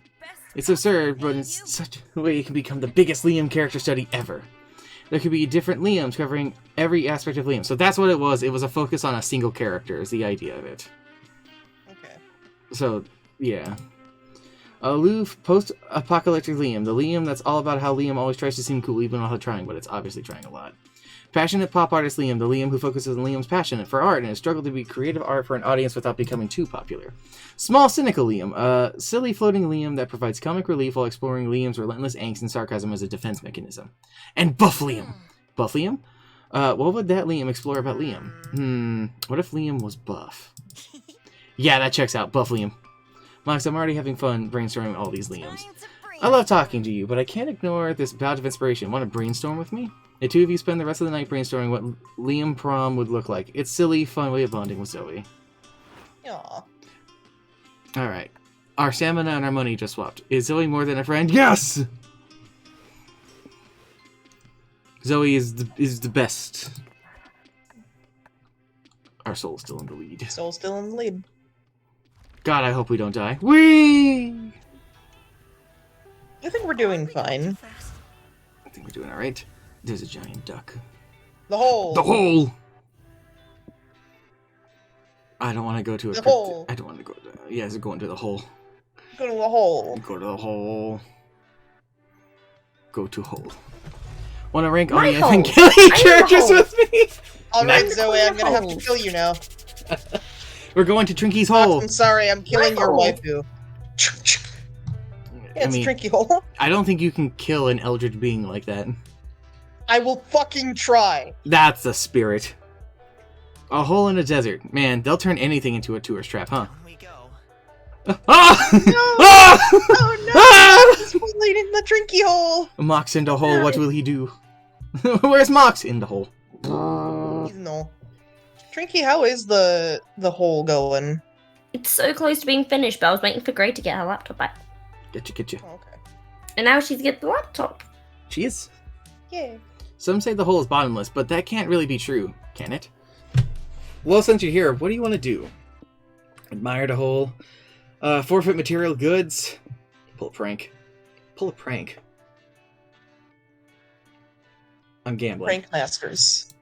It's absurd, but it's such a way it can become the biggest Liam character study ever. There could be different Liams covering every aspect of Liam. So that's what it was. It was a focus on a single character, is the idea of it. Okay. So, yeah. Aloof, post-apocalyptic Liam. The Liam that's all about how Liam always tries to seem cool even while trying, but it's obviously trying a lot. Passionate pop artist Liam. The Liam who focuses on Liam's passion for art and has struggled to be creative art for an audience without becoming too popular. Small, cynical Liam. A silly, floating Liam that provides comic relief while exploring Liam's relentless angst and sarcasm as a defense mechanism. And Buff Liam. Buff Liam? What would that Liam explore about Liam? What if Liam was buff? Yeah, that checks out. Buff Liam. Max, I'm already having fun brainstorming all these Liams. I love talking to you, but I can't ignore this bout of inspiration. Want to brainstorm with me? The two of you spend the rest of the night brainstorming what Liam Prom would look like. It's silly, fun way of bonding with Zoe. Aw. Alright. Our stamina and our money just swapped. Is Zoe more than a friend? Yes! Zoe is the best. Our soul's still in the lead. Soul's still in the lead. God, I hope we don't die. Whee! I think we're doing fine. I think we're doing alright. There's a giant duck. The hole! The hole! I don't want to go to a... The hole! I don't want to go to... Yes, going to the hole. Go to the hole. Go to the hole. Go to hole. Want to rank My Anya hole. and killing I am the characters hole. with me? Alright, No. Zoe, I'm gonna have to kill you now. We're going to Trinky's Fox, hole. I'm sorry, I'm killing your Wow. waifu. I It's mean, Trinky hole. I don't think you can kill an eldritch being like that. I will fucking try. That's the spirit. A hole in a desert. Man, they'll turn anything into a tourist trap, huh? On we go. Ah! No! Ah! Oh no! Ah! He's falling in the Trinky hole. Mox in the hole, what will he do? Where's Mox? In the hole. No. Trinky, how is the hole going? It's so close to being finished, but I was waiting for Gray to get her laptop back. Getcha. Oh, okay. And now she's get the laptop. She is. Yeah. Some say the hole is bottomless, but that can't really be true, can it? Well, since you're here, what do you want to do? Admire the hole? Forfeit material goods? Pull a prank. Pull a prank. I'm gambling. Prank masters.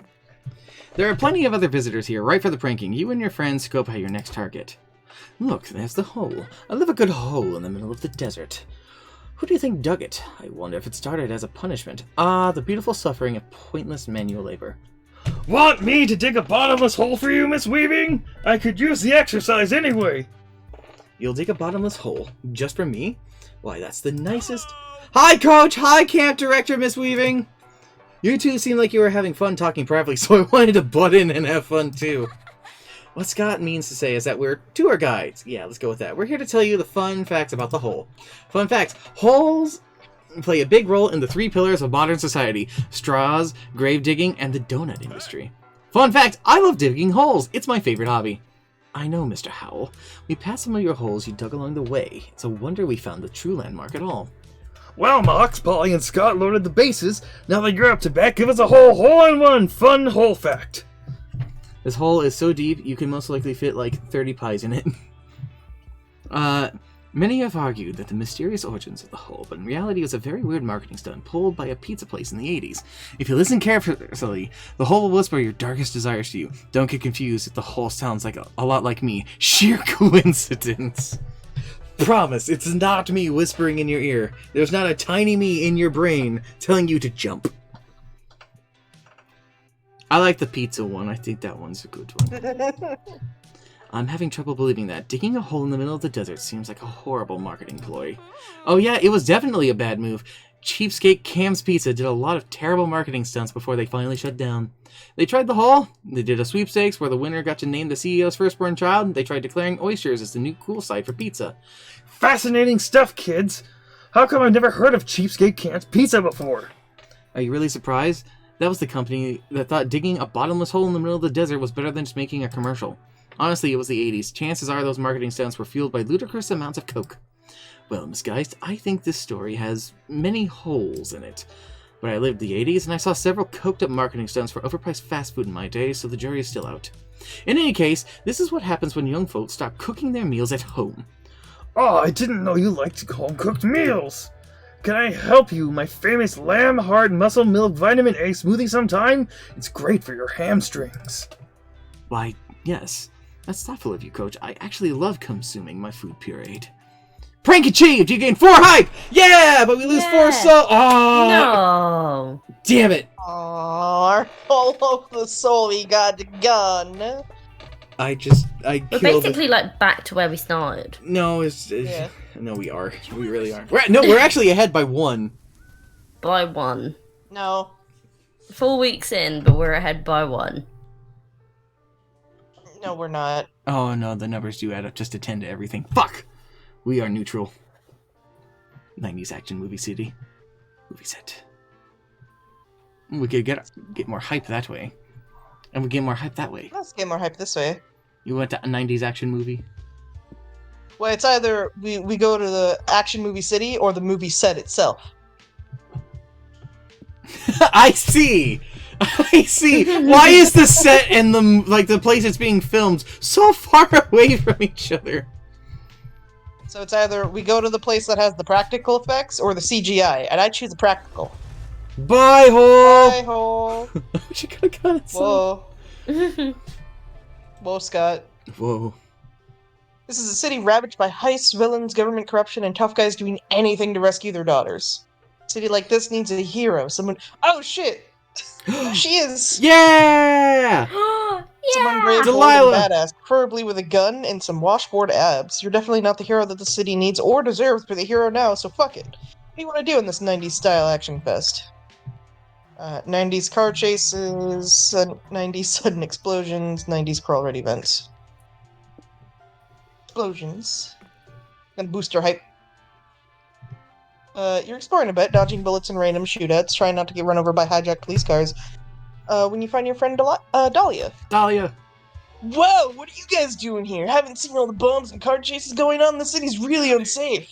There are plenty of other visitors here, right for the pranking. You and your friends scope out your next target. Look, there's the hole. I live a good hole in the middle of the desert. Who do you think dug it? I wonder if it started as a punishment. Ah, the beautiful suffering of pointless manual labor. Want me to dig a bottomless hole for you, Miss Weaving? I could use the exercise anyway. You'll dig a bottomless hole? Just for me? Why, that's the nicest... Hi, Coach! Hi, Camp Director, Miss Weaving! You two seem like you were having fun talking privately, so I wanted to butt in and have fun, too. What Scott means to say is that we're tour guides. Yeah, let's go with that. We're here to tell you the fun facts about the hole. Fun facts. Holes play a big role in the 3 pillars of modern society. Straws, grave digging, and the donut industry. Fun fact, I love digging holes. It's my favorite hobby. I know, Mr. Howell. We passed some of your holes you dug along the way. It's a wonder we found the true landmark at all. Well, Mox, Polly, and Scott loaded the bases. Now that you're up to bat, give us a whole hole-in-one fun hole fact. This hole is so deep, you can most likely fit like 30 pies in it. Many have argued that the mysterious origins of the hole, but in reality it was a very weird marketing stunt pulled by a pizza place in the 80s. If you listen carefully, the hole will whisper your darkest desires to you. Don't get confused if the hole sounds like a lot like me. Sheer coincidence. Promise, it's not me whispering in your ear. There's not a tiny me in your brain telling you to jump. I like the pizza one. I think that one's a good one. I'm having trouble believing that. Digging a hole in the middle of the desert seems like a horrible marketing ploy. Oh yeah, it was definitely a bad move. Cheapskate Cam's Pizza did a lot of terrible marketing stunts before they finally shut down. They tried the hole, they did a sweepstakes where the winner got to name the CEO's firstborn child, they tried declaring oysters as the new cool site for pizza. Fascinating stuff, kids. How come I've never heard of Cheapskate Cam's Pizza before? Are you really surprised? That was the company that thought digging a bottomless hole in the middle of the desert was better than just making a commercial. Honestly, it was the 80s. Chances are those marketing stunts were fueled by ludicrous amounts of coke. Well, Miss Geist, I think this story has many holes in it. But I lived the 80s, and I saw several coked-up marketing stunts for overpriced fast food in my day, so the jury is still out. In any case, this is what happens when young folks stop cooking their meals at home. Oh, I didn't know you liked home-cooked meals. Can I help you, my famous lamb hard muscle milk vitamin A smoothie sometime? It's great for your hamstrings. Why, yes. That's thoughtful of you, Coach. I actually love consuming my food pureed. Prank achieved! You gain 4 hype! Yeah! But we lose 4 soul! Oh! No. Damn it! Aww, all of the soul we got gone. I We're killed... basically like back to where we started. No, Yeah. No, we are. We really are. We're actually ahead by 1. By 1. No. 4 weeks in, but we're ahead by 1. No, we're not. Oh no, the numbers do add up just to 10 to everything. Fuck! We are neutral. 90s action movie city. Movie set. We could get more hype that way. And we get more hype that way. Let's get more hype this way. You went to a 90s action movie? Well, it's either we go to the action movie city or the movie set itself. I see! I see! Why is the set and the place it's being filmed so far away from each other? So it's either we go to the place that has the practical effects or the CGI, and I choose the practical. Bye, hole! Bye, hole. She could have got it. Whoa. Whoa, Scott. Whoa. This is a city ravaged by heists, villains, government corruption, and tough guys doing anything to rescue their daughters. A city like this needs a hero, someone... Oh, shit! She is! Yeah! Someone brave, bold, Delilah! and badass, preferably with a gun and some washboard abs. You're definitely not the hero that the city needs or deserves, but the hero now, so fuck it. What do you want to do in this 90s style action fest? 90s car chases, 90s sudden explosions, 90s crawl ready events. Explosions. Gonna boost your hype. You're exploring a bit, dodging bullets and random shootouts, trying not to get run over by hijacked police cars. When you find your friend Dahlia. Dahlia! Whoa, what are you guys doing here? Haven't seen all the bombs and car chases going on? The city's really unsafe.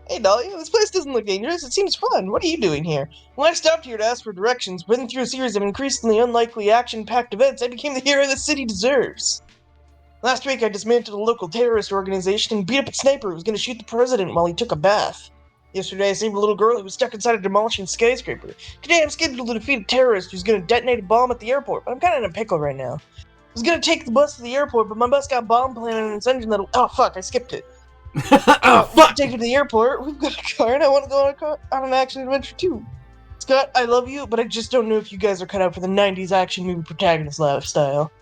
Hey, Dahlia, this place doesn't look dangerous. It seems fun. What are you doing here? When I stopped here to ask for directions, went through a series of increasingly unlikely action-packed events, I became the hero the city deserves. Last week, I dismantled a local terrorist organization and beat up a sniper who was going to shoot the president while he took a bath. Yesterday, I saved a little girl who was stuck inside a demolishing skyscraper. Today, I'm scheduled to defeat a terrorist who's going to detonate a bomb at the airport, but I'm kind of in a pickle right now. I was going to take the bus to the airport, but my bus got bomb planted in its engine that'll... Oh, fuck, I skipped it. Oh, We fuck! can take her to the airport. We've got a car, and I want to go on an action adventure too. Scott, I love you, but I just don't know if you guys are cut out for the 90s action movie protagonist lifestyle.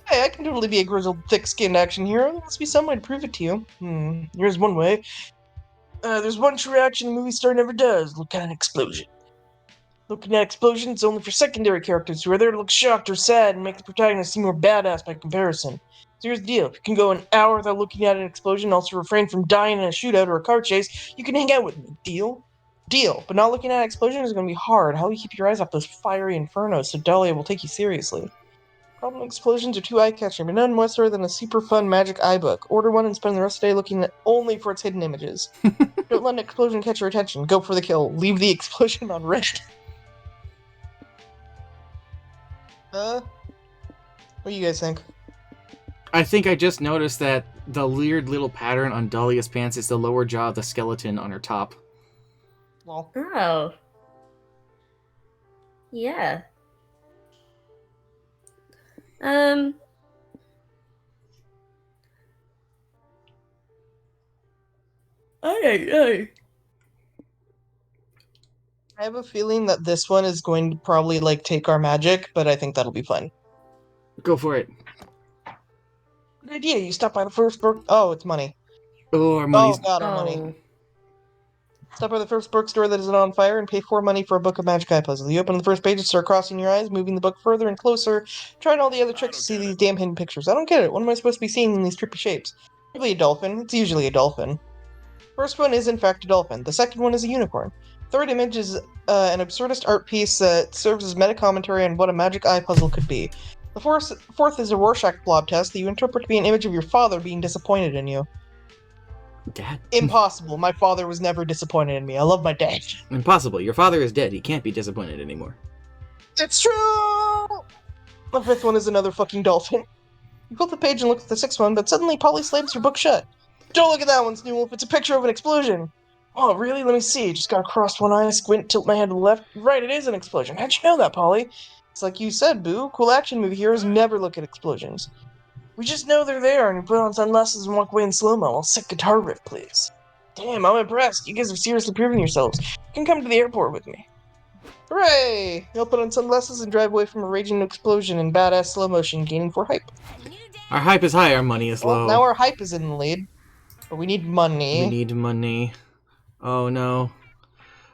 Hey, I can totally be a grizzled, thick-skinned action hero. There must be some way to prove it to you. Here's one way. There's one true action a movie star never does. Look at an explosion. Looking at explosions only for secondary characters who are there to look shocked or sad and make the protagonist seem more badass by comparison. So here's the deal. If you can go an hour without looking at an explosion, also refrain from dying in a shootout or a car chase, you can hang out with me. Deal? Deal. But not looking at an explosion is going to be hard. How do you keep your eyes off those fiery infernos so Dahlia will take you seriously? Problem explosions are too eye-catching, but none more so than a super fun magic eye book. Order one and spend the rest of the day looking only for its hidden images. Don't let an explosion catch your attention. Go for the kill. Leave the explosion on red. What do you guys think? I think I just noticed that the weird little pattern on Dahlia's pants is the lower jaw of the skeleton on her top. Well, Oh. Yeah. I don't know. I have a feeling that this one is going to probably, take our magic, but I think that'll be fun. Go for it. Good idea. You stop by the first book. Oh, it's money. Oh, our money's... Oh, God, our money. Oh. Stop by the first bookstore that isn't on fire and pay 4 money for a book of Magic Eye Puzzle. You open the first page and start crossing your eyes, moving the book further and closer, trying all the other tricks to see these damn hidden pictures. I don't get it. What am I supposed to be seeing in these trippy shapes? Probably a dolphin. It's usually a dolphin. First one is, in fact, a dolphin. The second one is a unicorn. Third image is an absurdist art piece that serves as meta-commentary on what a Magic Eye Puzzle could be. The fourth is a Rorschach blob test that you interpret to be an image of your father being disappointed in you. Dad? Impossible. My father was never disappointed in me. I love my dad. Impossible. Your father is dead. He can't be disappointed anymore. It's true! The fifth one is another fucking dolphin. You flip the page and look at the sixth one, but suddenly Polly slams your book shut. Don't look at that one, Snoolf. It's a picture of an explosion. Oh, really? Let me see. Just gotta cross one eye, squint, tilt my head to the left. Right, it is an explosion. How'd you know that, Polly? It's like you said, Boo. Cool action movie heroes never look at explosions. We just know they're there, and we put on sunglasses and walk away in slow-mo. I'll sick guitar riff, please. Damn, I'm impressed. You guys have seriously proven yourselves. You can come to the airport with me. Hooray! You'll put on sunglasses and drive away from a raging explosion in badass slow motion, gaining 4 hype. Our hype is high. Our money is Well, low. now our hype is in the lead. But we need money. We need money. Oh, no.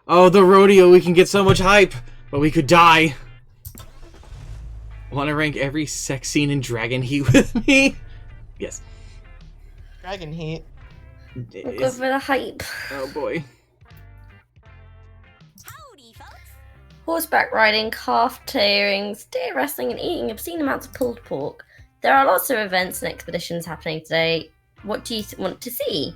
Oh, the rodeo. We can get so much hype, but we could die. Want to rank every sex scene in Dragon Heat with me? Yes. Dragon Heat. Go for the hype. Oh, boy. Horseback riding, calf tearing, steer wrestling, and eating obscene amounts of pulled pork. There are lots of events and expeditions happening today. What do you want to see?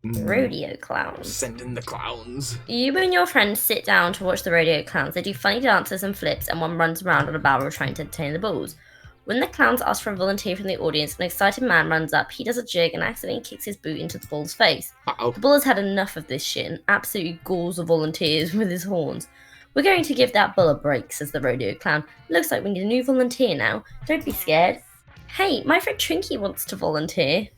Rodeo clowns. Send in the clowns. You and your friends sit down to watch the rodeo clowns. They do funny dances and flips, and one runs around on a barrel trying to entertain the bulls. When the clowns ask for a volunteer from the audience, an excited man runs up. He does a jig and accidentally kicks his boot into the bull's face. Uh-oh. The bull has had enough of this shit and absolutely galls the volunteers with his horns. We're going to give that bull a break, says the rodeo clown. Looks like we need a new volunteer now. Don't be scared. Hey, my friend Trinky wants to volunteer.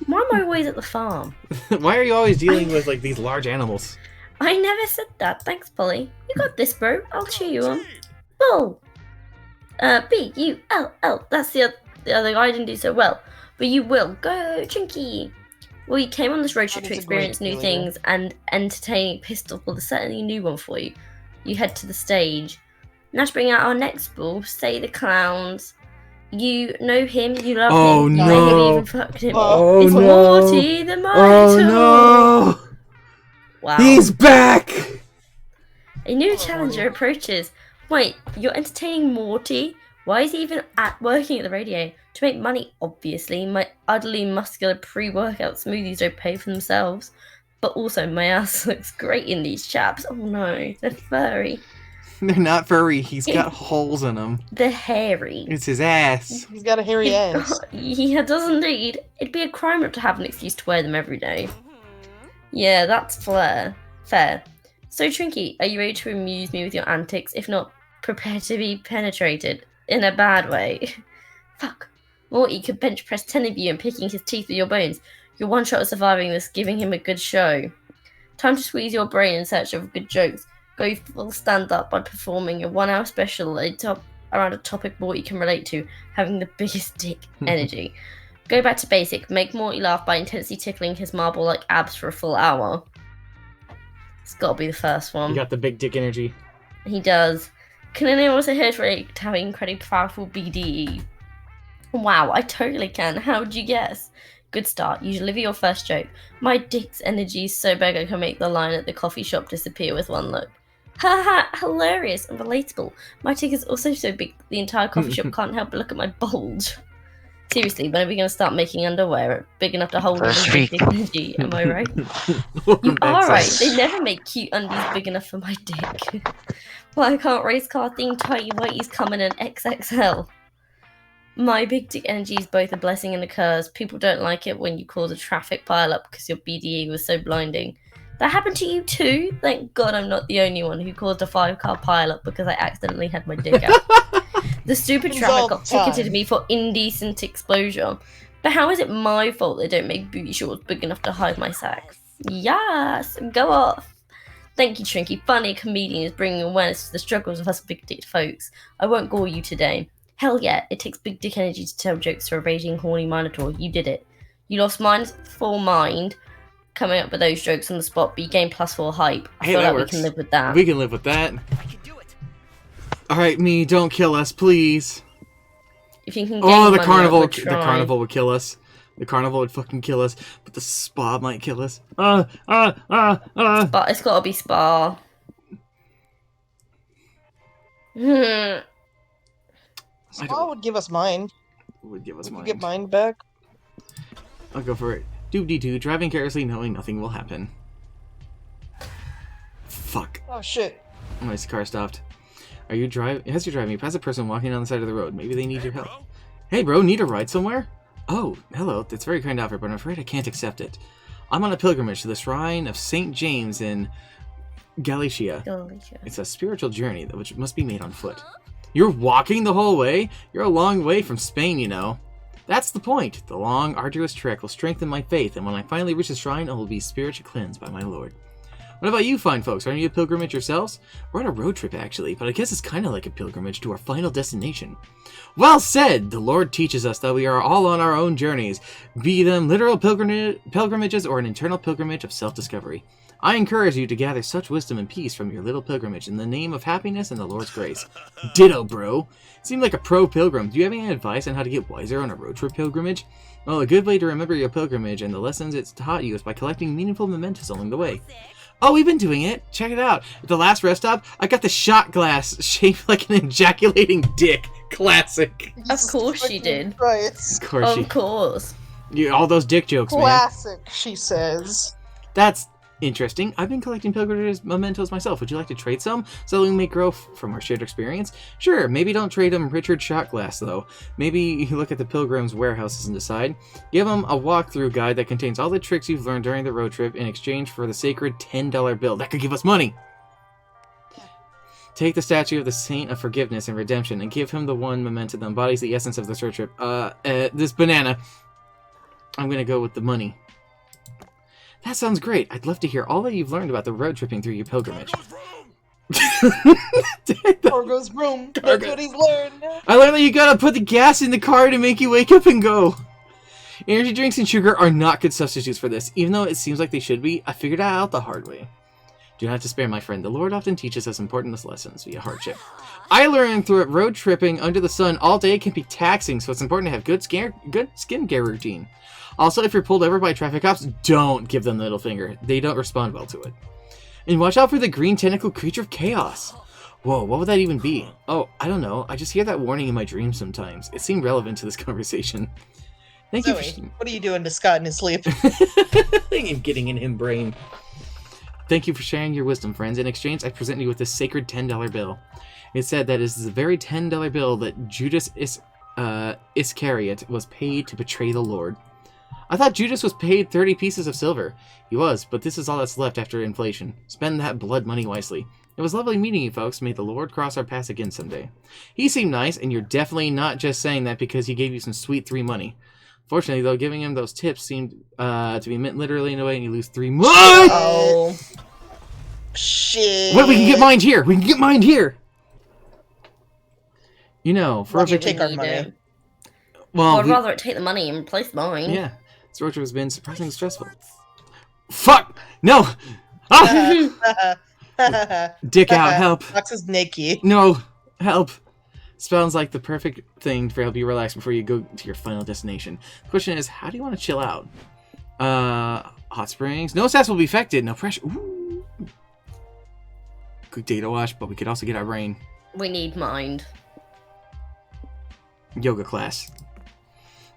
Why am I always at the farm? Why are you always dealing with, these large animals? I never said that. Thanks, Polly. You got this, bro. I'll cheer you on. Bull. B-U-L-L. That's the other guy. I didn't do so well. But you will. Go, Trinky. Well, you came on this road trip That to is a great experience new cheerleader. things and entertaining pistol. Well, there's certainly a new one for you. You head to the stage. Now to bring out our next bull, Say the Clowns. You know him, you love Oh, him. no. You may have even fucked him. Oh, It's no. Morty the Minotaur. Oh, no. Wow. He's back! A new challenger approaches. Wait, you're entertaining Morty? Why is he even working at the radio? To make money, obviously. My utterly muscular pre-workout smoothies don't pay for themselves. But also, my ass looks great in these chaps. Oh no, they're furry. They're not furry. He's got holes in them. They're hairy. It's his ass. He's got a hairy ass. He does indeed. It'd be a crime not to have an excuse to wear them every day. Yeah, that's fair. So, Trinky, are you ready to amuse me with your antics? If not, prepare to be penetrated. In a bad way. Fuck. Morty could bench press 10 of you and picking his teeth with your bones. You're one shot at surviving this, giving him a good show. Time to squeeze your brain in search of good jokes. Go full stand-up by performing a 1-hour special around a topic Morty can relate to, having the biggest dick energy. Go back to basic. Make Morty laugh by intensely tickling his marble-like abs for a full hour. It's got to be the first one. You got the big dick energy. He does. Can anyone also hear relate to having incredibly powerful BDE? Wow, I totally can. How would you guess? Good start. You should deliver your first joke. My dick's energy is so big I can make the line at the coffee shop disappear with one look. Haha, hilarious and relatable. My dick is also so big the entire coffee shop can't help but look at my bulge. Seriously, when are we going to start making underwear big enough to hold all First this week. dick energy? Am I right? You are right. They never make cute undies big enough for my dick. Why can't race car themed tighty whities come in an XXL? My big dick energy is both a blessing and a curse. People don't like it when you cause a traffic pile-up because your BDE was so blinding. That happened to you too? Thank God I'm not the only one who caused a 5-car pile-up because I accidentally had my dick out. The stupid traffic cop ticketed me for indecent exposure. But how is it my fault they don't make booty shorts big enough to hide my sack? Yes, go off. Thank you, Trinky. Funny comedian is bringing awareness to the struggles of us big dick folks. I won't gore you today. Hell yeah, it takes big dick energy to tell jokes to a raging horny Minotaur. You did it. You lost mindful mind coming up with those jokes on the spot, but you gained +4 hype. I Hey, feel that like works. we can live with that. We can live with that. Alright, me, don't kill us, please. If you can gain Oh, the money, carnival! I would The try. carnival would kill us. The carnival would fucking kill us. But the spa might kill us. But it's gotta be Spa. Spa would give us mine. Would give us We mine. could get mine back. I'll go for it. Doobity-doo, driving carelessly, knowing nothing will happen. Fuck. Oh shit. Oh, my car stopped. Are you driving? As you're driving, you pass a person walking on the side of the road. Maybe they need your help. Hey, bro, need a ride somewhere? Oh, hello. That's a very kind offer, but I'm afraid I can't accept it. I'm on a pilgrimage to the shrine of St. James in Galicia. It's a spiritual journey which must be made on foot. You're walking the whole way? You're a long way from Spain, you know. That's the point. The long, arduous trek will strengthen my faith, and when I finally reach the shrine, I will be spiritually cleansed by my Lord. What about you fine folks? Aren't you a pilgrimage yourselves? We're on a road trip, actually, but I guess it's kind of like a pilgrimage to our final destination. Well said! The Lord teaches us that we are all on our own journeys, be them literal pilgrimages or an internal pilgrimage of self-discovery. I encourage you to gather such wisdom and peace from your little pilgrimage in the name of happiness and the Lord's grace. Ditto, bro! Seem like a pro-pilgrim. Do you have any advice on how to get wiser on a road trip pilgrimage? Well, a good way to remember your pilgrimage and the lessons it's taught you is by collecting meaningful mementos along the way. Oh, we've been doing it. Check it out. At the last rest stop, I got the shot glass shaped like an ejaculating dick. Classic. Of course she did. Right. Of course, Of course. all those dick jokes, man. Classic, she says. That's interesting. I've been collecting pilgrimage mementos myself. Would you like to trade some so that we may grow from our shared experience? Sure, maybe don't trade them Richard shot glass, though. Maybe you look at the pilgrim's warehouses and decide. Give them a walkthrough guide that contains all the tricks you've learned during the road trip in exchange for the sacred $10 bill. That could give us money! Take the statue of the Saint of Forgiveness and Redemption and give him the one memento that embodies the essence of this road trip. This banana. I'm gonna go with the money. That sounds great. I'd love to hear all that you've learned about the road tripping through your pilgrimage. Cargo's room. That's what he's learned. I learned that you gotta put the gas in the car to make you wake up and go. Energy drinks and sugar are not good substitutes for this. Even though it seems like they should be, I figured it out the hard way. Do not despair, my friend. The Lord often teaches us important lessons via hardship. I learned through it road tripping under the sun all day can be taxing, so it's important to have good skincare routine. Also, if you're pulled over by traffic cops, don't give them the middle finger. They don't respond well to it. And watch out for the green tentacle creature of chaos. Whoa, what would that even be? Oh, I don't know. I just hear that warning in my dreams sometimes. It seemed relevant to this conversation. Thank you for... What are you doing to Scott in his sleep? I'm getting in him brain. Thank you for sharing your wisdom, friends. In exchange, I present you with this sacred $10 bill. It said that it is the very $10 bill that Judas Iscariot was paid to betray the Lord. I thought Judas was paid 30 pieces of silver. He was, but this is all that's left after inflation. Spend that blood money wisely. It was lovely meeting you folks. May the Lord cross our paths again someday. He seemed nice, and you're definitely not just saying that because he gave you some sweet 3 money. Fortunately, though, giving him those tips seemed to be meant literally in a way, and you lose 3 money. Oh. Shit. Wait, we can get mined here. We can get mined here. You know, for Why a don't you vacation... take our money? Well, I'd rather it take the money and replace mine. Yeah, this road trip has been surprisingly stressful. Fuck! No! Ah! Dick out, help. Fox is naked. No, help. Sounds like the perfect thing to help you relax before you go to your final destination. The question is, how do you want to chill out? Hot springs. No stats will be affected. No pressure. Ooh. Good data wash, but we could also get our brain. We need mind. Yoga class.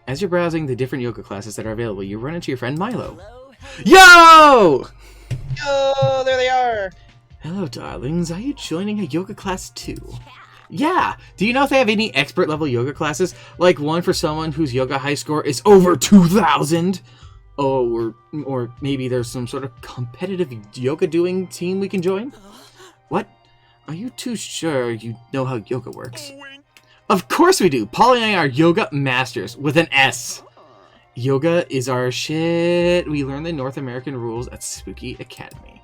As you're browsing the different yoga classes that are available, you run into your friend Milo. Yo! Oh, there they are. Hello, darlings. Are you joining a yoga class too? Yeah! Do you know if they have any expert level yoga classes? Like one for someone whose yoga high score is over 2,000? Oh, or maybe there's some sort of competitive yoga doing team we can join? What? Are you too sure you know how yoga works? Of course we do! Paul and I are yoga masters, with an S. Yoga is our shit. We learn the North American rules at Spooky Academy.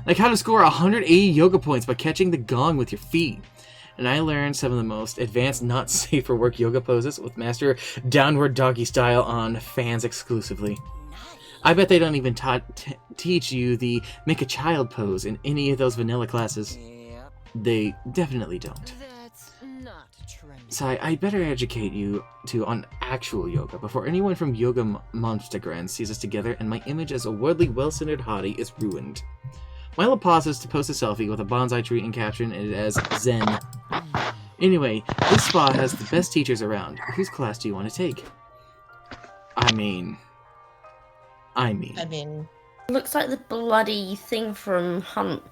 Like how to score 180 yoga points by catching the gong with your feet. And I learned some of the most advanced, not safe for work yoga poses with Master Downward Doggy Style on fans exclusively. I bet they don't even teach you the Make a Child pose in any of those vanilla classes. They definitely don't. So I better educate you on actual yoga before anyone from Yoga Monstergran sees us together and my image as a worldly, well-centered hottie is ruined. Milo pauses to post a selfie with a bonsai tree and caption it as Zen. Anyway, this spa has the best teachers around. Whose class do you want to take? I mean... Looks like the bloody thing from Hunt.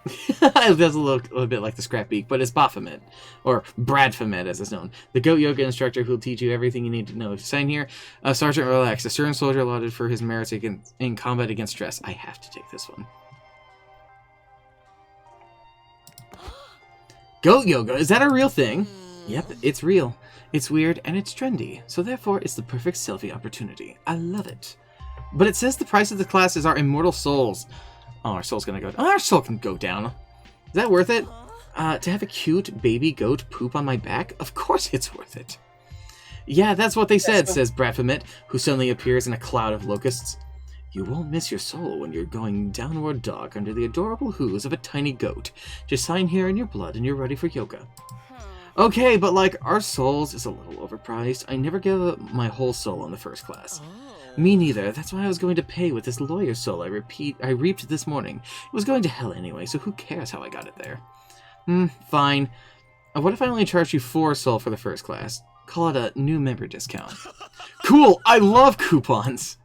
It does look a little bit like the Scrapbeak, but it's Baphomet, or Bradphomet as it's known. The goat yoga instructor who'll teach you everything you need to know. If you sign here, Sergeant Relax, a stern soldier lauded for his merits in combat against stress. I have to take this one. Goat yoga, is that a real thing? Yep, it's real. It's weird and it's trendy, so therefore it's the perfect selfie opportunity. I love it. But it says the price of the class is our immortal souls. Oh, our soul's gonna go down. Oh, our soul can go down. Is that worth it? To have a cute baby goat poop on my back? Of course it's worth it. Yeah, that's what they said, says Bradphomet, who suddenly appears in a cloud of locusts. You won't miss your soul when you're going downward dog under the adorable hooves of a tiny goat. Just sign here in your blood and you're ready for yoga. Okay, but like, our souls is a little overpriced. I never gave up my whole soul in the first class. Me neither. That's why I was going to pay with this lawyer's soul I reaped this morning. It was going to hell anyway, so who cares how I got it there? Fine. What if I only charged you 4 soul for the first class? Call it a new member discount. Cool! I love coupons!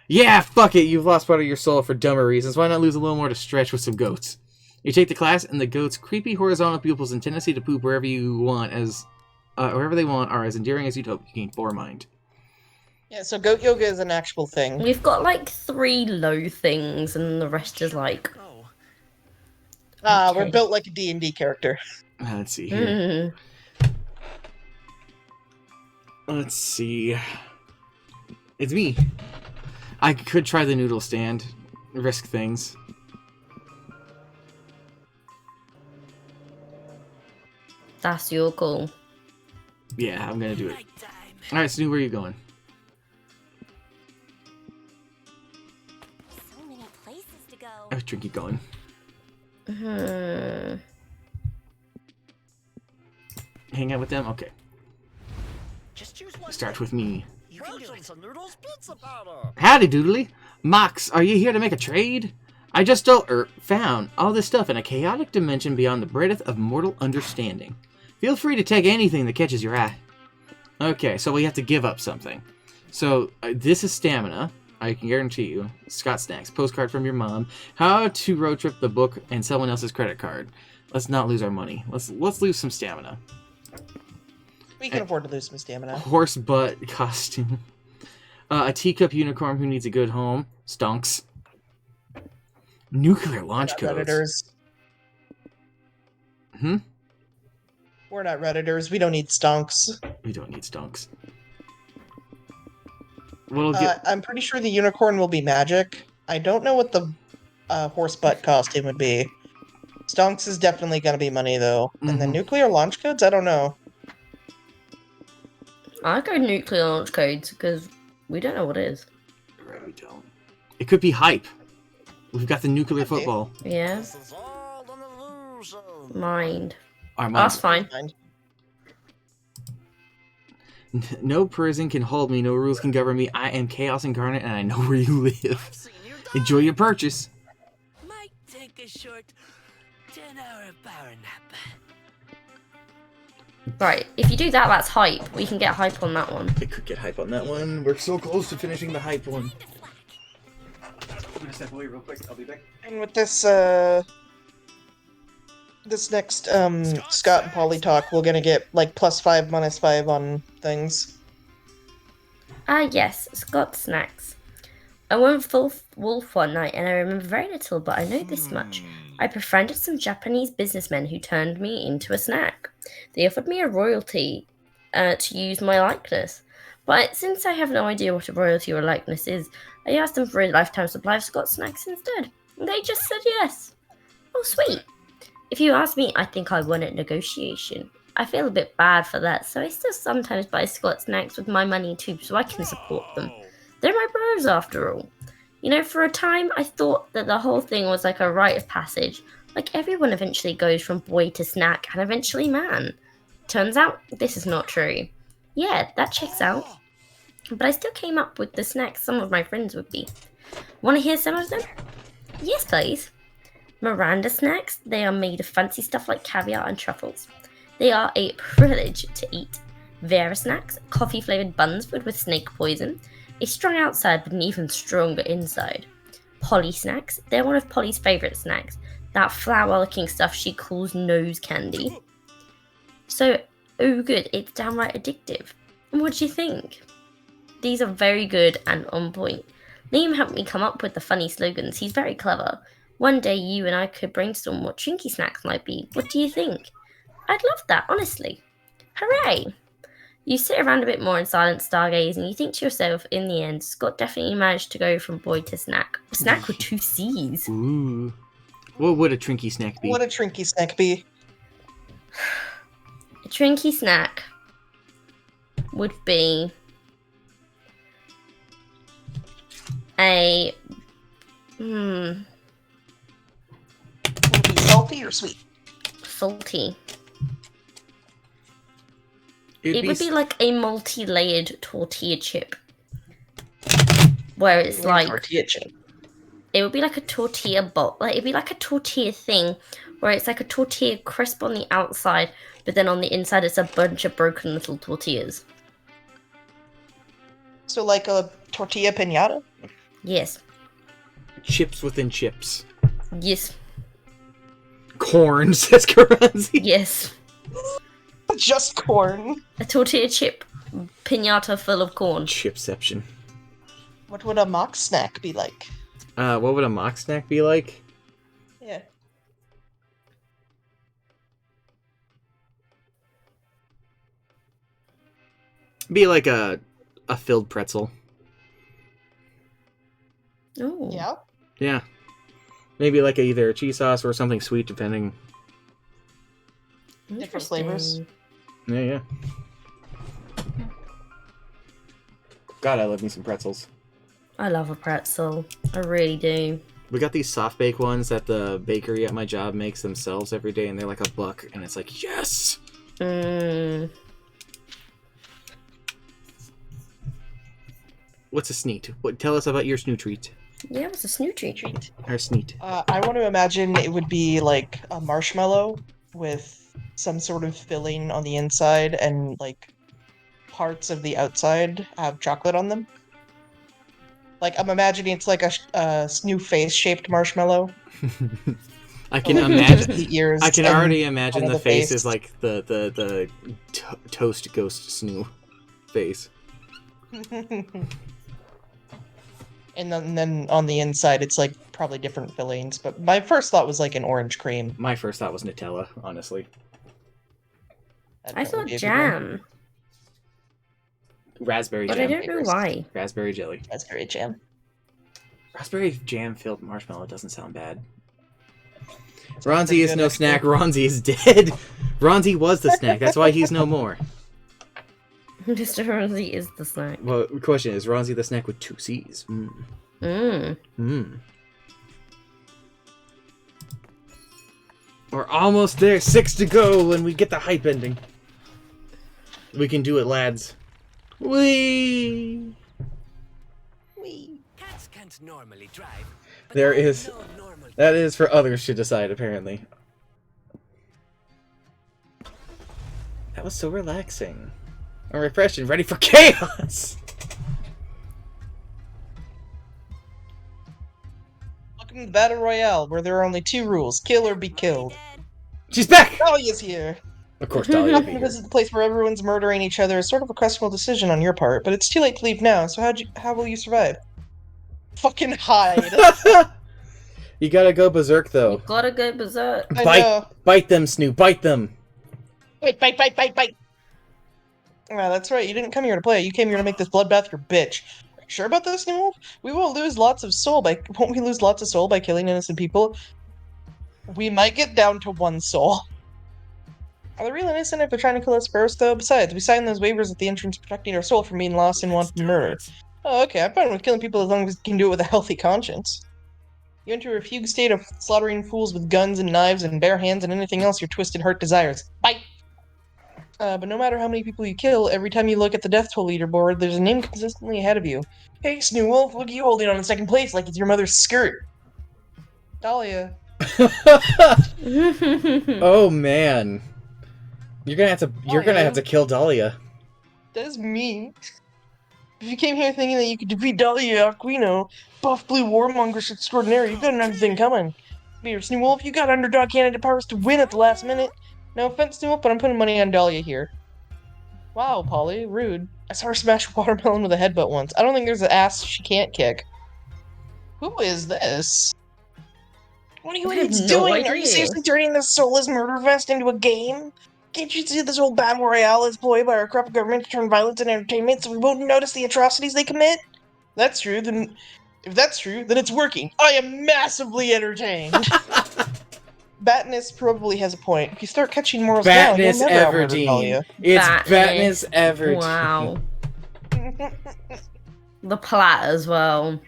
Yeah, fuck it! You've lost part of your soul for dumber reasons. Why not lose a little more to stretch with some goats? You take the class, and the goats' creepy horizontal pupils and tendency to poop wherever you want wherever they want are as endearing as you'd hope. You gain 4 mind. Yeah, so goat yoga is an actual thing. We've got like 3 low things, and the rest is like. We're built like a D&D character. Let's see here. Let's see. It's me. I could try the noodle stand. Risk things. That's your call. Yeah, I'm gonna do it. Nighttime. Alright, Snu, where are you going? So many places to go. Oh, Trinky going. Hang out with them? Okay. Just choose one. Start with me. You can do it. Noodles pizza powder. Howdy, Doodly. Mox, are you here to make a trade? I just found all this stuff in a chaotic dimension beyond the breadth of mortal understanding. Feel free to take anything that catches your eye. Okay, so we have to give up something. So, this is stamina. I can guarantee you. Scott Snacks, postcard from your mom. How to road trip the book and someone else's credit card. Let's not lose our money. Let's lose some stamina. We can afford to lose some stamina. Horse butt costume. A teacup unicorn who needs a good home. Stonks. Nuclear launch We're codes. not Redditors. Hmm? We're not Redditors. We don't need stonks. We don't need stonks. What'll get... I'm pretty sure the unicorn will be magic. I don't know what the horse butt costume would be. Stonks is definitely going to be money, though. And the Mhm. nuclear launch codes? I don't know. I go nuclear launch codes because we don't know what it is. Right, we don't. It could be hype. We've got the nuclear Could be. football. Yeah, This is all an illusion. mind. Our That's minds. fine. No prison can hold me. No rules can govern me. I am chaos incarnate, and I know where you live. I've seen you die. Enjoy your purchase. Might take a short 10-hour power nap. Right, if you do that, that's hype. We can get hype on that one. It could get hype on that one. We're so close to finishing the hype one. I'm gonna step away real quick. I'll be back. And with this, this next, Scott and Polly talk, we're gonna get, like, +5, -5 on things. Yes, Scott Snacks. I went full wolf one night and I remember very little, but I know this much. I befriended some Japanese businessmen who turned me into a snack. They offered me a royalty to use my likeness. But since I have no idea what a royalty or likeness is, I asked them for a lifetime supply of Scott Snacks instead. They just said yes. Oh, sweet. If you ask me, I think I won at negotiation. I feel a bit bad for that, so I still sometimes buy Scott Snacks with my money too, so I can support them. They're my bros after all. You know, for a time, I thought that the whole thing was like a rite of passage. Like everyone eventually goes from boy to snack and eventually man. Turns out, this is not true. Yeah, that checks out. But I still came up with the snacks some of my friends would be. Want to hear some of them? Yes, please. Miranda snacks. They are made of fancy stuff like caviar and truffles. They are a privilege to eat. Vera snacks. Coffee-flavored buns filled with snake poison. A strong outside but an even stronger inside. Polly snacks. They're one of Polly's favourite snacks. That flower-looking stuff she calls nose candy. So, oh good, it's downright addictive. And what do you think? These are very good and on point. Liam helped me come up with the funny slogans. He's very clever. One day you and I could brainstorm what Trinky snacks might be. What do you think? I'd love that, honestly. Hooray! You sit around a bit more in silent stargaze and you think to yourself, in the end, Scott definitely managed to go from boy to snack. Snack with 2 C's. Ooh. What would a Trinky snack be? What a Trinky snack be? A Trinky snack would be a Would it be salty or sweet? salty. It'd It would be like a multi-layered tortilla chip. Where it's like Tortilla chip. it would be like a tortilla bolt. Like it'd be like a tortilla thing where it's like a tortilla crisp on the outside, but then on the inside it's a bunch of broken little tortillas. So like a tortilla pinata? Yes. chips within chips. Yes. Corn, says Keronzi. Yes. Just corn. A tortilla chip pinata full of corn. Chipception. What would a mock snack be like? What would a mock snack be like? Yeah. Be like a filled pretzel. Oh. Yeah. Yeah. Maybe like either a cheese sauce or something sweet, depending. Different flavors. Interesting. Yeah. God, I love me some pretzels. I love a pretzel. I really do. We got these soft bake ones that the bakery at my job makes themselves every day, and they're like $1, and it's like, yes! Mmm. What's a sneet? Tell us about your snoo treat. Yeah, it's a snooty. Or sneet. I want to imagine it would be like a marshmallow with some sort of filling on the inside and like parts of the outside have chocolate on them. Like I'm imagining it's like a snoo face shaped marshmallow. I can Like, imagine. just the ears. I can and already imagine one the of face is like the toast ghost snoo face. And then on the inside, it's like probably different fillings. But my first thought was like an orange cream. My first thought was Nutella, honestly. That'd I probably thought be a good one. jam, Raspberry but jam. I don't know why. Raspberry jelly. Raspberry jam. Raspberry jam filled marshmallow doesn't sound bad. Sounds Ronzi pretty is good, no actually. snack. Ronzi is dead. Ronzi was the snack. That's why he's no more. Mr. Keronzi is the snack. Well, the question is, Ronzi the snack with 2 C's? Mmm. We're almost there. 6 to go when we get the hype ending. We can do it, lads. Whee! Cats can't normally drive. But There there is... no normal That is for others to decide, apparently. That was so relaxing. I'm refreshed and ready for chaos! Welcome to the Battle Royale, where there are only 2 rules: kill or be killed. She's back! Dahlia's here. Of course, Dahlia will be Welcome to here. visit the place where everyone's murdering each other is sort of a questionable decision on your part, but it's too late to leave now. So how will you survive? Fucking hide. You gotta go berserk, though. Gotta go berserk. I know. Bite them, Snoo, bite them! Bite. Ah, that's right. You didn't come here to play. You came here to make this bloodbath your bitch. Are you sure about this, New? We won't lose lots of soul by won't we lose lots of soul by killing innocent people? We might get down to 1 soul. Are they real innocent if they're trying to kill us first, though? Besides, we signed those waivers at the entrance protecting our soul from being lost in wanted murder. Oh, okay. I'm fine with killing people as long as we can do it with a healthy conscience. You enter a fugue state of slaughtering fools with guns and knives and bare hands and anything else your twisted heart desires. Bite! But no matter how many people you kill, every time you look at the death toll leaderboard, there's a name consistently ahead of you. Hey, Snoo Wolf, look at you holding on in 2nd place like it's your mother's skirt. Dahlia. Oh, man. You're gonna have to kill Dahlia. That is mean. If you came here thinking that you could defeat Dahlia Aquino, buff blue warmongers extraordinary, you got another thing coming. Here, Snoo Wolf, you got underdog candidate powers to win at the last minute. No offense, Snoo Wolf, but I'm putting money on Dahlia here. Wow, Polly, rude. I saw her smash a watermelon with a headbutt once. I don't think there's an ass she can't kick. Who is this? What are you I have idiots no doing? Are idea. you seriously turning this soulless murder fest into a game? Can't you see this whole battle royale is ploy by our corrupt government to turn violence into entertainment so we won't notice the atrocities they commit? That's true, then... If that's true, then it's working. I am massively entertained. Batness probably has a point. If you start catching morals down, you'll Batness never outmurder Everdeen. Dahlia. It's Batness. Batness Everdeen. Wow. The plot as well.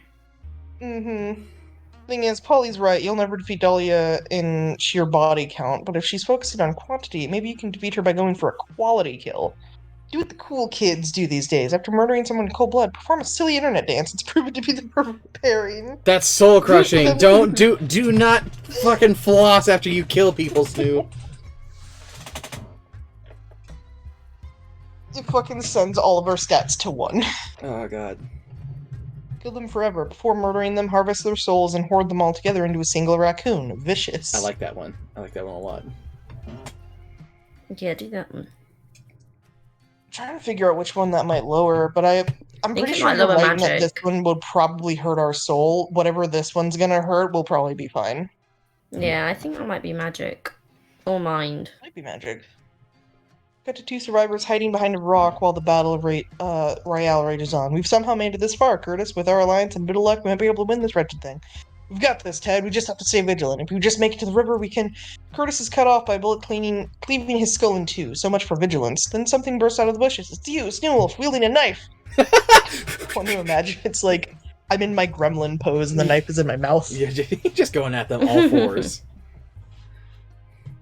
Thing is, Polly's right. You'll never defeat Dahlia in sheer body count, but if she's focusing on quantity, maybe you can defeat her by going for a quality kill. Do what the cool kids do these days. After murdering someone in cold blood, perform a silly internet dance. It's proven to be the perfect pairing. That's soul crushing. Do not fucking floss after you kill people, Stu. It fucking sends all of our stats to 1. Oh god. Kill them forever. Before murdering them, harvest their souls and hoard them all together into a single raccoon. Vicious. I like that one. I like that one a lot. Yeah, do that one. Trying to figure out which one that might lower, but I'm think pretty it sure might you're lower right in that magic. this one would probably hurt our soul. Whatever this one's gonna hurt will probably be fine. Yeah, I think that might be magic. Or mind. Might be magic. Got to 2 survivors hiding behind a rock while the battle of Royale rages on. We've somehow made it this far, Curtis. With our alliance and a bit of luck, we might be able to win this wretched thing. We've got this, Ted. We just have to stay vigilant. If we just make it to the river, we can... Curtis is cut off by a bullet cleaving his skull in 2. So much for vigilance. Then something bursts out of the bushes. It's you, Snoowolf, wielding a knife. Want to imagine? It's like I'm in my gremlin pose and the knife is in my mouth. Yeah, just going at them all fours.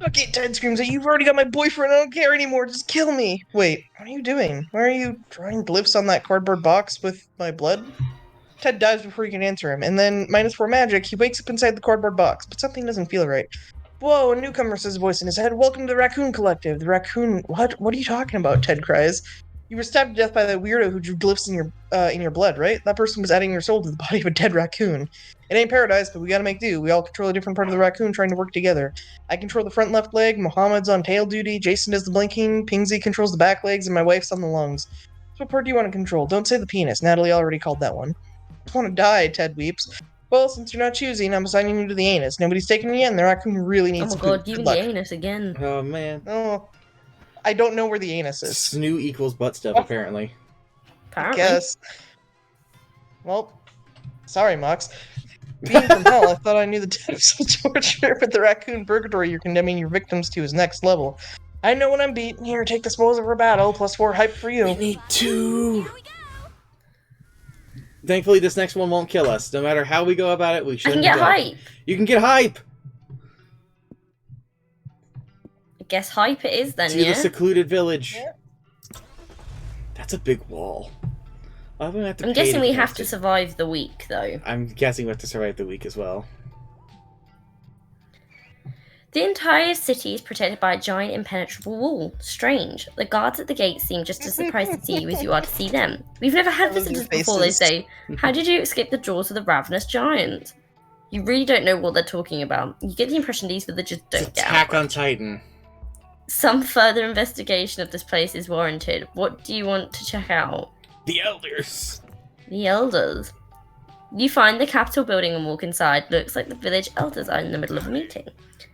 Okay, Ted screams at you. You've already got my boyfriend. I don't care anymore. Just kill me. Wait, what are you doing? Why are you drawing glyphs on that cardboard box with my blood? Ted dies before you can answer him, and then, -4 magic, he wakes up inside the cardboard box, but something doesn't feel right. Whoa, a newcomer, says a voice in his head. Welcome to the Raccoon Collective. The raccoon... What? What are you talking about? Ted cries. You were stabbed to death by that weirdo who drew glyphs in your blood, right? That person was adding your soul to the body of a dead raccoon. It ain't paradise, but we gotta make do. We all control a different part of the raccoon trying to work together. I control the front left leg, Mohammed's on tail duty, Jason does the blinking, Pingsy controls the back legs, and my wife's on the lungs. So what part do you want to control? Don't say the penis. Natalie already called that one. I want to die, Ted weeps. Well, since you're not choosing, I'm assigning you to the anus. Nobody's taking me in. The raccoon really Oh needs my to poop. god, give Good me the luck. anus again. Oh man. Oh, I don't know where the anus is. Snoo equals butt stuff, apparently. Apparently. Guess. Well, sorry, Mox. Being from hell, I thought I knew the depths of torture, but the raccoon purgatory you're condemning your victims to is next level. I know when I'm beaten. Here, take the spoils of our battle, +4 hype for you. We need 2. Thankfully, this next one won't kill us. No matter how we go about it, we I shouldn't can get die. hype. You can get hype! I guess hype it is then, To yeah? the secluded village. Yeah. That's a big wall. I'm gonna have to I'm pay guessing we have connect to it. survive the week, though. I'm guessing we have to survive the week as well. The entire city is protected by a giant impenetrable wall. Strange. The guards at the gate seem just as surprised to see you as you are to see them. We've never had I love visitors your before, they faces. say. How did you escape the jaws of the ravenous giant? You really don't know what they're talking about. You get the impression these villagers don't It's get Attack out. on Titan. Some further investigation of this place is warranted. What do you want to check out? The Elders. The elders. You find the Capitol building and walk inside. Looks like the village elders are in the middle of a meeting.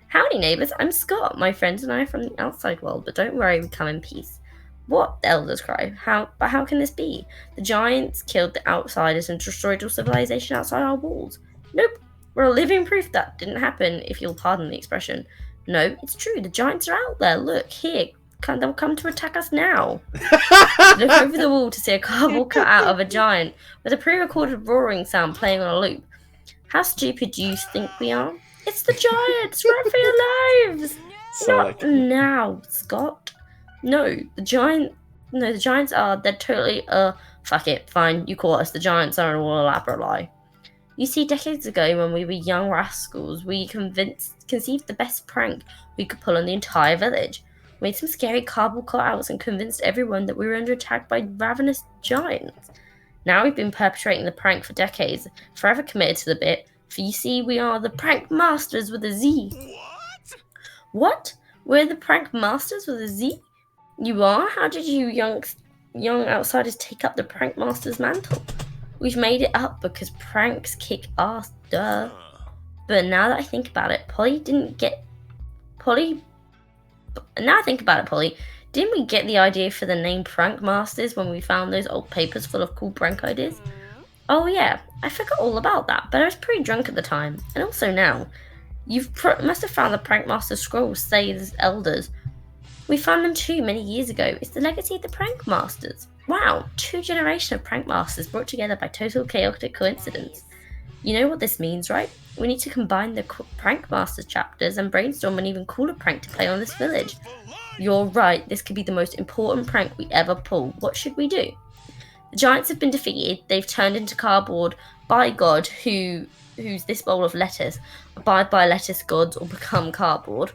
Howdy, neighbours. I'm Scott. My friends and I are from the outside world, but don't worry, we come in peace. What? The elders cry. But how can this be? The giants killed the outsiders and destroyed all civilization outside our walls. Nope. We're living proof that didn't happen, if you'll pardon the expression. No, it's true. The giants are out there. Look, here. They'll come to attack us now. Look over the wall to see a cardboard cutout of a giant with a pre-recorded roaring sound playing on a loop. How stupid do you think we are? It's the giants! Run for your lives! So Not now, Scott. No, the giants are. They're totally. Fuck it. Fine, you call us. The giants are an all elaborate lie. You see, decades ago, when we were young rascals, we conceived the best prank we could pull on the entire village. Made some scary cardboard cutouts and convinced everyone that we were under attack by ravenous giants. Now we've been perpetrating the prank for decades, forever committed to the bit, for you see, we are the prank masters with a Z. What? We're the prank masters with a Z? You are? How did you young outsiders take up the prank master's mantle? We've made it up because pranks kick ass, duh. But now that I think about it, Polly, didn't we get the idea for the name Prank Masters when we found those old papers full of cool prank ideas? Oh yeah, I forgot all about that, but I was pretty drunk at the time, and also now. You must have found the Prank Master scrolls, say the elders. We found them too many years ago. It's the legacy of the Prank Masters. Wow, 2 generations of Prank Masters brought together by total chaotic coincidence. You know what this means, right? We need to combine the Prank Masters chapters and brainstorm an even cooler prank to play on this village. You're right, this could be the most important prank we ever pull. What should we do? The giants have been defeated. They've turned into cardboard by God, who's this bowl of lettuce. Abide by lettuce gods or become cardboard.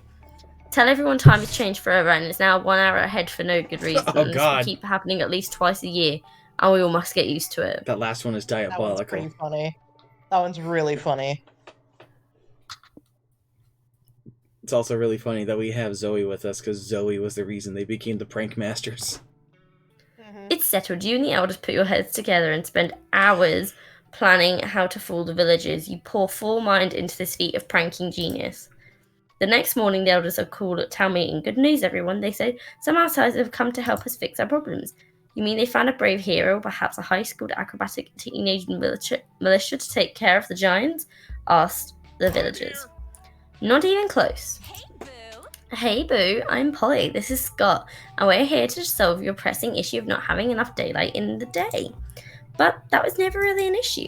Tell everyone time has changed forever and it's now 1 hour ahead for no good reason. Oh, This God. will keep happening at least twice a year, and we all must get used to it. That last one is That one's diabolical. pretty funny. That one's really funny. It's also really funny that we have Zoe with us because Zoe was the reason they became the prank masters. It's settled. You and the elders put your heads together and spend hours planning how to fool the villagers. You pour full mind into this feat of pranking genius. The next morning, the elders are called at town meeting. Good news, everyone, they say. Some outsiders have come to help us fix our problems. You mean they found a brave hero, perhaps a high-schooled acrobatic teenage militia to take care of the giants? Asked the villagers. Not even close. Hey Boo, I'm Polly, this is Scott, and we're here to solve your pressing issue of not having enough daylight in the day. But that was never really an issue.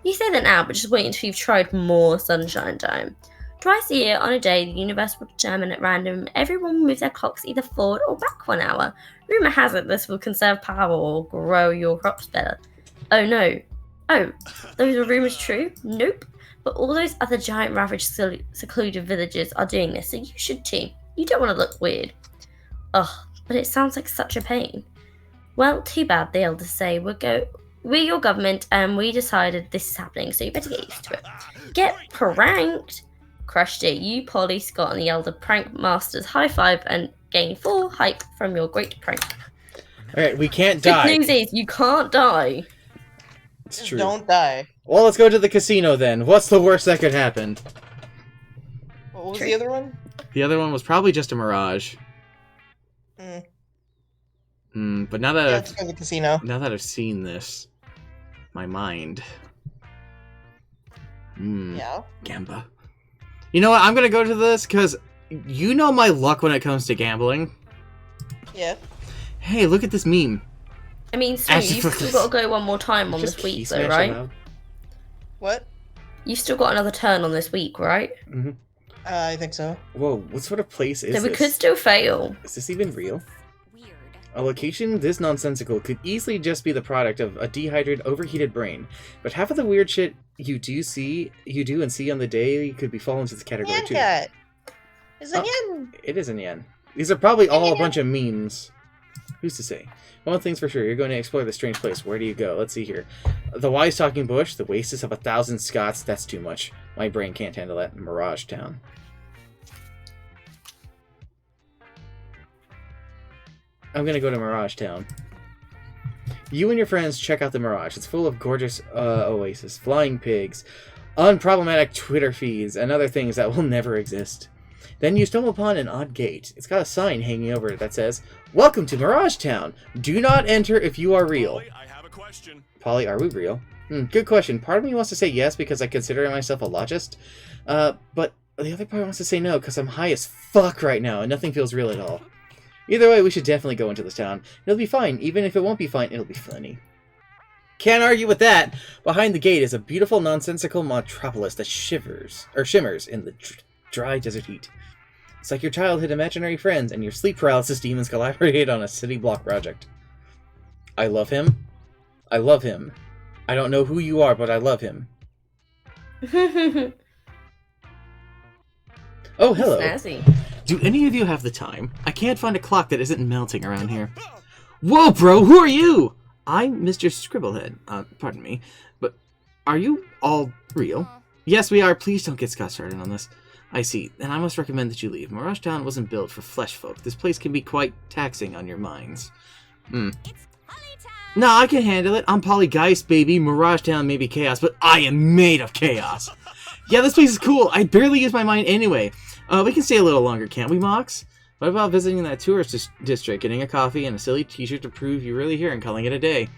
You say that now, but just wait until you've tried more sunshine time. Twice a year on a day, the universe will determine at random everyone will move their clocks either forward or back 1 hour. Rumour has it this will conserve power or grow your crops better. Oh no. Oh, those are rumours true? Nope. But all those other giant ravaged secluded villages are doing this, so you should too. You don't want to look weird. Ugh, but it sounds like such a pain. Well, too bad, the elders say. We're your government, and we decided this is happening, so you better get used to it. Get pranked? Crushed it. You, Polly, Scott, and the elder prank masters high five and gain full hype from your great prank. Alright, we can't die. Good news is, you can't die. It's Just true. don't die. Well, let's go to the casino then. What's the worst that could happen? What was the other one? The other one was probably just a mirage. But now that Let's go to the casino. now that I've seen this, my mind. Yeah. Gamba. You know what? I'm gonna go to this because you know my luck when it comes to gambling. Yeah. Hey, look at this meme. I mean, Stu, Actually, you've still got to go one more time on Just this week, key though, smash right? them out. What? You've still got another turn on this week, right? I think so. Whoa, what sort of place is So we this? could still fail. Is this even real? A location this nonsensical could easily just be the product of a dehydrated, overheated brain. But half of the weird shit you do and see on the day could be fall into this category Yen too. cat. It's a yen. It is in yen. These are probably all a bunch of memes. Who's to say? One thing's for sure, you're going to explore this strange place. Where do you go? Let's see here. The wise talking bush, the oasis of 1,000 Scots, that's too much. My brain can't handle that. Mirage Town. I'm gonna go to Mirage Town. You and your friends check out the Mirage. It's full of gorgeous oasis, flying pigs, unproblematic Twitter feeds, and other things that will never exist. Then you stumble upon an odd gate. It's got a sign hanging over it that says, "Welcome to Mirage Town. Do not enter if you are real." Polly, I have a question. Polly, are we real? Good question. Part of me wants to say yes because I consider myself a logist. But the other part wants to say no because I'm high as fuck right now and nothing feels real at all. Either way, we should definitely go into this town. It'll be fine. Even if it won't be fine, it'll be funny. Can't argue with that. Behind the gate is a beautiful, nonsensical metropolis that shimmers in the dry desert heat. It's like your childhood imaginary friends and your sleep paralysis demons collaborate on a city block project. I love him. I love him. I don't know who you are, but I love him. Oh, hello. Snazzy. Do any of you have the time? I can't find a clock that isn't melting around here. Whoa, bro, who are you? I'm Mr. Scribblehead. Pardon me. But are you all real? Yes, we are. Please don't get Scott started on this. I see. Then I must recommend that you leave. Mirage Town wasn't built for flesh folk. This place can be quite taxing on your minds. No, I can handle it. I'm Polygeist, baby. Mirage Town may be chaos, but I am made of chaos. Yeah, this place is cool. I barely use my mind anyway. We can stay a little longer, can't we, Mox? What about visiting that tourist district, getting a coffee and a silly t-shirt to prove you're really here and calling it a day?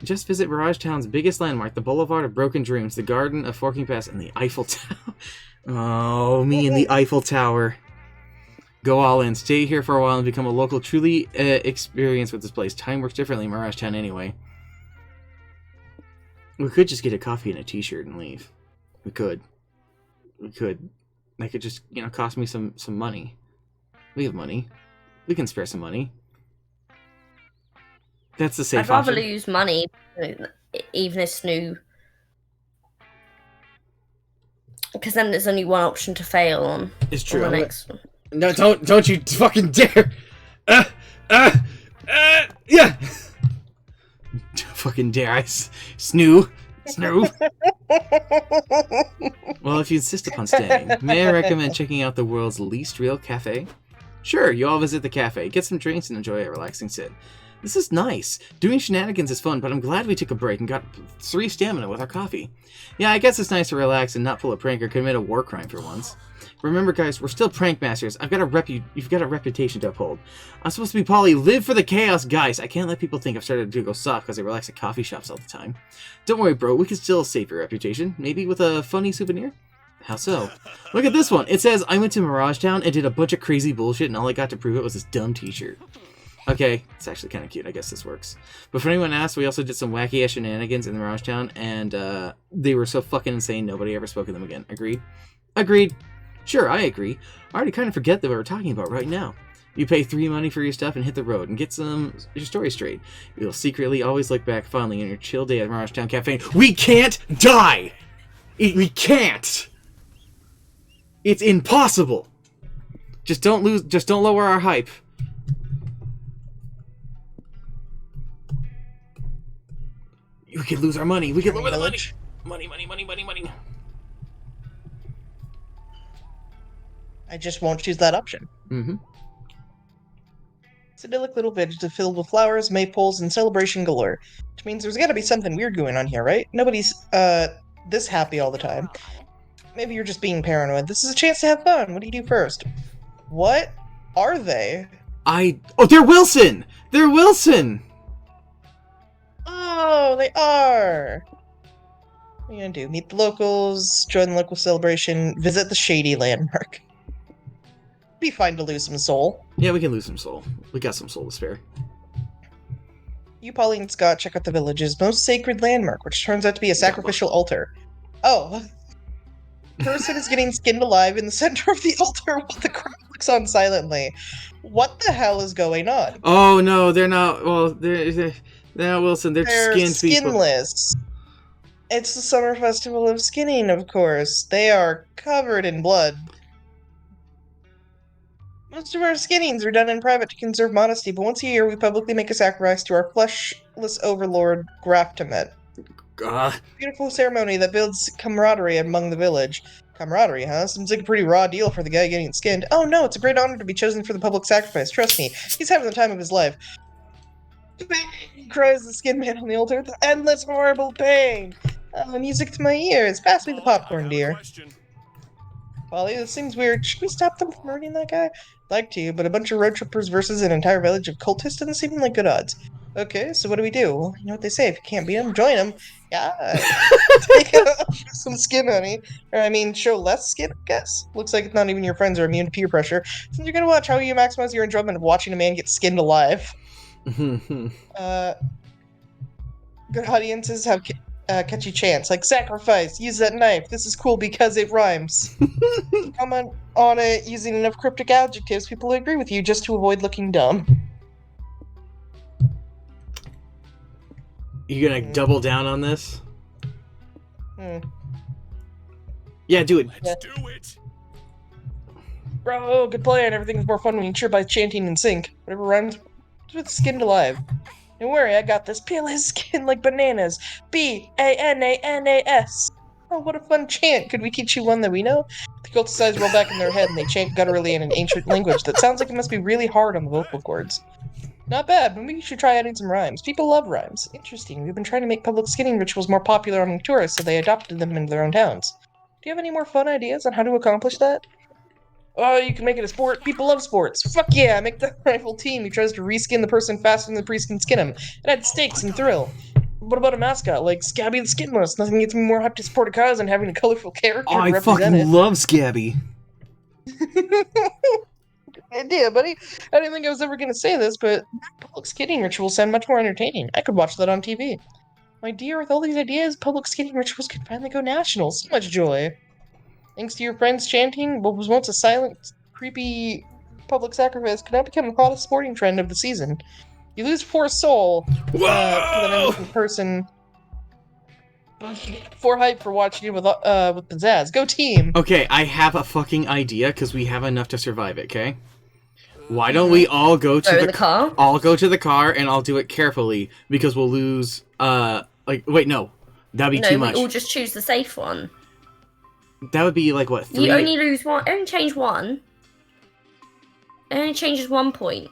Just visit Mirage Town's biggest landmark, the Boulevard of Broken Dreams, the Garden of Forking Pass, and the Eiffel Tower. Oh, me and the Eiffel Tower. Go all in. Stay here for a while and become a local, truly experienced with this place. Time works differently in Mirage Town anyway. We could just get a coffee and a t-shirt and leave. We could. That could just, cost me some money. We have money. We can spare some money. That's the safe I'd rather option. lose money, even if Snoo. Because then there's only one option to fail on. It's true. On the next one. No, don't you fucking dare! Yeah! Fucking dare I snoo. Well, if you insist upon staying, may I recommend checking out the world's least real cafe? Sure, you all visit the cafe, get some drinks, and enjoy a relaxing sit. This is nice. Doing shenanigans is fun, but I'm glad we took a break and got 3 stamina with our coffee. Yeah, I guess it's nice to relax and not pull a prank or commit a war crime for once. Remember, guys, we're still prank masters. You've got a reputation to uphold. I'm supposed to be Polly. Live for the chaos, guys. I can't let people think I've started to go soft because I relax at coffee shops all the time. Don't worry, bro. We can still save your reputation. Maybe with a funny souvenir? How so? Look at this one. It says, I went to Mirage Town and did a bunch of crazy bullshit, and all I got to prove it was this dumb t-shirt. Okay, it's actually kind of cute. I guess this works. But for anyone asks, we also did some wacky-ass shenanigans in the Mirage Town, and they were so fucking insane, nobody ever spoke of them again. Agreed? Agreed. Sure, I agree. I already kind of forget that what we're talking about right now. You pay 3 money for your stuff and hit the road and get your story straight. You'll secretly always look back fondly on your chill day at Mirage Town Cafe. We can't die! We can't! It's impossible! Just don't lower our hype. We could lose our money. We could lose our money. Money. I just won't choose that option. Mm-hmm. It's a idyllic little village filled with flowers, maypoles, and celebration galore. Which means there's gotta be something weird going on here, right? Nobody's, this happy all the time. Maybe you're just being paranoid. This is a chance to have fun. What do you do first? What are they? Oh, they're Wilson! They're Wilson! Oh, they are! What are you gonna do? Meet the locals, join the local celebration, visit the shady landmark. Be fine to lose some soul. Yeah, we can lose some soul. We got some soul to spare. You, Polly, and Scott check out the village's most sacred landmark, which turns out to be a sacrificial altar. Oh. Person is getting skinned alive in the center of the altar while the crowd looks on silently. What the hell is going on? Oh, no, they're not... Well, they're not Wilson. They're skinned people. Skinless. It's the summer festival of skinning, of course. They are covered in blood. Most of our skinnings are done in private to conserve modesty, but once a year we publicly make a sacrifice to our fleshless overlord, Graftamet. Beautiful ceremony that builds camaraderie among the village. Camaraderie, huh? Seems like a pretty raw deal for the guy getting skinned. Oh no, it's a great honor to be chosen for the public sacrifice. Trust me, he's having the time of his life. Cries the skin man on the altar. The endless horrible pain. Music to my ears. Pass me the popcorn, dear. Polly, this seems weird. Should we stop them from murdering that guy? I'd like to, but a bunch of road trippers versus an entire village of cultists doesn't seem like good odds. Okay, so what do we do? Well, you know what they say, if you can't beat them, join them. Yeah. Take some skin, honey. Or, I mean, show less skin, I guess. Looks like not even your friends are immune to peer pressure. Since you're gonna watch, how you maximize your enjoyment of watching a man get skinned alive? Good audiences have catchy chants, like sacrifice, use that knife, this is cool because it rhymes. Comment on it using enough cryptic adjectives, people will agree with you just to avoid looking dumb. You gonna double down on this? Yeah, do it. Let's do it. Bro, good plan. Everything's more fun when you cheer by chanting in sync. Whatever rhymes with skinned alive. Don't worry, I got this. Peel his skin like bananas. B-A-N-A-N-A-S. Oh, what a fun chant. Could we teach you one that we know? The cultist eyes roll back in their head and they chant gutturally in an ancient language that sounds like it must be really hard on the vocal cords. Not bad, but we should try adding some rhymes. People love rhymes. Interesting. We've been trying to make public skinning rituals more popular among tourists, so they adopted them into their own towns. Do you have any more fun ideas on how to accomplish that? Oh, you can make it a sport. People love sports. Fuck yeah, make the rifle team who tries to reskin the person faster than the priest can skin him. It adds stakes and thrill. What about a mascot like Scabby the Skinless? Nothing gets me more hyped to support a cause than having a colorful character Oh, I represent it. fucking love Scabby. Good idea, buddy. I didn't think I was ever going to say this, but public skinning rituals sound much more entertaining. I could watch that on TV. My dear, with all these ideas, public skinning rituals could finally go national. So much joy. Thanks to your friends chanting, what was once a silent, creepy public sacrifice could now become the hottest sporting trend of the season. You lose 4 soul to the innocent person. For hype for watching it with pizzazz. Go team! Okay, I have a fucking idea because we have enough to survive it. Okay, why don't we all go to the car? I'll go to the car and I'll do it carefully because we'll lose. Wait, no, that'd be too much. We all just choose the safe one. That would be like what? 3? You only lose one. Only change one. It only changes 1 point.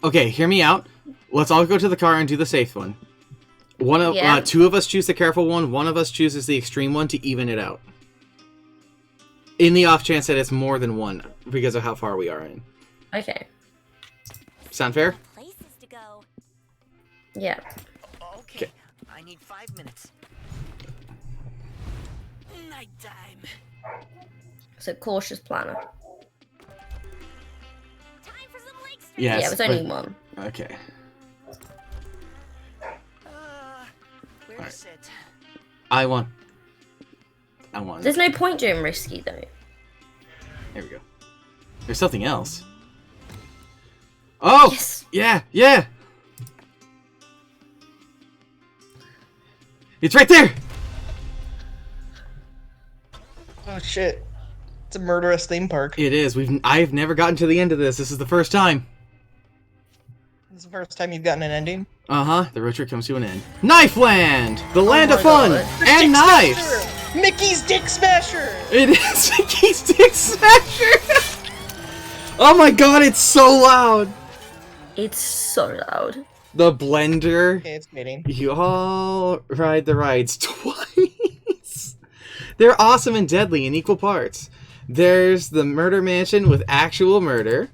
Okay, hear me out. Let's all go to the car and do the safe one. Two of us choose the careful one. One of us chooses the extreme one to even it out. In the off chance that it's more than one, because of how far we are in. Okay. Sound fair? Places to go. Yeah. Okay. I need 5 minutes. Nighttime. So cautious planner. Time for some lake street. Yes. Yeah, it was only but- one. Okay. Where to sit? I won. There's no point doing risky though. There we go. There's something else. Oh! Yes. Yeah, yeah! It's right there! Oh shit. It's a murderous theme park. It is. I've never gotten to the end of this. This is the first time. This is the first time you've gotten an ending. Uh-huh. The road trip comes to an end. Knife Land! The land of my fun! God. Dick And knives! Smasher! Mickey's Dick Smasher! It is Mickey's Dick Smasher! Oh my god, it's so loud! It's so loud. The blender. Okay, it's fading. You all ride the rides twice. They're awesome and deadly in equal parts. There's the murder mansion with actual murder.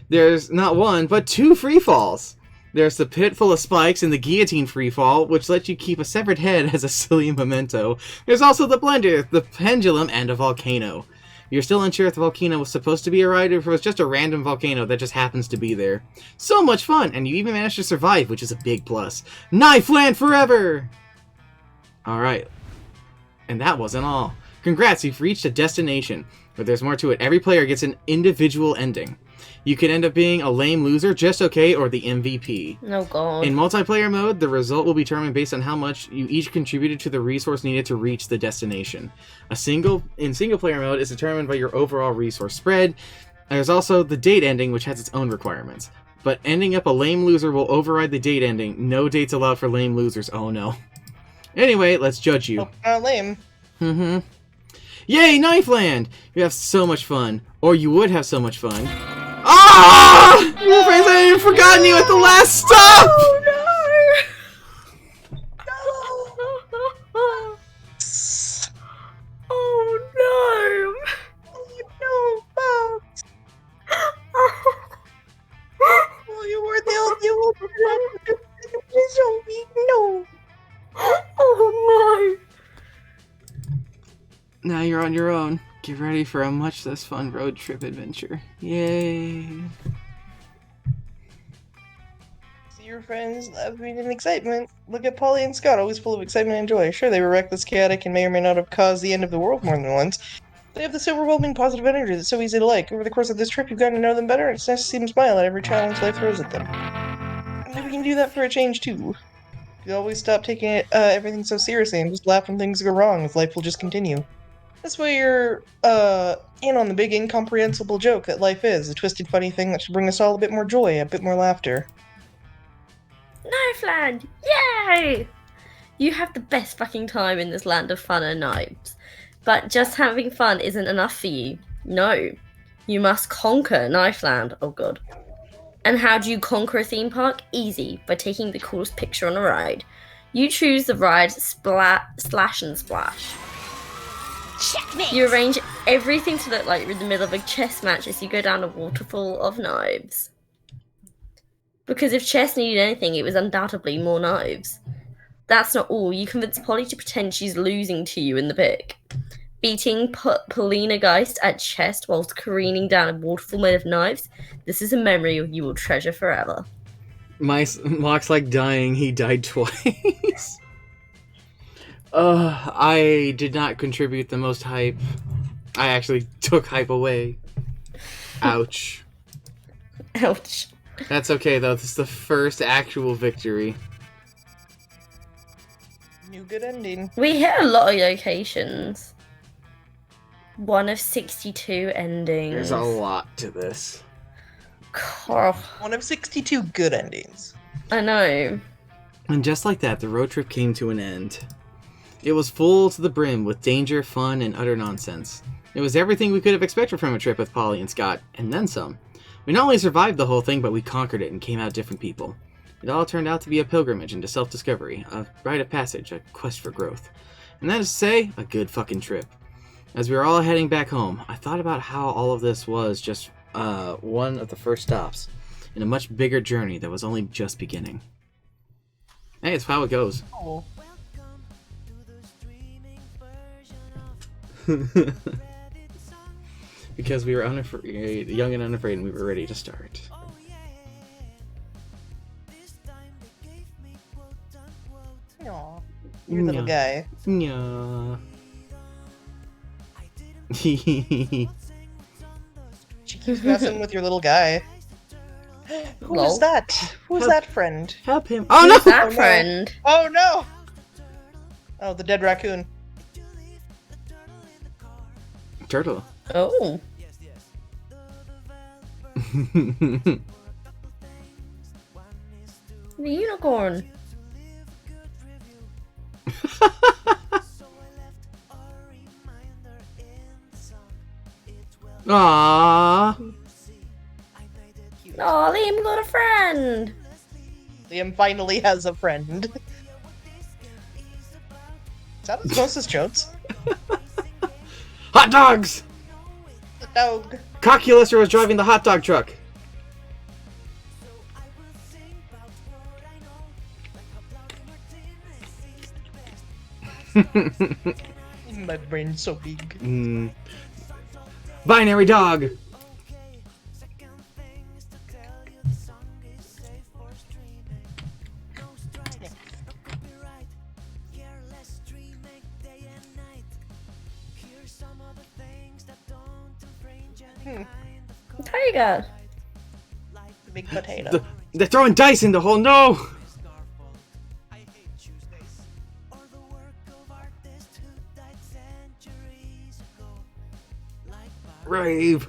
There's not one, but 2 free falls. There's the pit full of spikes and the guillotine free fall, which lets you keep a severed head as a silly memento. There's also the blender, the pendulum, and a volcano. You're still unsure if the volcano was supposed to be a ride or if it was just a random volcano that just happens to be there. So much fun, and you even managed to survive, which is a big plus. Knife Land forever! Alright. And that wasn't all. Congrats, you've reached a destination. But there's more to it. Every player gets an individual ending. You could end up being a lame loser, just okay, or the MVP. Oh god. In multiplayer mode, the result will be determined based on how much you each contributed to the resource needed to reach the destination. In single player mode, it's determined by your overall resource spread. There's also the date ending, which has its own requirements. But ending up a lame loser will override the date ending. No dates allowed for lame losers. Oh no. Anyway, let's judge you. Lame. Mm-hmm. Yay, Knife Land! You have so much fun. Or you would have so much fun. Ah! Your friends, I had forgotten you at the last stop! Oh no! Oh, you were the only one. No. Oh Now you're on your own. Get ready for a much less fun road trip adventure. Yay! See your friends laughing in excitement. Look at Polly and Scott, always full of excitement and joy. Sure, they were reckless, chaotic, and may or may not have caused the end of the world more than once. They have this overwhelming positive energy that's so easy to like. Over the course of this trip, you've gotten to know them better, and it's nice to see them smile at every challenge life throws at them. Maybe we can do that for a change, too. You always stop taking everything so seriously and just laugh when things go wrong, as life will just continue. This way you're, in on the big incomprehensible joke that life is, a twisted funny thing that should bring us all a bit more joy, a bit more laughter. Knife Land! Yay! You have the best fucking time in this land of fun and knives. But just having fun isn't enough for you. No. You must conquer Knife Land. Oh god. And how do you conquer a theme park? Easy, by taking the coolest picture on a ride. You choose the ride Slash and Splash. Checkmate! You arrange everything to look like you're in the middle of a chess match as you go down a waterfall of knives. Because if chess needed anything, it was undoubtedly more knives. That's not all. You convince Polly to pretend she's losing to you in the pic. Beating Polina Geist at chess whilst careening down a waterfall made of knives. This is a memory you will treasure forever. Mock's like dying. He died twice. I did not contribute the most hype. I actually took hype away. Ouch. Ouch. That's okay, though. This is the first actual victory. New good ending. We hit a lot of locations. 1 of 62 endings. There's a lot to this. God, 1 of 62 good endings. I know. And just like that, the road trip came to an end. It was full to the brim with danger, fun, and utter nonsense. It was everything we could have expected from a trip with Polly and Scott, and then some. We not only survived the whole thing, but we conquered it and came out different people. It all turned out to be a pilgrimage into self-discovery, a rite of passage, a quest for growth. And that is to say, a good fucking trip. As we were all heading back home, I thought about how all of this was just one of the first stops in a much bigger journey that was only just beginning. Hey, it's how it goes. Oh. Because we were unafraid, young and unafraid, and we were ready to start. Aw, your little guy. Yeah. She keeps messing with your little guy. Who Lol. is that? Who's Help. that friend? Help him! Oh no! Who's that Oh, no. friend? Oh no! Oh, the dead raccoon. Turtle. Oh. The unicorn. Aww. Oh, Liam got a friend. Liam finally has a friend. Is that Osmosis Jones? Hot dogs! The dog. Cockuluster was driving the hot dog truck. My brain's so big. Binary dog. Tiger. The big potato. They're throwing dice in the hole. No. Rave.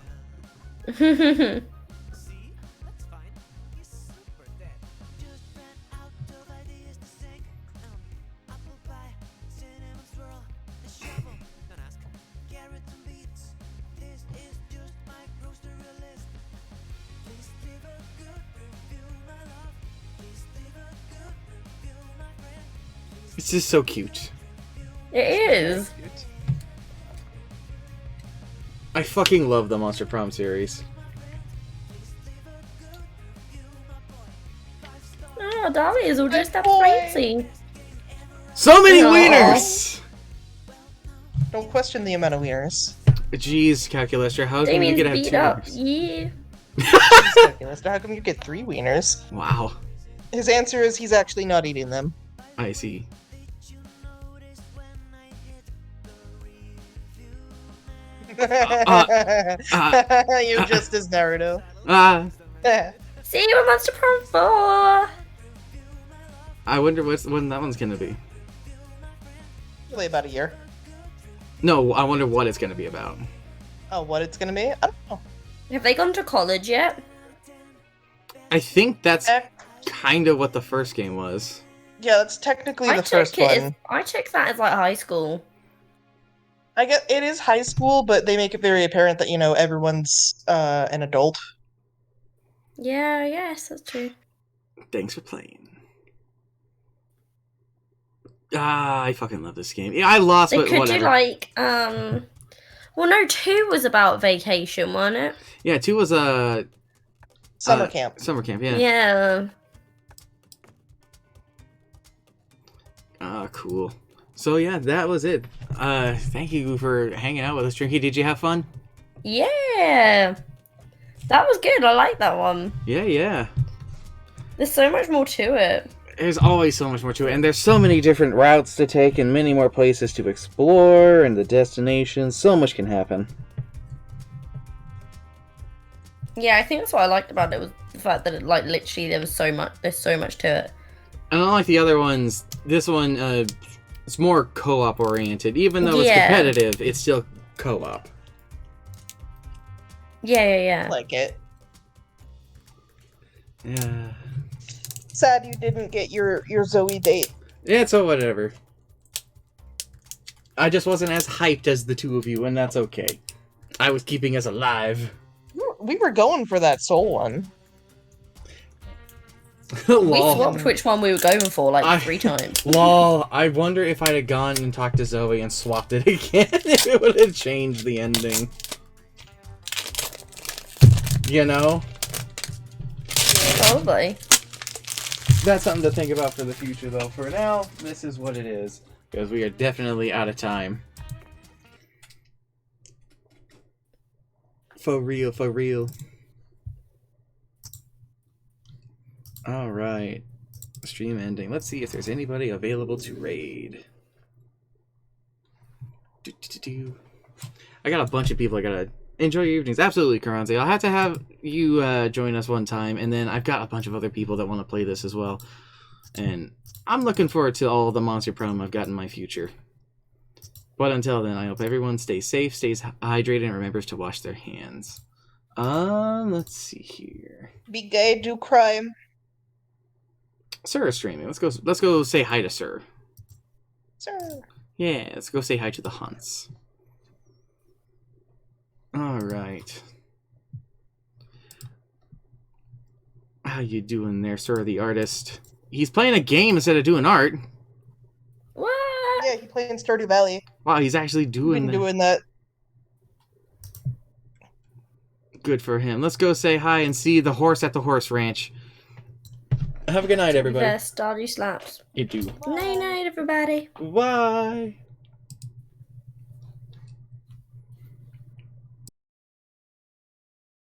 It's just so cute. It is. I fucking love the Monster Prom series. Oh, Dolly's all dressed up boy. fancy. So many Aw. wieners! Don't question the amount of wieners. Jeez, Calculaster, how come you Damien's get to beat have up. two? Yeah. Calculator, how come you get 3 wieners? Wow, His answer is he's actually not eating them. I see. You're just as Naruto. See you at Monster Prom 4. I wonder when that one's gonna be. Really about a year. No, I wonder what it's gonna be about. Oh, what it's gonna be? I don't know. Have they gone to college yet? I think that's Eh, kind of what the first game was. yeah, that's technically the I first took it one. as, I took that as like high school. I guess it is high school, but they make it very apparent that, everyone's an adult. Yeah, yes, that's true. Thanks for playing. I fucking love this game. Yeah, I lost, They but could whatever. do like well no, 2 was about vacation, wasn't it? Yeah, 2 was a Summer camp. summer camp. Yeah. Yeah. Cool. So yeah, that was it. Thank you for hanging out with us, Trinky. Did you have fun? Yeah. That was good. I like that one. Yeah. There's so much more to it. There's always so much more to it, and there's so many different routes to take and many more places to explore and the destinations. So much can happen. Yeah, I think that's what I liked about it was the fact that it, like, literally there's so much to it. And unlike the other ones, this one it's more co-op oriented. Even though it's Yeah. competitive, it's still co-op. Yeah. Like it. Yeah. Sad you didn't get your Zoe date. Yeah, so whatever. I just wasn't as hyped as the two of you, and that's okay. I was keeping us alive. We were going for that soul one. We Lol. swapped which one we were going for like I- 3 times. Lol. I wonder if I'd have gone and talked to Zoe and swapped it again, if it would have changed the ending. You know? Probably. That's something to think about for the future, though. For now, this is what it is. Because we are definitely out of time. For real, for real. Alright. Stream ending. Let's see if there's anybody available to raid. I got a bunch of people I gotta... Enjoy your evenings. Absolutely, Keronzi. I'll have to have you join us one time, and then I've got a bunch of other people that want to play this as well. And I'm looking forward to all the monster problem I've got in my future. But until then, I hope everyone stays safe, stays hydrated, and remembers to wash their hands. Let's see here. Be gay, do crime. Sir is streaming. Let's go say hi to Sir. Sir. Yeah, let's go say hi to the Hunts. Alright. How you doing there, Sir the artist? He's playing a game instead of doing art. What? Yeah, he played in Stardew Valley. Wow, he's actually doing that. Good for him. Let's go say hi and see the horse at the horse ranch. Have a good night, everybody. There, Stardew slaps. You do. Night night, everybody. Bye.